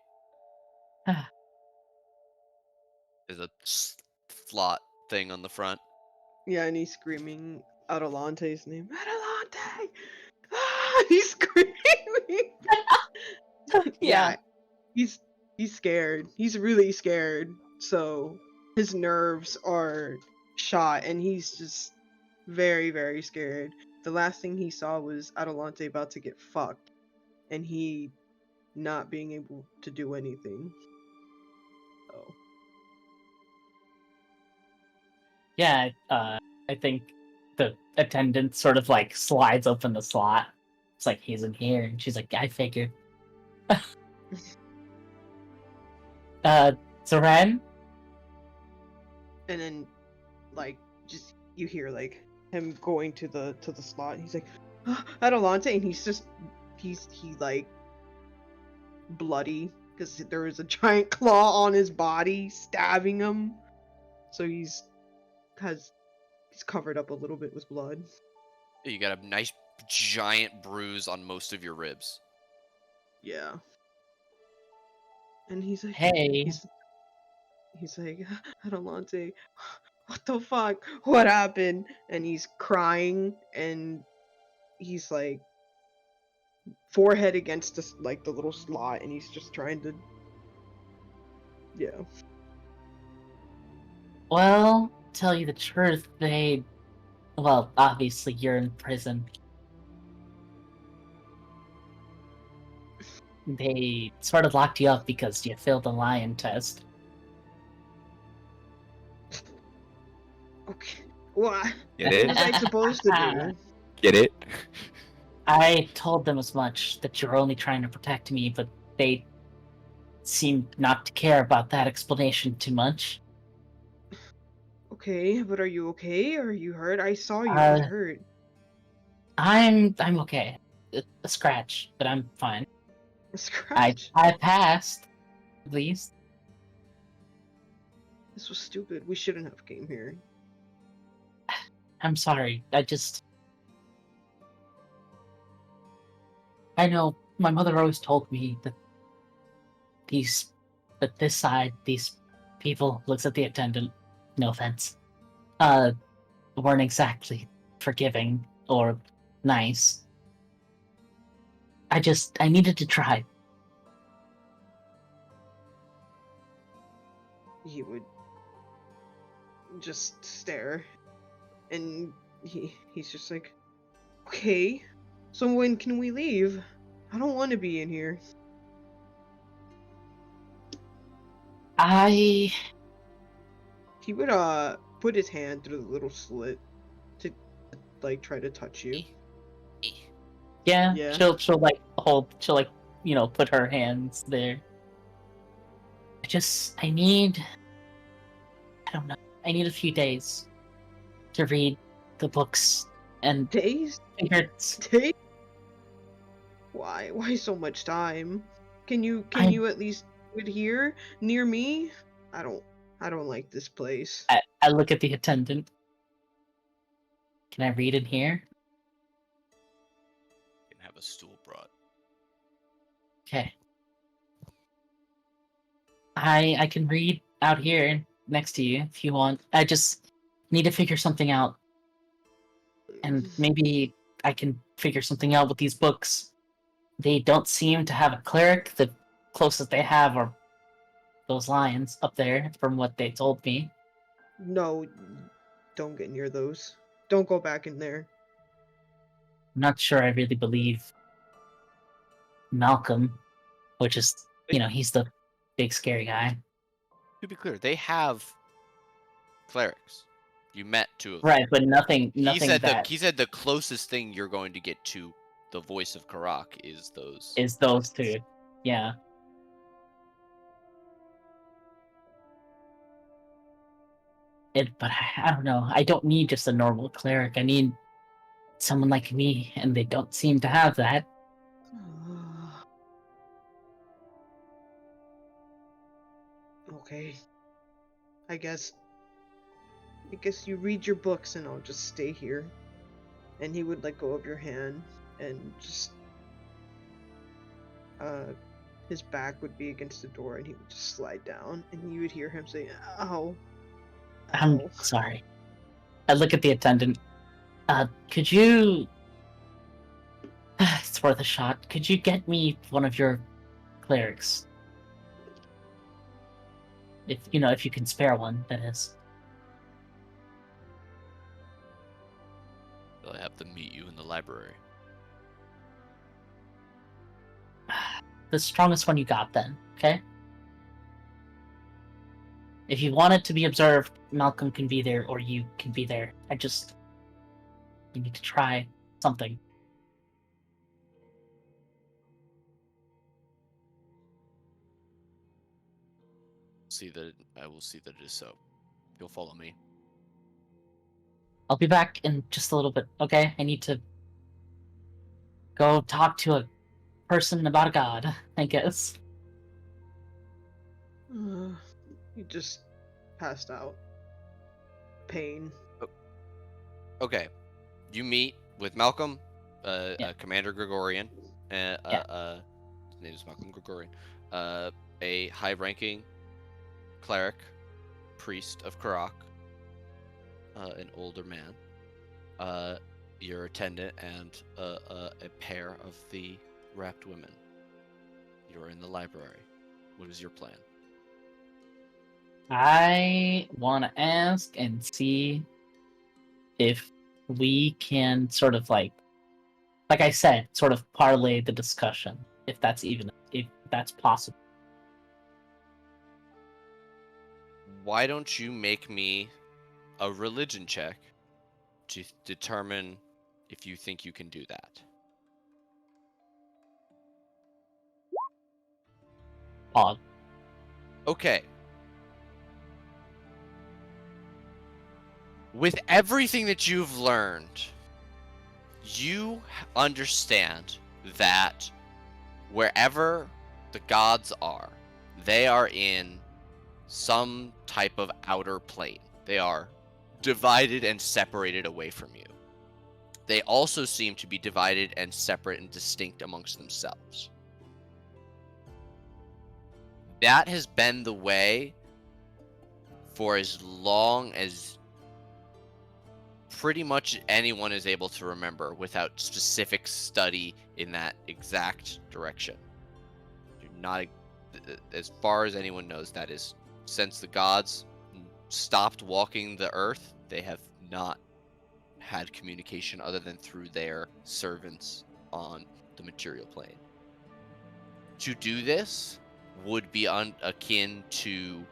Speaker 3: There's a slot thing on the front.
Speaker 6: Yeah, and he's screaming Adelante's name. Adelante! Ah, he's screaming.
Speaker 5: Yeah.
Speaker 6: He's scared. He's really scared. So his nerves are shot, and he's just very, very scared. the last thing he saw was Adelante about to get fucked, and he not being able to do anything. Oh.
Speaker 5: Yeah, I think the attendant sort of like slides open the slot. It's like, he's in here, and she's like, I figured. Zoran?
Speaker 6: And then, like, just you hear like him going to the slot, and he's like, Adelante, and he's like bloody because there is a giant claw on his body stabbing him, so he's covered up a little bit with blood.
Speaker 3: You got a nice giant bruise on most of your ribs.
Speaker 6: Yeah. And he's like,
Speaker 5: Hey.
Speaker 6: he's like, Adelante, what the fuck? What happened? And he's crying, and he's like forehead against the little slot, and he's just trying to, yeah.
Speaker 5: Well, tell you the truth, well, obviously you're in prison. They sort of locked you up because you failed the lion test.
Speaker 6: Okay. What?
Speaker 8: Get
Speaker 6: What
Speaker 8: it?
Speaker 6: was I supposed to do?
Speaker 8: Get it?
Speaker 5: I told them as much, that you're only trying to protect me, but they seemed not to care about that explanation too much.
Speaker 6: Okay, but are you okay? Are you hurt? I saw you
Speaker 5: Uh,
Speaker 6: get hurt.
Speaker 5: I'm okay. A scratch, but I'm fine.
Speaker 6: A scratch.
Speaker 5: I passed, at least.
Speaker 6: This was stupid. We shouldn't have came here.
Speaker 5: I'm sorry. I know my mother always told me that this side, these people, looks at the attendant, no offense, weren't exactly forgiving or nice. I needed to try.
Speaker 6: He would just stare, and he's just like, okay, so when can we leave? I don't want to be in here.
Speaker 5: I
Speaker 6: He would put his hand through the little slit to like try to touch you.
Speaker 5: yeah,
Speaker 6: Yeah.
Speaker 5: she'll like put her hands there. I don't know. I need a few days to read the books and
Speaker 6: Days?
Speaker 5: figure
Speaker 6: Days? Why? Why so much time? Can you at least do it here near me? I don't like this place.
Speaker 5: I look at the attendant. Can I read in here?
Speaker 3: You can have a stool brought.
Speaker 5: Okay. I can read out here next to you if you want. I just need to figure something out. And maybe I can figure something out with these books. They don't seem to have a cleric. The closest they have are those lions up there, from what they told me.
Speaker 6: No, don't get near those. Don't go back in there.
Speaker 5: I'm not sure I really believe Malcolm, which is, he's the big scary guy.
Speaker 3: To be clear, they have clerics. You met two of them.
Speaker 5: Right, but nothing
Speaker 3: He said
Speaker 5: that
Speaker 3: he said the closest thing you're going to get to the voice of Karak is those.
Speaker 5: is those two. Yeah. But I don't know. I don't need just a normal cleric. I need someone like me, and they don't seem to have that.
Speaker 6: Okay. I guess you read your books and I'll just stay here. And he would let go of your hand and just his back would be against the door and he would just slide down and you would hear him say, "Ow."
Speaker 5: I'm
Speaker 6: Ow.
Speaker 5: sorry. I look at the attendant. Could you... It's worth a shot. Could you get me one of your clerics? If you can spare one, that is.
Speaker 3: Will I have them meet you in the library?
Speaker 5: The strongest one you got, then, okay? If you want it to be observed, Malcolm can be there, or you can be there. You need to try something.
Speaker 3: I will see that it is so. You'll follow me.
Speaker 5: I'll be back in just a little bit, okay? I need to go talk to a person about a god, I guess.
Speaker 6: He just passed out. Pain.
Speaker 3: Okay. You meet with Malcolm,
Speaker 5: Yeah.
Speaker 3: Commander Gregorian. His name is Malcolm Gregorian. A high-ranking cleric, priest of Karak, an older man, your attendant, and a pair of the wrapped women. You're in the library. What is your plan?
Speaker 5: I want to ask and see if we can sort of like I said, sort of parlay the discussion, if that's possible.
Speaker 3: Why don't you make me a religion check to determine if you think you can do that?
Speaker 5: Odd.
Speaker 3: Okay. With everything that you've learned, you understand that wherever the gods are, they are in some type of outer plane. They are divided and separated away from you. They also seem to be divided and separate and distinct amongst themselves. That has been the way for as long as pretty much anyone is able to remember without specific study in that exact direction. You're not, as far as anyone knows, that is, since the gods stopped walking the earth, they have not had communication other than through their servants on the material plane. To do this would be akin to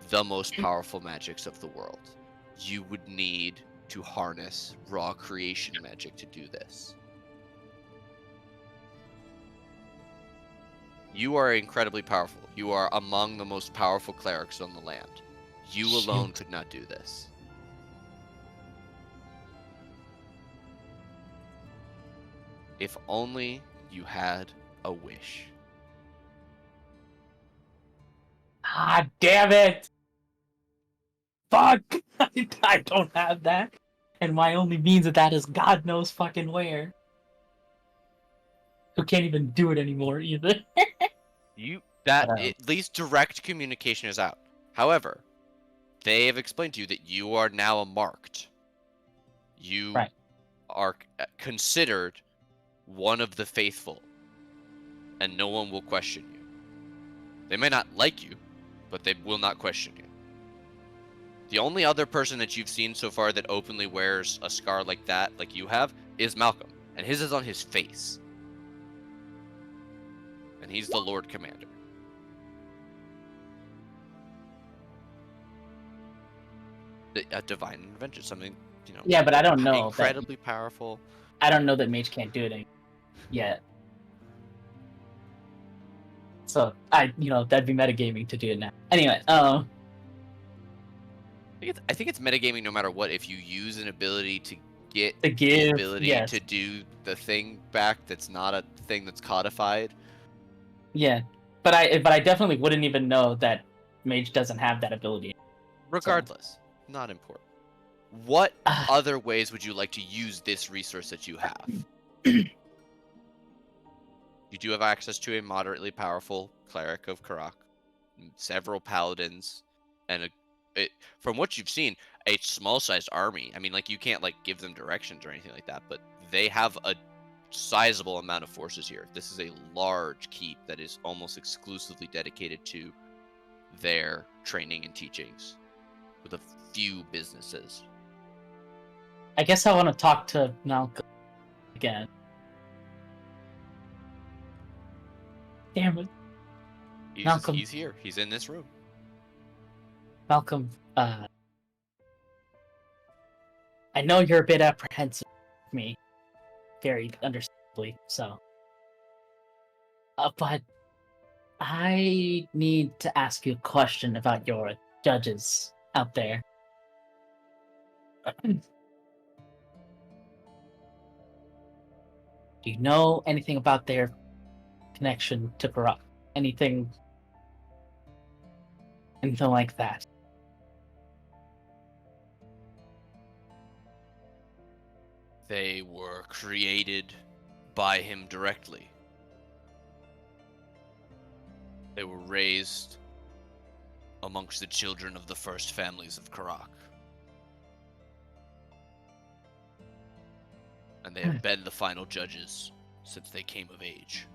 Speaker 3: the most powerful magics of the world. You would need to harness raw creation magic to do this. You are incredibly powerful. You are among the most powerful clerics on the land. You alone could not do this. If only you had a wish.
Speaker 5: Ah, damn it! Fuck! I don't have that. And my only means of that is God knows fucking where. Who can't even do it anymore either.
Speaker 3: At least direct communication is out. However, they have explained to you that you are now a marked. You are considered one of the faithful, and no one will question you. They may not like you, but they will not question you. The only other person that you've seen so far that openly wears a scar like that, like you have, is Malcolm, and his is on his face. And he's the Lord Commander. A divine intervention, something,
Speaker 5: Yeah, but I don't know.
Speaker 3: Incredibly powerful.
Speaker 5: I don't know that Mage can't do it yet. So that'd be metagaming to do it now. Anyway,
Speaker 3: I think it's metagaming no matter what. If you use an ability to get the ability to do the thing back, that's not a thing that's codified.
Speaker 5: Yeah, but I definitely wouldn't even know that Mage doesn't have that ability.
Speaker 3: Regardless, not important. What other ways would you like to use this resource that you have? You do have access to a moderately powerful cleric of Karak, several paladins, and from what you've seen, a small-sized army. I mean, you can't give them directions or anything like that, but they have a sizable amount of forces here. This is a large keep that is almost exclusively dedicated to their training and teachings, with a few businesses.
Speaker 5: I guess I want to talk to Malcolm again. Damn it, Malcolm.
Speaker 3: He's here. He's in this room.
Speaker 5: Malcolm. I know you're a bit apprehensive of me, very understandably so. But I need to ask you a question about your judges out there. Do you know anything about their connection to Karak? Anything like that?
Speaker 3: They were created by him directly. They were raised amongst the children of the first families of Karak. And they have been the final judges since they came of age.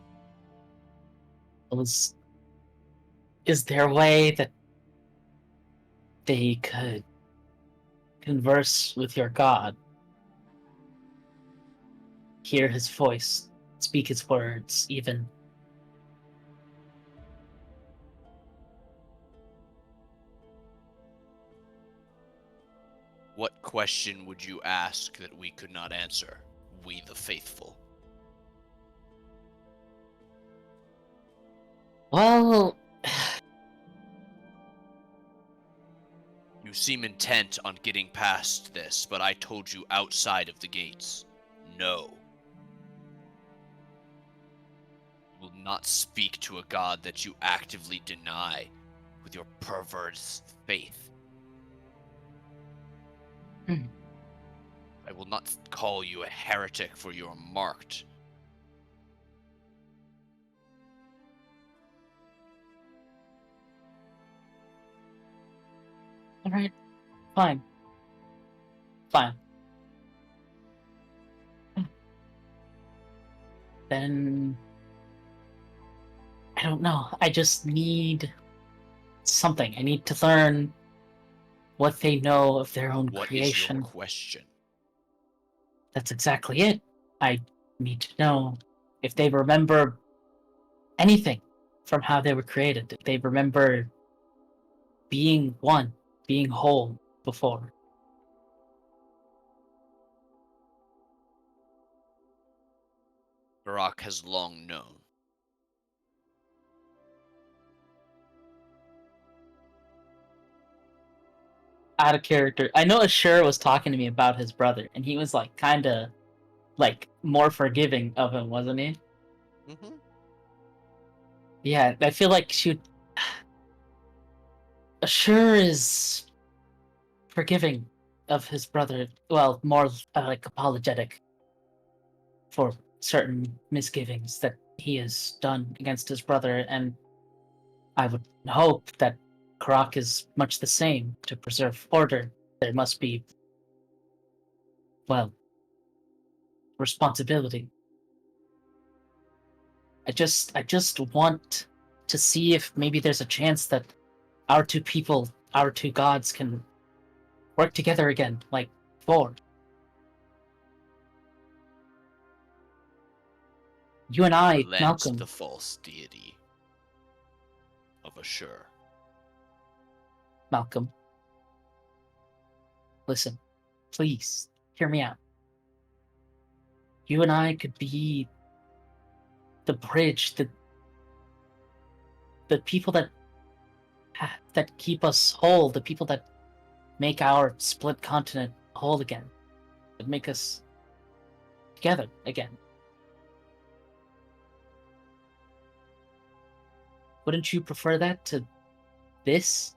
Speaker 5: Is there a way that they could converse with your god? Hear his voice, speak his words, even?
Speaker 3: What question would you ask that we could not answer, we the faithful?
Speaker 5: Well,
Speaker 3: You seem intent on getting past this, but I told you outside of the gates. No. You will not speak to a god that you actively deny with your perverse faith. I will not call you a heretic for your marked.
Speaker 5: alright, fine. Fine. Then I don't know. I just need something. I need to learn what they know of their own
Speaker 3: What is
Speaker 5: creation.
Speaker 3: your question?
Speaker 5: That's exactly it. I need to know if they remember anything from how they were created. If they remember being one, being whole before.
Speaker 3: Karak has long known.
Speaker 5: Out of character. I know Ashur was talking to me about his brother, and he was like kinda like more forgiving of him, wasn't he?
Speaker 3: Mm-hmm.
Speaker 5: Yeah, I feel like Ashur is forgiving of his brother. Well, more like apologetic for certain misgivings that he has done against his brother, and I would hope that Karak is much the same to preserve order. There must be, well, responsibility. I just want to see if maybe there's a chance that our two people, our two gods, can work together again, like before. You and I,
Speaker 3: Relent
Speaker 5: Malcolm.
Speaker 3: the false deity of Ashur.
Speaker 5: Malcolm. Listen, please, hear me out. You and I could be the bridge, the people that keep us whole, the people that make our split continent whole again, that make us together again. Wouldn't you prefer that to this?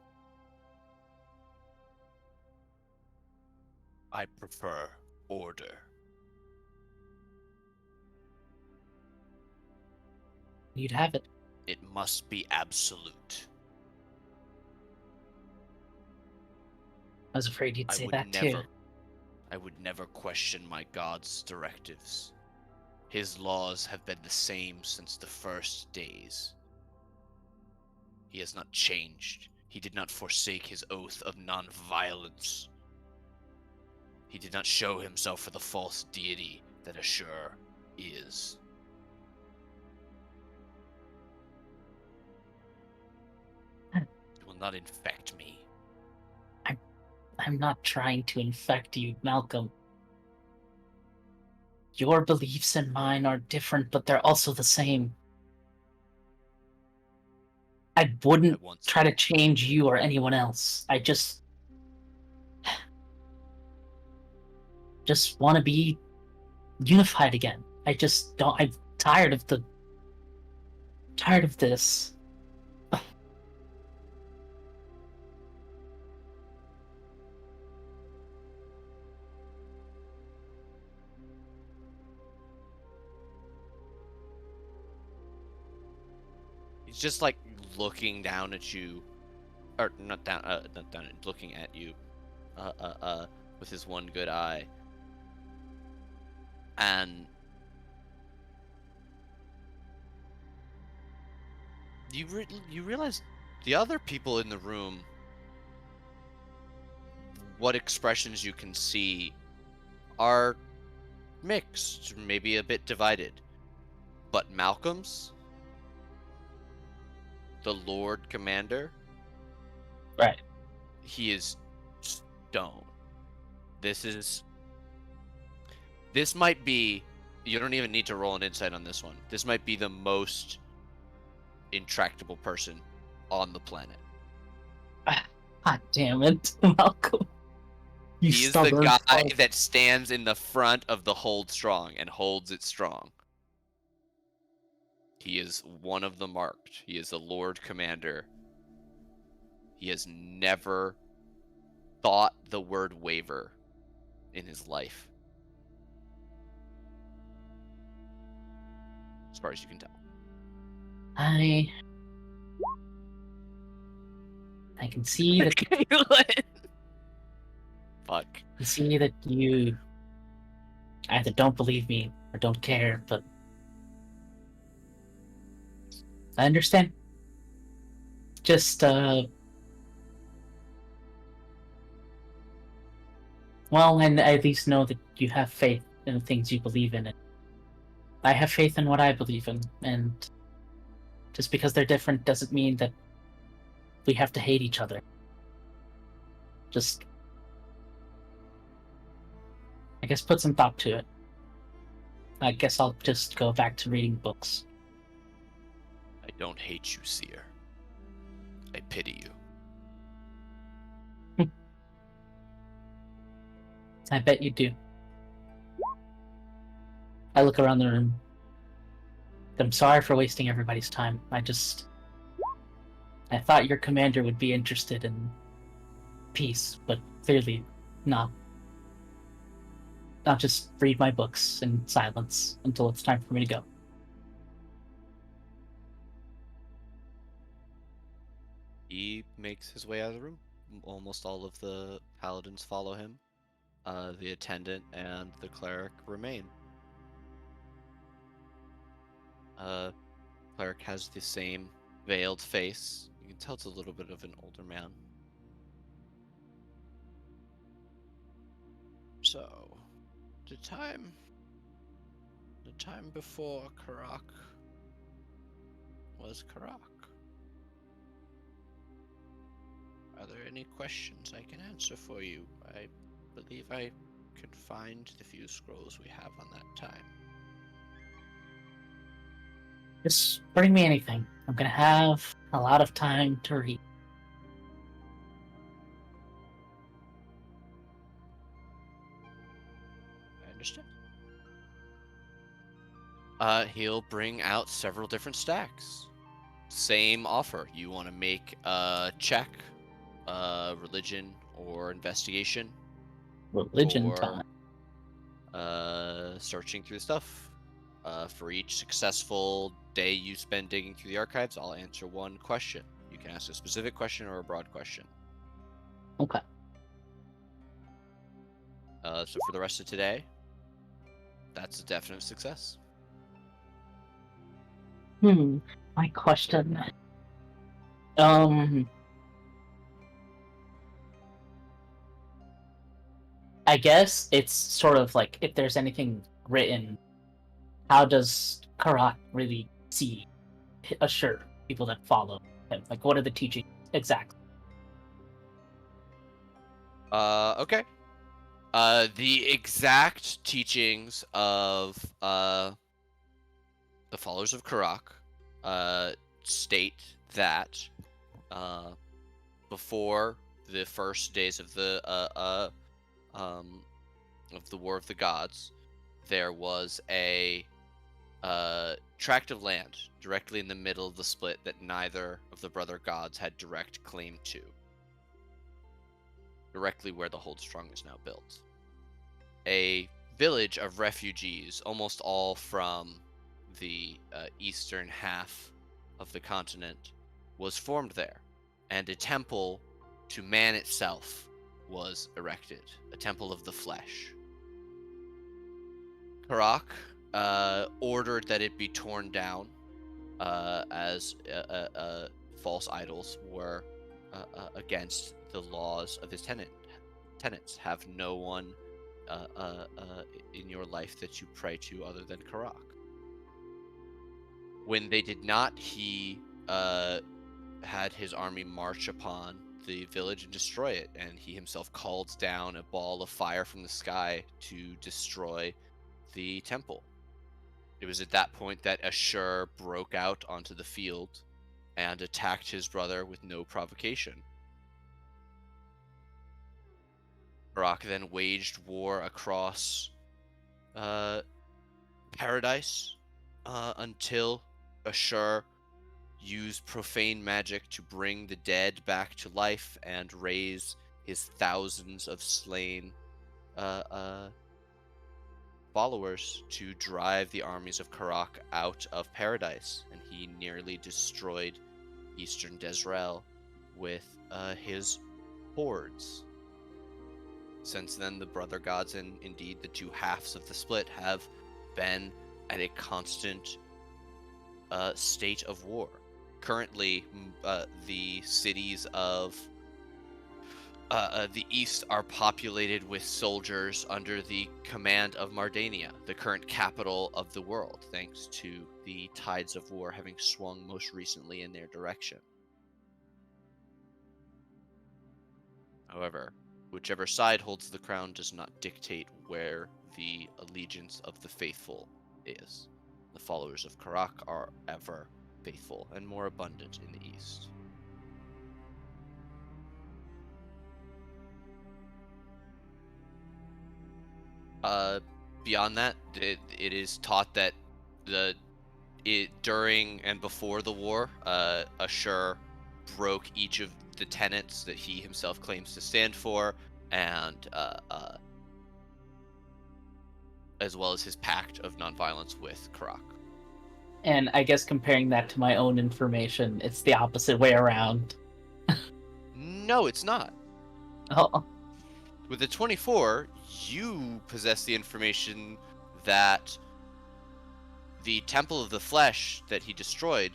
Speaker 3: I prefer order.
Speaker 5: You'd have it.
Speaker 3: It must be absolute.
Speaker 5: I was afraid you'd say that
Speaker 3: never,
Speaker 5: too.
Speaker 3: I would never question my god's directives. His laws have been the same since the first days. He has not changed. He did not forsake his oath of non-violence. He did not show himself for the false deity that Ashur is. It will not infect me.
Speaker 5: I'm not trying to infect you, Malcolm. Your beliefs and mine are different, but they're also the same. I wouldn't try to change you or anyone else. I just want to be unified again. I just don't. I'm tired of this.
Speaker 3: He's just like looking down at you, or not down, looking at you, with his one good eye, and you realize the other people in the room, what expressions you can see, are mixed, maybe a bit divided, but Malcolm's, the Lord Commander,
Speaker 5: right?
Speaker 3: He is stone. This might be. You don't even need to roll an insight on this one. This might be the most intractable person on the planet.
Speaker 5: God damn it, Malcolm! You
Speaker 3: He is the
Speaker 5: stubborn
Speaker 3: guy
Speaker 5: fuck.
Speaker 3: that stands in the front of the hold strong and holds it strong. He is one of the marked. He is the Lord Commander. He has never thought the word waver in his life. As far as you can tell.
Speaker 5: I can see that.
Speaker 3: Fuck.
Speaker 5: I can see that you either don't believe me or don't care, but I understand. Just, well, and I at least know that you have faith in the things you believe in. And I have faith in what I believe in, and just because they're different doesn't mean that we have to hate each other. Just, I guess, put some thought to it. I guess I'll just go back to reading books.
Speaker 3: I don't hate you, Seer. I pity you.
Speaker 5: I bet you do. I look around the room. I'm sorry for wasting everybody's time. I thought your commander would be interested in peace, but clearly not. I'll just read my books in silence until it's time for me to go.
Speaker 3: He makes his way out of the room. Almost all of the paladins follow him. The attendant and the cleric remain. Cleric has the same veiled face. You can tell it's a little bit of an older man. So, the time before Karak was Karak. Are there any questions I can answer for you? I believe I can find the few scrolls we have on that time.
Speaker 5: Just bring me anything. I'm gonna have a lot of time to read.
Speaker 3: I understand. He'll bring out several different stacks. Same offer. You want to make a check, religion or investigation?
Speaker 5: Religion
Speaker 3: or,
Speaker 5: time.
Speaker 3: Searching through stuff. For each successful day you spend digging through the archives, I'll answer one question. You can ask a specific question or a broad question.
Speaker 5: Okay.
Speaker 3: So for the rest of today, that's a definite success.
Speaker 5: My question. I guess it's sort of like if there's anything written, how does Karak really see Ashur, people that follow him? Like, what are the teachings exactly?
Speaker 3: Okay. The exact teachings of the followers of Karak state that before the first days of the War of the Gods, there was a tract of land directly in the middle of the split that neither of the brother gods had direct claim to. Directly where the Holdstrong is now built. A village of refugees, almost all from the eastern half of the continent, was formed there, and a temple to man itself was erected, a temple of the flesh. Karak ordered that it be torn down as false idols were against the laws of his tenets. Have no one in your life that you pray to other than Karak. When they did not, he had his army march upon the village and destroy it, and he himself called down a ball of fire from the sky to destroy the temple. It was at that point that Ashur broke out onto the field and attacked his brother with no provocation. Karak then waged war across Paradise until Ashur used profane magic to bring the dead back to life and raise his thousands of slain followers to drive the armies of Karak out of Paradise, and he nearly destroyed Eastern Dezrel with his hordes. Since then, the brother gods and indeed the two halves of the split have been at a constant state of war. Currently, the cities of the east are populated with soldiers under the command of Mardania, the current capital of the world, thanks to the tides of war having swung most recently in their direction. However, whichever side holds the crown does not dictate where the allegiance of the faithful is. The followers of Karak are ever faithful and more abundant in the east. Beyond that, it is taught that during and before the war, Ashur broke each of the tenets that he himself claims to stand for, and as well as his pact of nonviolence with Karak.
Speaker 5: And I guess comparing that to my own information, it's the opposite way around.
Speaker 3: No, it's not.
Speaker 5: Oh,
Speaker 3: With the 24, you possess the information that the Temple of the Flesh that he destroyed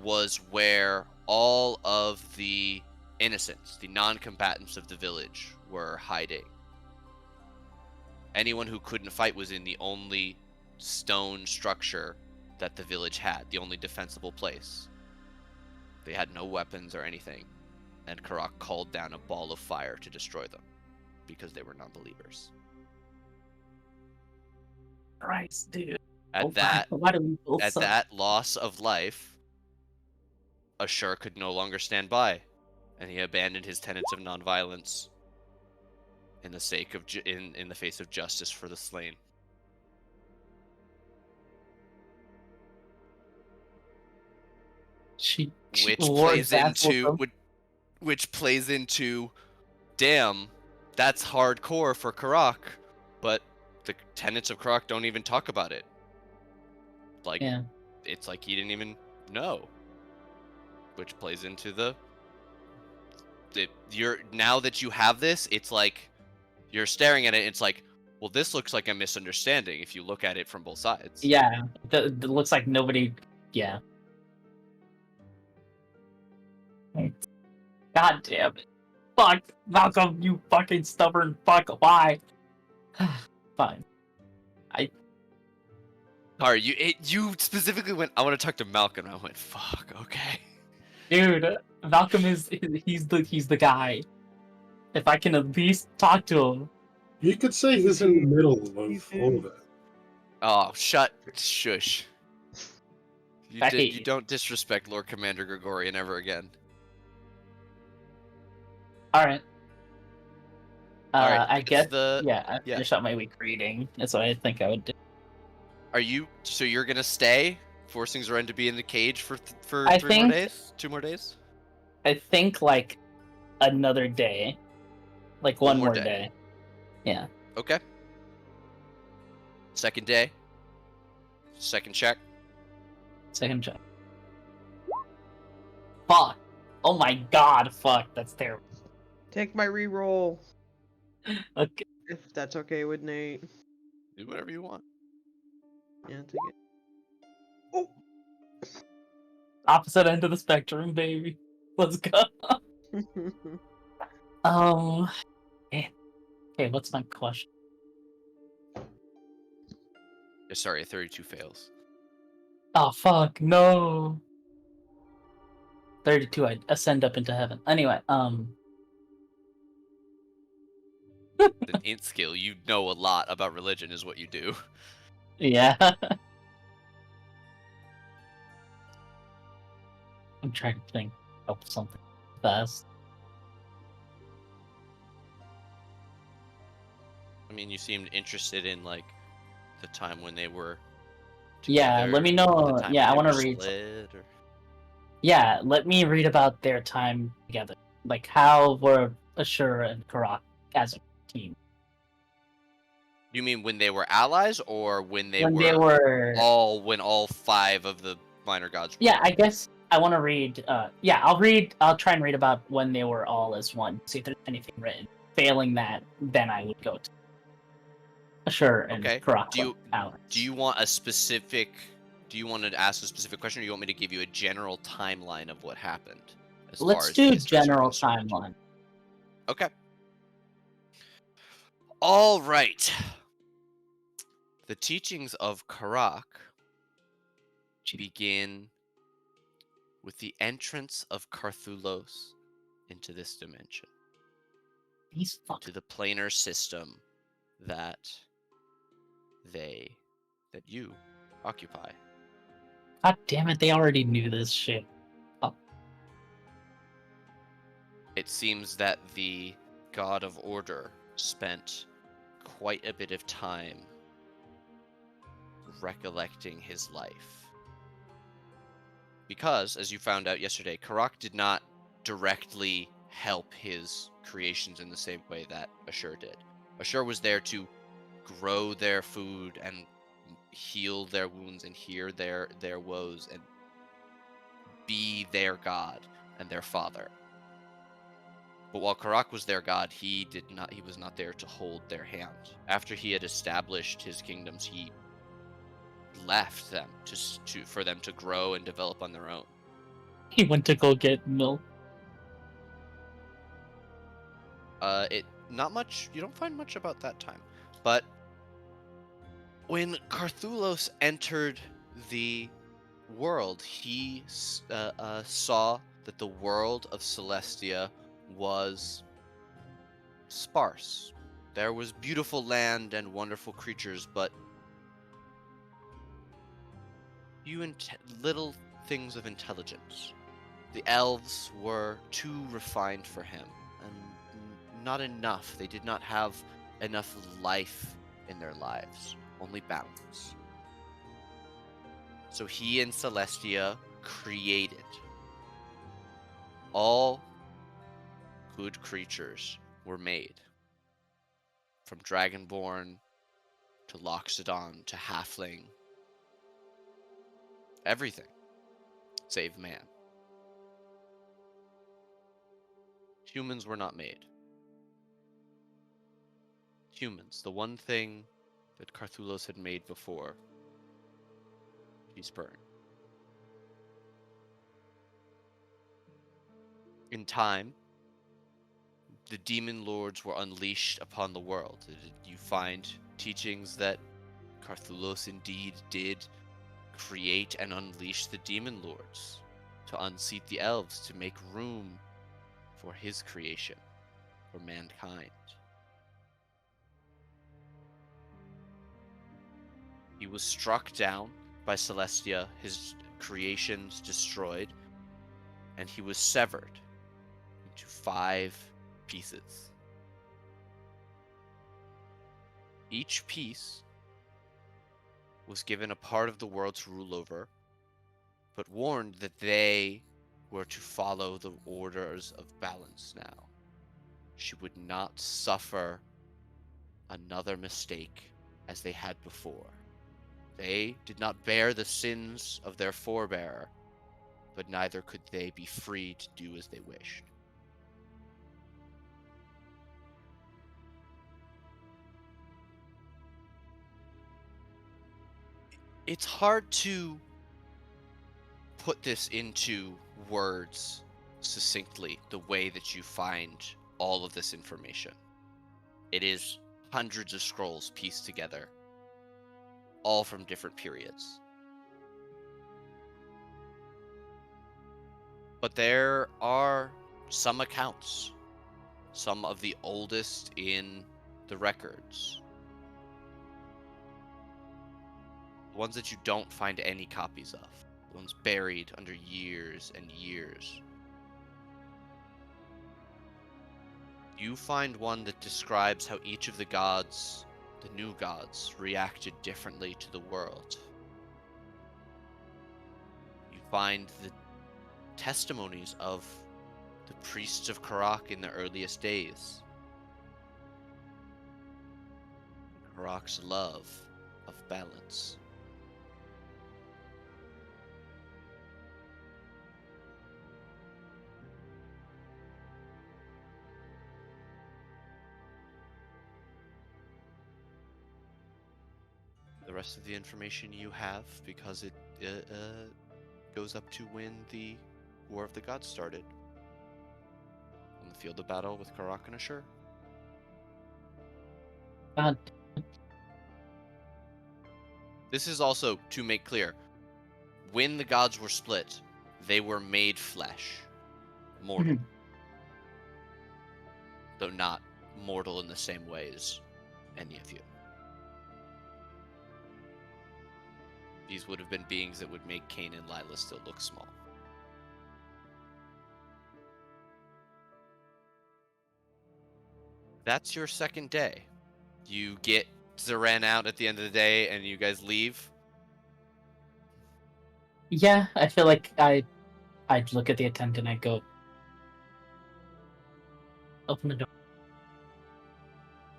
Speaker 3: was where all of the innocents, the non-combatants of the village, were hiding. Anyone who couldn't fight was in the only stone structure that the village had, the only defensible place. They had no weapons or anything, and Karak called down a ball of fire to destroy them because they were non-believers.
Speaker 5: Christ, dude.
Speaker 3: At that
Speaker 5: Why do we both
Speaker 3: At
Speaker 5: suck?
Speaker 3: that loss of life, Ashur could no longer stand by, and he abandoned his tenets of nonviolence in the sake of in the face of justice for the slain.
Speaker 5: She
Speaker 3: Which
Speaker 5: wore
Speaker 3: plays
Speaker 5: that
Speaker 3: into
Speaker 5: with
Speaker 3: which plays into, damn, that's hardcore for Karak, but the tenets of Karak don't even talk about it. Like,
Speaker 5: yeah.
Speaker 3: it's like he didn't even know. Which plays into the you're now that you have this, it's like you're staring at it, it's like, well, this looks like a misunderstanding if you look at it from both sides.
Speaker 5: Yeah, it looks like nobody. Yeah. Right. God damn it! Fuck, Malcolm, you fucking stubborn fuck. Why? Fine.
Speaker 3: Sorry, you specifically went. I want to talk to Malcolm. I went, fuck. Okay.
Speaker 5: Dude, Malcolm he's the guy. If I can at least talk to him.
Speaker 7: You could say he's in the middle of all of it.
Speaker 3: Oh, shush. You
Speaker 5: Hey.
Speaker 3: you don't disrespect Lord Commander Gregorian ever again.
Speaker 5: Alright.
Speaker 3: Alright,
Speaker 5: I
Speaker 3: it's
Speaker 5: guess
Speaker 3: the
Speaker 5: I finish up my week reading. That's what I think I would do.
Speaker 3: So you're gonna stay, forcing Zoran to be in the cage for
Speaker 5: I
Speaker 3: 3 more
Speaker 5: think-
Speaker 3: days? 2 more days?
Speaker 5: I think like another day. Like one
Speaker 3: more
Speaker 5: more
Speaker 3: day.
Speaker 5: day. Yeah.
Speaker 3: Okay. Second day. Second check.
Speaker 5: Second check. Fuck. Oh my god, fuck, that's terrible.
Speaker 6: Take my reroll,
Speaker 5: Okay.
Speaker 6: if that's okay with Nate.
Speaker 3: Do whatever you want.
Speaker 6: Yeah, take it. Oh!
Speaker 5: Opposite end of the spectrum, baby. Let's go. Okay, what's my question?
Speaker 3: Sorry, a 32 fails.
Speaker 5: Oh fuck, no. 32, I ascend up into heaven. Anyway,
Speaker 3: With an int skill, you know a lot about religion, is what you do.
Speaker 5: yeah. I'm trying to think of something fast.
Speaker 3: I mean, you seemed interested in like the time when they were.
Speaker 5: Yeah,
Speaker 3: together,
Speaker 5: let me
Speaker 3: the
Speaker 5: know.
Speaker 3: time
Speaker 5: Yeah, I
Speaker 3: when
Speaker 5: want
Speaker 3: they
Speaker 5: to
Speaker 3: were
Speaker 5: read.
Speaker 3: split, or...
Speaker 5: Yeah, let me read about their time together. Like, how were Ashura and Karak as a team?
Speaker 3: You mean when they were allies, or when they
Speaker 5: When
Speaker 3: were
Speaker 5: they were.
Speaker 3: when all 5 of the minor gods were
Speaker 5: Yeah, I guess I want to read. Yeah, I'll try and read about when they were all as one. See if there's anything written. Failing that, then I would go to Ashura and
Speaker 3: Okay.
Speaker 5: Karak.
Speaker 3: Do you want a specific? Do you want to ask a specific question, or you want me to give you a general timeline of what happened? As
Speaker 5: Let's
Speaker 3: far as
Speaker 5: do
Speaker 3: the histories are
Speaker 5: general
Speaker 3: concerned?
Speaker 5: timeline.
Speaker 3: Okay. All right. The teachings of Karak begin with the entrance of Carthulos into this dimension,
Speaker 5: He's
Speaker 3: to
Speaker 5: fucking.
Speaker 3: the planar system that you occupy.
Speaker 5: God damn it! They already knew this shit.
Speaker 3: It seems that the God of Order spent quite a bit of time recollecting his life. Because, as you found out yesterday, Karak did not directly help his creations in the same way that Ashur did. Ashur was there to grow their food and heal their wounds and heal their woes and be their god and their father. But while Karak was their god, he was not there to hold their hand. After he had established his kingdoms, he left them for them to grow and develop on their own.
Speaker 5: He went to go get milk.
Speaker 3: Not much. You don't find much about that time. But when Carthulos entered the world, he saw that the world of Celestia was sparse. There was beautiful land and wonderful creatures, but little things of intelligence. The elves were too refined for him, and not enough. They did not have enough life in their lives, only balance. So he and Celestia created. All good creatures were made. From Dragonborn to Loxodon to Halfling. Everything. Save man. Humans were not made. Humans, the one thing that Carthulos had made before, he's burned. In time, the demon lords were unleashed upon the world. You find teachings that Carthulos indeed did create and unleash the demon lords to unseat the elves, to make room for his creation, for mankind. He was struck down by Celestia, his creations destroyed, and he was severed into 5 pieces. Each piece was given a part of the world to rule over, but warned that they were to follow the orders of balance now. She would not suffer another mistake as they had before. They did not bear the sins of their forebearer, but neither could they be free to do as they wished. It's hard to put this into words succinctly the way that you find all of this information. It is hundreds of scrolls pieced together, all from different periods. But there are some accounts, some of the oldest in the records, ones that you don't find any copies of, ones buried under years and years. You find one that describes how each of the gods, the new gods, reacted differently to the world. You find the testimonies of the priests of Karak in the earliest days. Karak's love of balance. The rest of the information you have, because it goes up to when the War of the Gods started. On the field of battle with Karak and Ashur. This is also to make clear, when the gods were split, they were made flesh, mortal. Though not mortal in the same way as any of you. These would have been beings that would make Cain and Lila still look small. That's your second day. You get Zeren out at the end of the day and you guys leave.
Speaker 5: Yeah, I feel like I'd look at the attendant and I'd go, open the door.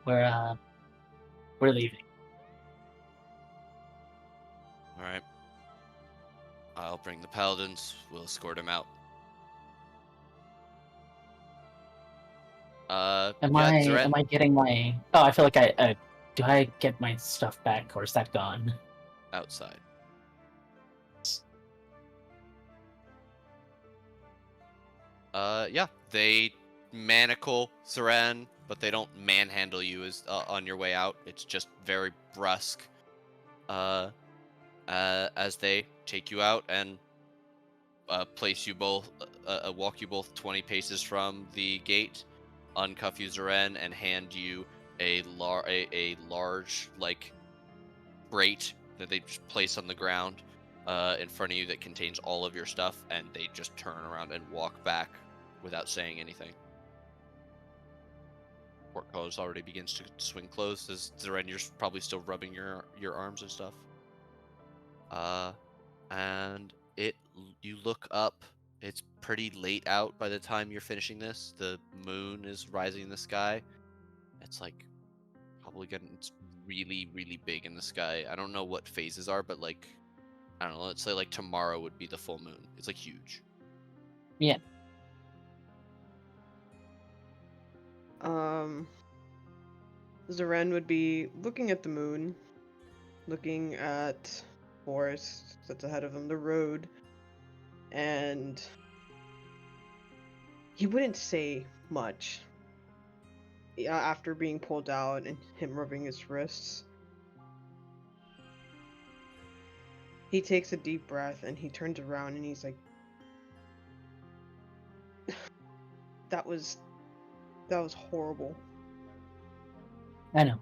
Speaker 5: We're leaving.
Speaker 3: Alright. I'll bring the paladins. We'll escort him out.
Speaker 5: Am
Speaker 3: Zeren,
Speaker 5: I getting my? Oh, I feel like do I get my stuff back or is that gone?
Speaker 3: outside. Yeah, they manacle Zeren, but they don't manhandle you as on your way out. It's just very brusque. As they take you out and place you both, walk you both 20 paces from the gate, uncuff you, Zeren, and hand you a large like crate that they just place on the ground in front of you that contains all of your stuff, and they just turn around and walk back without saying anything. Portcullis already begins to swing close as Zeren, you're probably still rubbing your arms and stuff. And you look up. It's pretty late out by the time you're finishing this. The moon is rising in the sky. It's like probably it's really, really big in the sky. I don't know what phases are, but like, I don't know, let's say like tomorrow would be the full moon. It's like huge.
Speaker 5: Yeah.
Speaker 6: Zeren would be looking at the moon, looking at forest that's ahead of him, the road, and he wouldn't say much. after being pulled out and him rubbing his wrists. He takes a deep breath and he turns around and he's like, that was horrible.
Speaker 5: I know.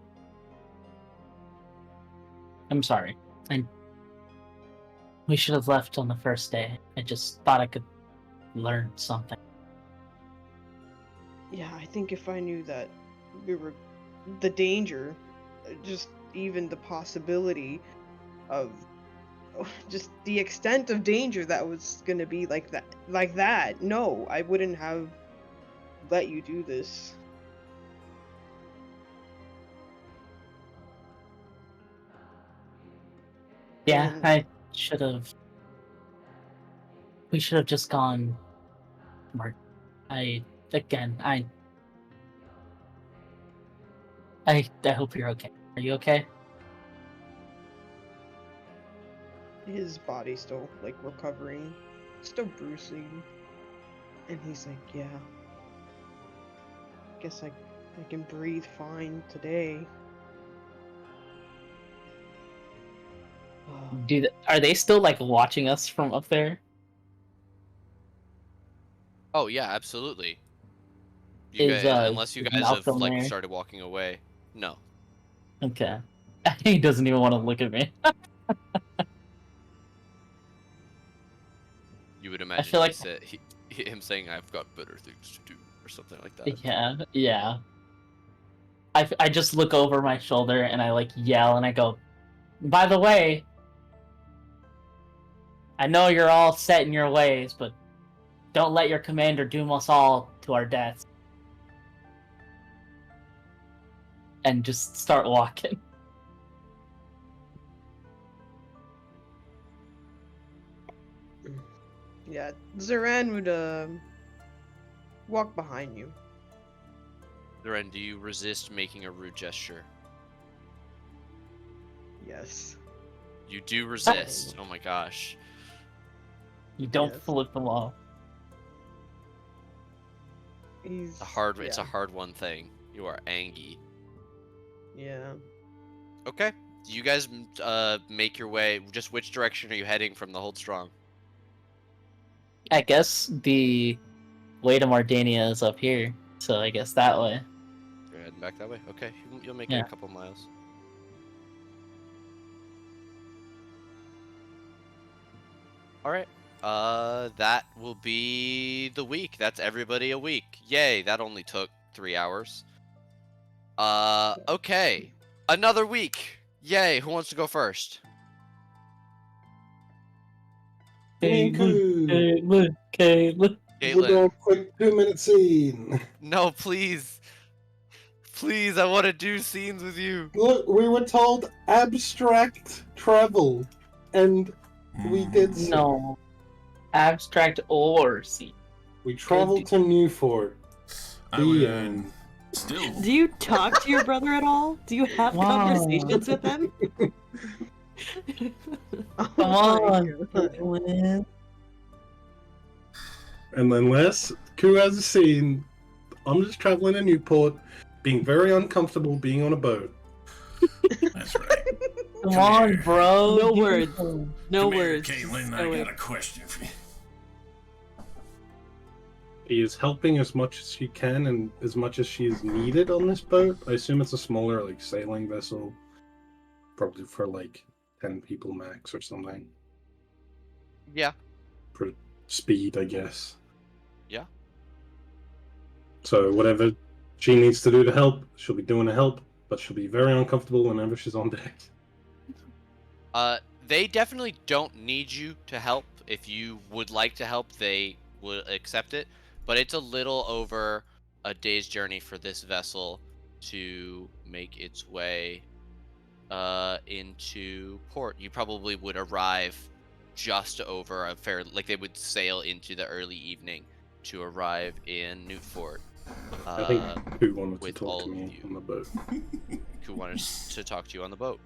Speaker 5: I'm sorry. We should have left on the first day. I just thought I could learn something.
Speaker 6: Yeah, I think if I knew that we were the danger, just even the possibility of just the extent of danger that was gonna be like that, no, I wouldn't have let you do this.
Speaker 5: Yeah,
Speaker 6: And-
Speaker 5: I should have. We should have just gone. Mark, I hope you're okay. Are you okay?
Speaker 6: His body's still like recovering, still bruising, and he's like, yeah, guess I can breathe fine today.
Speaker 5: Are they still like watching us from up there?
Speaker 3: Oh yeah, absolutely. You
Speaker 5: Is,
Speaker 3: guys, unless you
Speaker 5: is
Speaker 3: guys have
Speaker 5: Malcolm
Speaker 3: like
Speaker 5: there?
Speaker 3: started walking away. No.
Speaker 5: Okay. He doesn't even want to look at me.
Speaker 3: You would imagine
Speaker 5: feel like-
Speaker 3: him saying, "I've got better things to do," or something like that.
Speaker 5: Yeah. I just look over my shoulder and I like yell and I go, by the way, I know you're all set in your ways, but don't let your commander doom us all to our deaths. And just start walking.
Speaker 6: Yeah, Zoran would walk behind you.
Speaker 3: Zoran, do you resist making a rude gesture?
Speaker 6: Yes.
Speaker 3: You do resist. Oh my gosh.
Speaker 5: You don't
Speaker 6: Yes.
Speaker 5: flip them off.
Speaker 6: He's
Speaker 3: It's a hard.
Speaker 6: Yeah.
Speaker 3: It's a hard one thing. You are angry.
Speaker 6: Yeah.
Speaker 3: Okay. Do you guys make your way? Just which direction are you heading from the Hold Strong?
Speaker 5: I guess the way to Mardania is up here, so I guess that way.
Speaker 3: You're heading back that way. Okay. You'll make it
Speaker 5: Yeah.
Speaker 3: a couple miles. All right. That will be the week. That's everybody a week. Yay! That only took 3 hours. Okay. Another week. Yay! Who wants to go first?
Speaker 7: Caitlin,
Speaker 5: Caitlin.
Speaker 7: we'll
Speaker 3: Caitlin.
Speaker 7: do a quick 2-minute scene.
Speaker 3: No, please. Please, I want to do scenes with you.
Speaker 7: Look, we were told abstract travel, and we did so.
Speaker 5: No. Abstract or sea.
Speaker 7: We traveled to Newfort.
Speaker 1: I would still.
Speaker 4: Do you talk to your brother at all? Do you have
Speaker 5: Wow.
Speaker 4: conversations with him?
Speaker 6: Oh
Speaker 5: Come
Speaker 6: my
Speaker 5: on,
Speaker 6: God.
Speaker 5: Caitlin.
Speaker 7: And then last Ku has a scene. I'm just traveling to Newport, being very uncomfortable being on a boat.
Speaker 1: That's right.
Speaker 5: Come
Speaker 1: Come
Speaker 5: on,
Speaker 1: here.
Speaker 5: bro.
Speaker 4: No
Speaker 5: do
Speaker 4: words.
Speaker 5: something.
Speaker 4: No
Speaker 1: Come here,
Speaker 4: words.
Speaker 1: Caitlin,
Speaker 4: No
Speaker 1: I
Speaker 4: words.
Speaker 1: got a question for you.
Speaker 7: He is helping as much as she can and as much as she is needed on this boat. I assume it's a smaller, like, sailing vessel. Probably for, like, 10 people max or something.
Speaker 3: Yeah.
Speaker 7: For speed, I guess.
Speaker 3: Yeah.
Speaker 7: So whatever she needs to do to help, she'll be doing to help, but she'll be very uncomfortable whenever she's on deck.
Speaker 3: They definitely don't need you to help. If you would like to help, they would accept it. But it's a little over a day's journey for this vessel to make its way into port. You probably would arrive just over a fair, like they would sail into the early evening to arrive in Newport.
Speaker 7: I think who wanted to
Speaker 3: with
Speaker 7: talk
Speaker 3: all
Speaker 7: to
Speaker 3: of
Speaker 7: me
Speaker 3: you.
Speaker 7: on the boat.
Speaker 3: Who wanted to talk to you on the boat?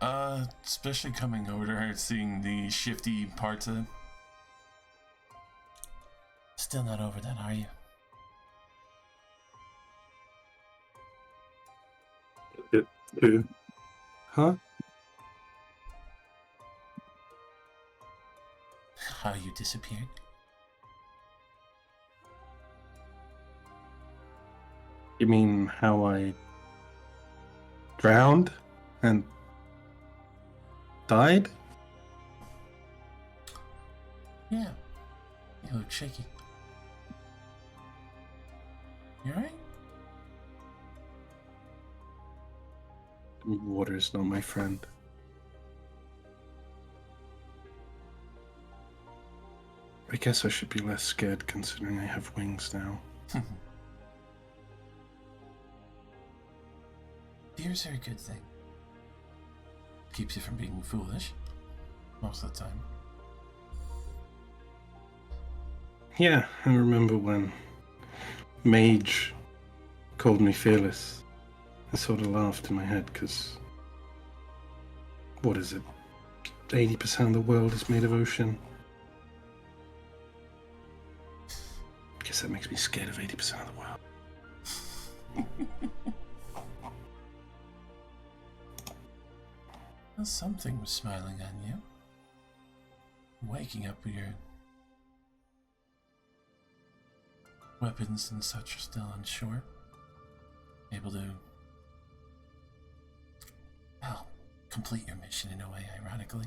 Speaker 1: Especially coming over there and seeing the shifty parts of it. Still not over that, are you?
Speaker 7: Huh?
Speaker 1: How you disappeared?
Speaker 7: You mean how I drowned and died?
Speaker 1: Yeah. You look shaky. You alright?
Speaker 7: Water is not my friend. I guess I should be less scared considering I have wings now.
Speaker 1: Fears are a good thing. Keeps you from being foolish. Most of the time.
Speaker 7: Yeah, I remember when Mage called me fearless. I sort of laughed in my head because, what is it? 80% of the world is made of ocean. Guess that makes me scared of 80% of the world.
Speaker 1: Well, something was smiling on you. Waking up with your weapons and such are still on shore. Able to, well, complete your mission in a way, ironically.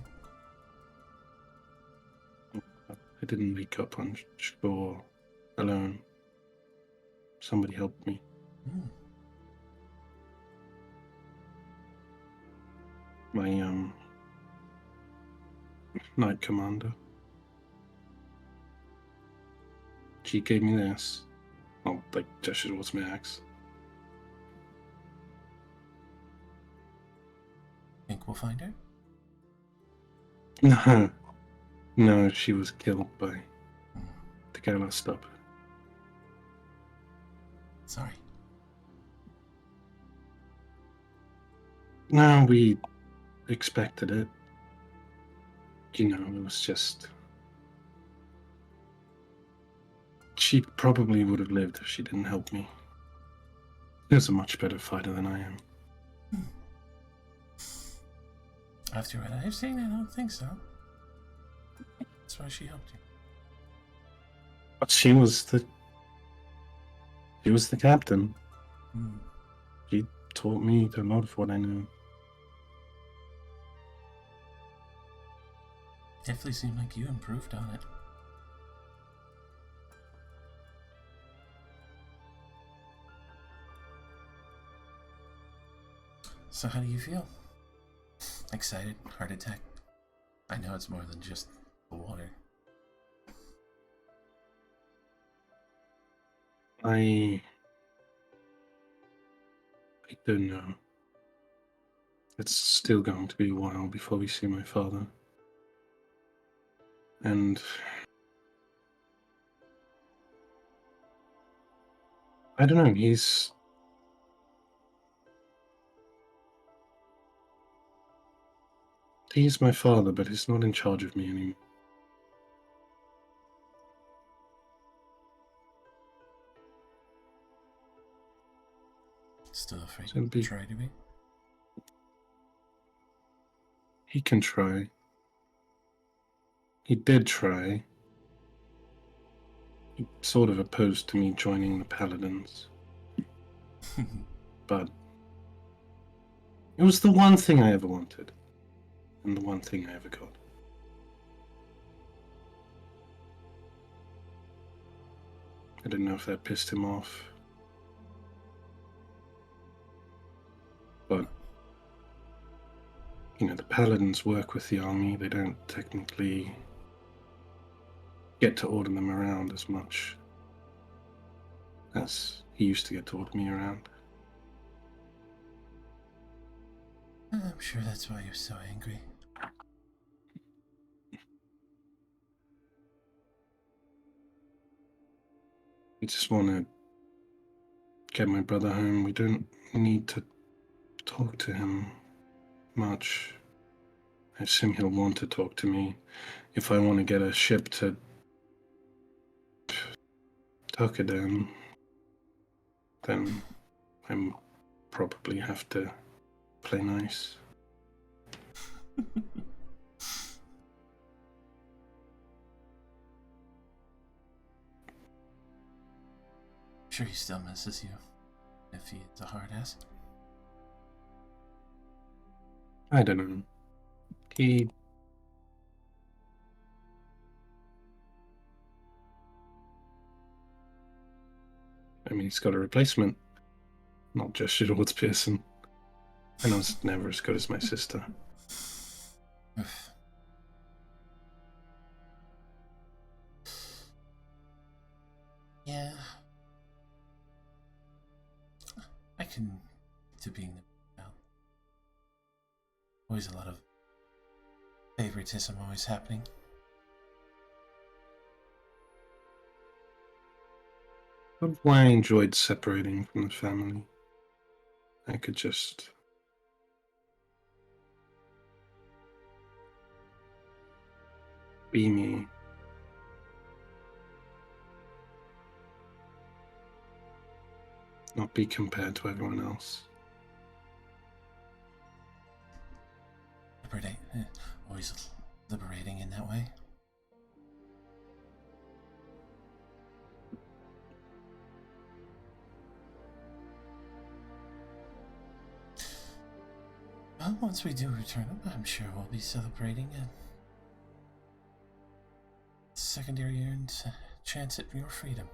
Speaker 7: I didn't wake up on shore alone. Somebody helped me.
Speaker 1: Hmm.
Speaker 7: My, Knight Commander. She gave me this. Oh, like, gesture towards my axe.
Speaker 1: Think we'll find her?
Speaker 7: No. No, she was killed by the Galar stop.
Speaker 1: Sorry.
Speaker 7: No, we expected it. You know, it was just... She probably would have lived if she didn't help me. She was a much better fighter than I am.
Speaker 1: After what I've seen, I don't think so. That's why she helped you.
Speaker 7: But she was the captain.
Speaker 1: Hmm.
Speaker 7: She taught me a lot of what I knew.
Speaker 1: Definitely seemed like you improved on it. So how do you feel? Excited? Heart attack? I know it's more than just the water.
Speaker 7: I don't know. It's still going to be a while before we see my father. And I don't know, he's my father, but he's not in charge of me anymore.
Speaker 1: Still afraid
Speaker 7: It's gonna
Speaker 1: to
Speaker 7: be-
Speaker 1: try to be?
Speaker 7: He can try. He did try. He sort of opposed to me joining the Paladins. But it was the one thing I ever wanted. And the one thing I ever got. I didn't know if that pissed him off. But, you know, the Paladins work with the army. They don't technically get to order them around as much as he used to get to order me around.
Speaker 1: I'm sure that's why you're so angry.
Speaker 7: I just want to get my brother home. We don't need to talk to him much. I assume he'll want to talk to me if I want to get a ship to Tuckerdown. Then I probably have to play nice.
Speaker 1: Sure he still misses you, if he is a hard ass.
Speaker 7: I don't know. He... I mean, he's got a replacement. Not just Gerard's Pearson. I know it's never as good as my sister.
Speaker 1: Yeah. I can to being the always a lot of favoritism always happening.
Speaker 7: That's why I enjoyed separating from the family. I could just be me. Not be compared to everyone else.
Speaker 1: Always liberating in that way. Well, once we do return, I'm sure we'll be celebrating a secondary earned chance at your freedom.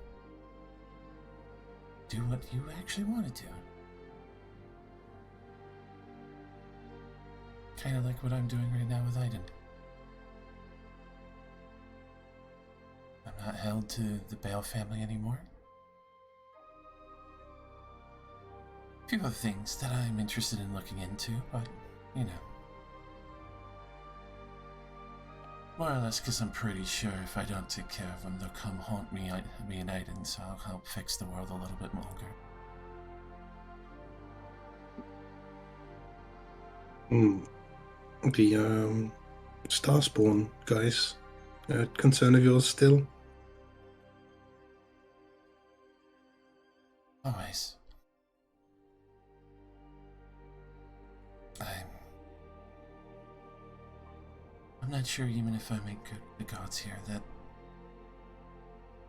Speaker 1: Do what you actually want to do. Kind of like what I'm doing right now with Aiden. I'm not held to the Bale family anymore. A few other things that I'm interested in looking into, but, you know. More or less because I'm pretty sure if I don't take care of them, they'll come haunt me and Aiden, so I'll help fix the world a little bit longer.
Speaker 7: The Starspawn guys, a concern of yours still?
Speaker 1: Always. I'm not sure even if I make good the gods here that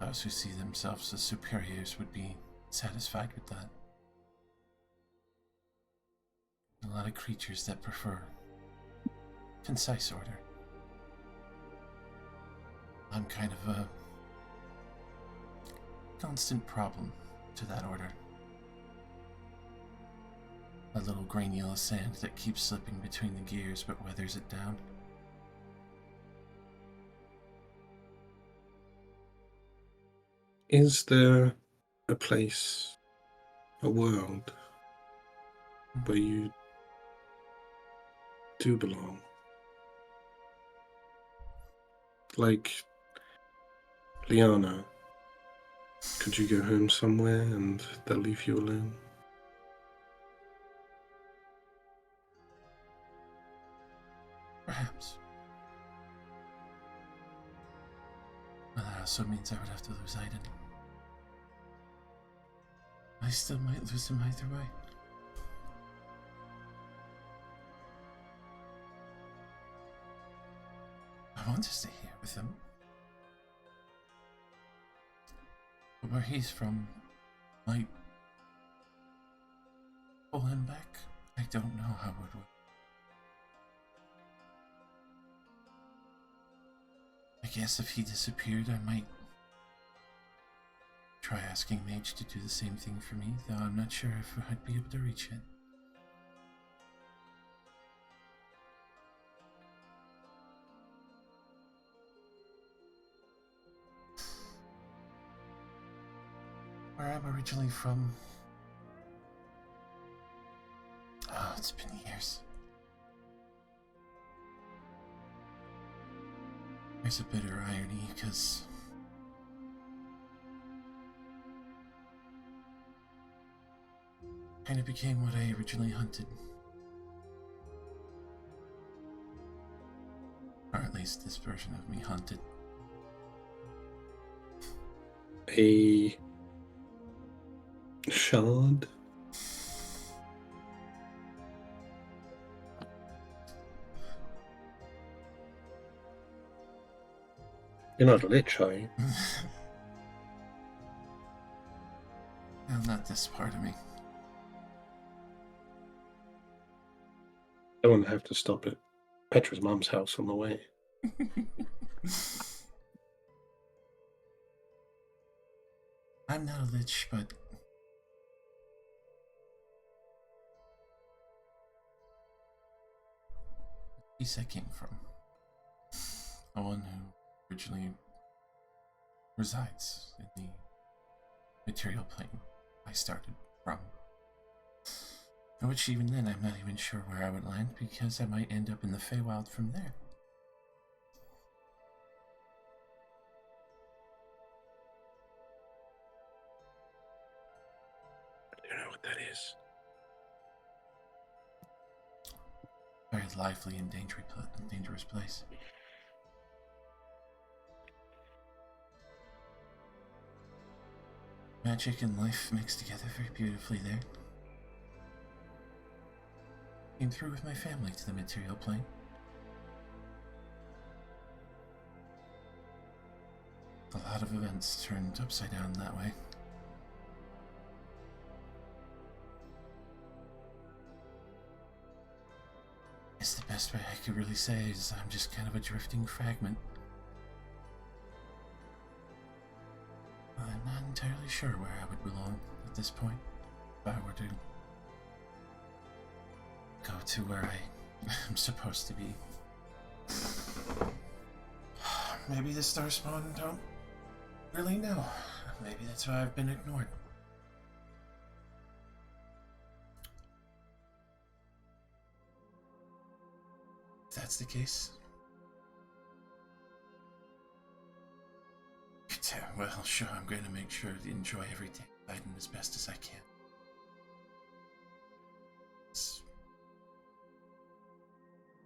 Speaker 1: those who see themselves as superiors would be satisfied with that. A lot of creatures that prefer concise order. I'm kind of a constant problem to that order. A little granular sand that keeps slipping between the gears but weathers it down.
Speaker 7: Is there a place, a world, where you do belong? Like Liana, could you go home somewhere and they'll leave you alone?
Speaker 1: Perhaps. But that also means I would have to lose Aiden. I still might lose him either way. I want to stay here with him. But where he's from might pull him back. I don't know how it would. I guess if he disappeared, I might try asking Mage to do the same thing for me, though I'm not sure if I'd be able to reach it. Where I'm originally from... Oh, it's been years. There's a bitter irony, because kind of became what I originally hunted. Or at least this version of me hunted.
Speaker 7: A shard? You're not a lich, are you?
Speaker 1: Well, not this part of me.
Speaker 7: I wouldn't have to stop at Petra's mum's house on the way.
Speaker 1: I'm not a lich, but the piece I came from, the one who originally resides in the material plane I started from. Which even then I'm not even sure where I would land, because I might end up in the Feywild from there.
Speaker 7: I don't know what that is.
Speaker 1: Very lively and dangerous place. Magic and life mixed together very beautifully there. Came through with my family to the material plane. A lot of events turned upside down that way. Guess the best way I could really say is I'm just kind of a drifting fragment. I'm not entirely sure where I would belong at this point, if I were to go to where I am supposed to be. Maybe the Starspawn don't really know. Maybe that's why I've been ignored. If that's the case, well, sure, I'm going to make sure to enjoy every day of Biden as best as I can.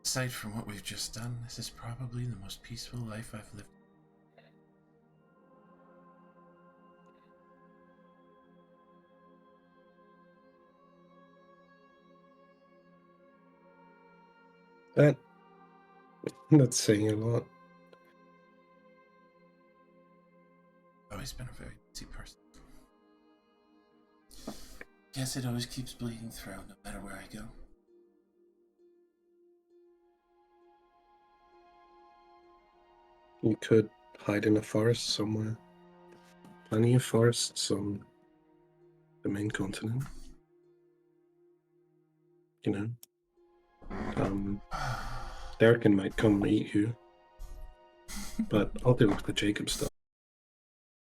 Speaker 1: Aside from what we've just done, this is probably the most peaceful life I've lived.
Speaker 7: That's saying a lot.
Speaker 1: Always been a very busy person. Guess it always keeps bleeding through, no matter where I go.
Speaker 7: You could hide in a forest somewhere. Plenty of forests on the main continent. You know. Darkin might come eat you. But I'll deal with the Jacob stuff.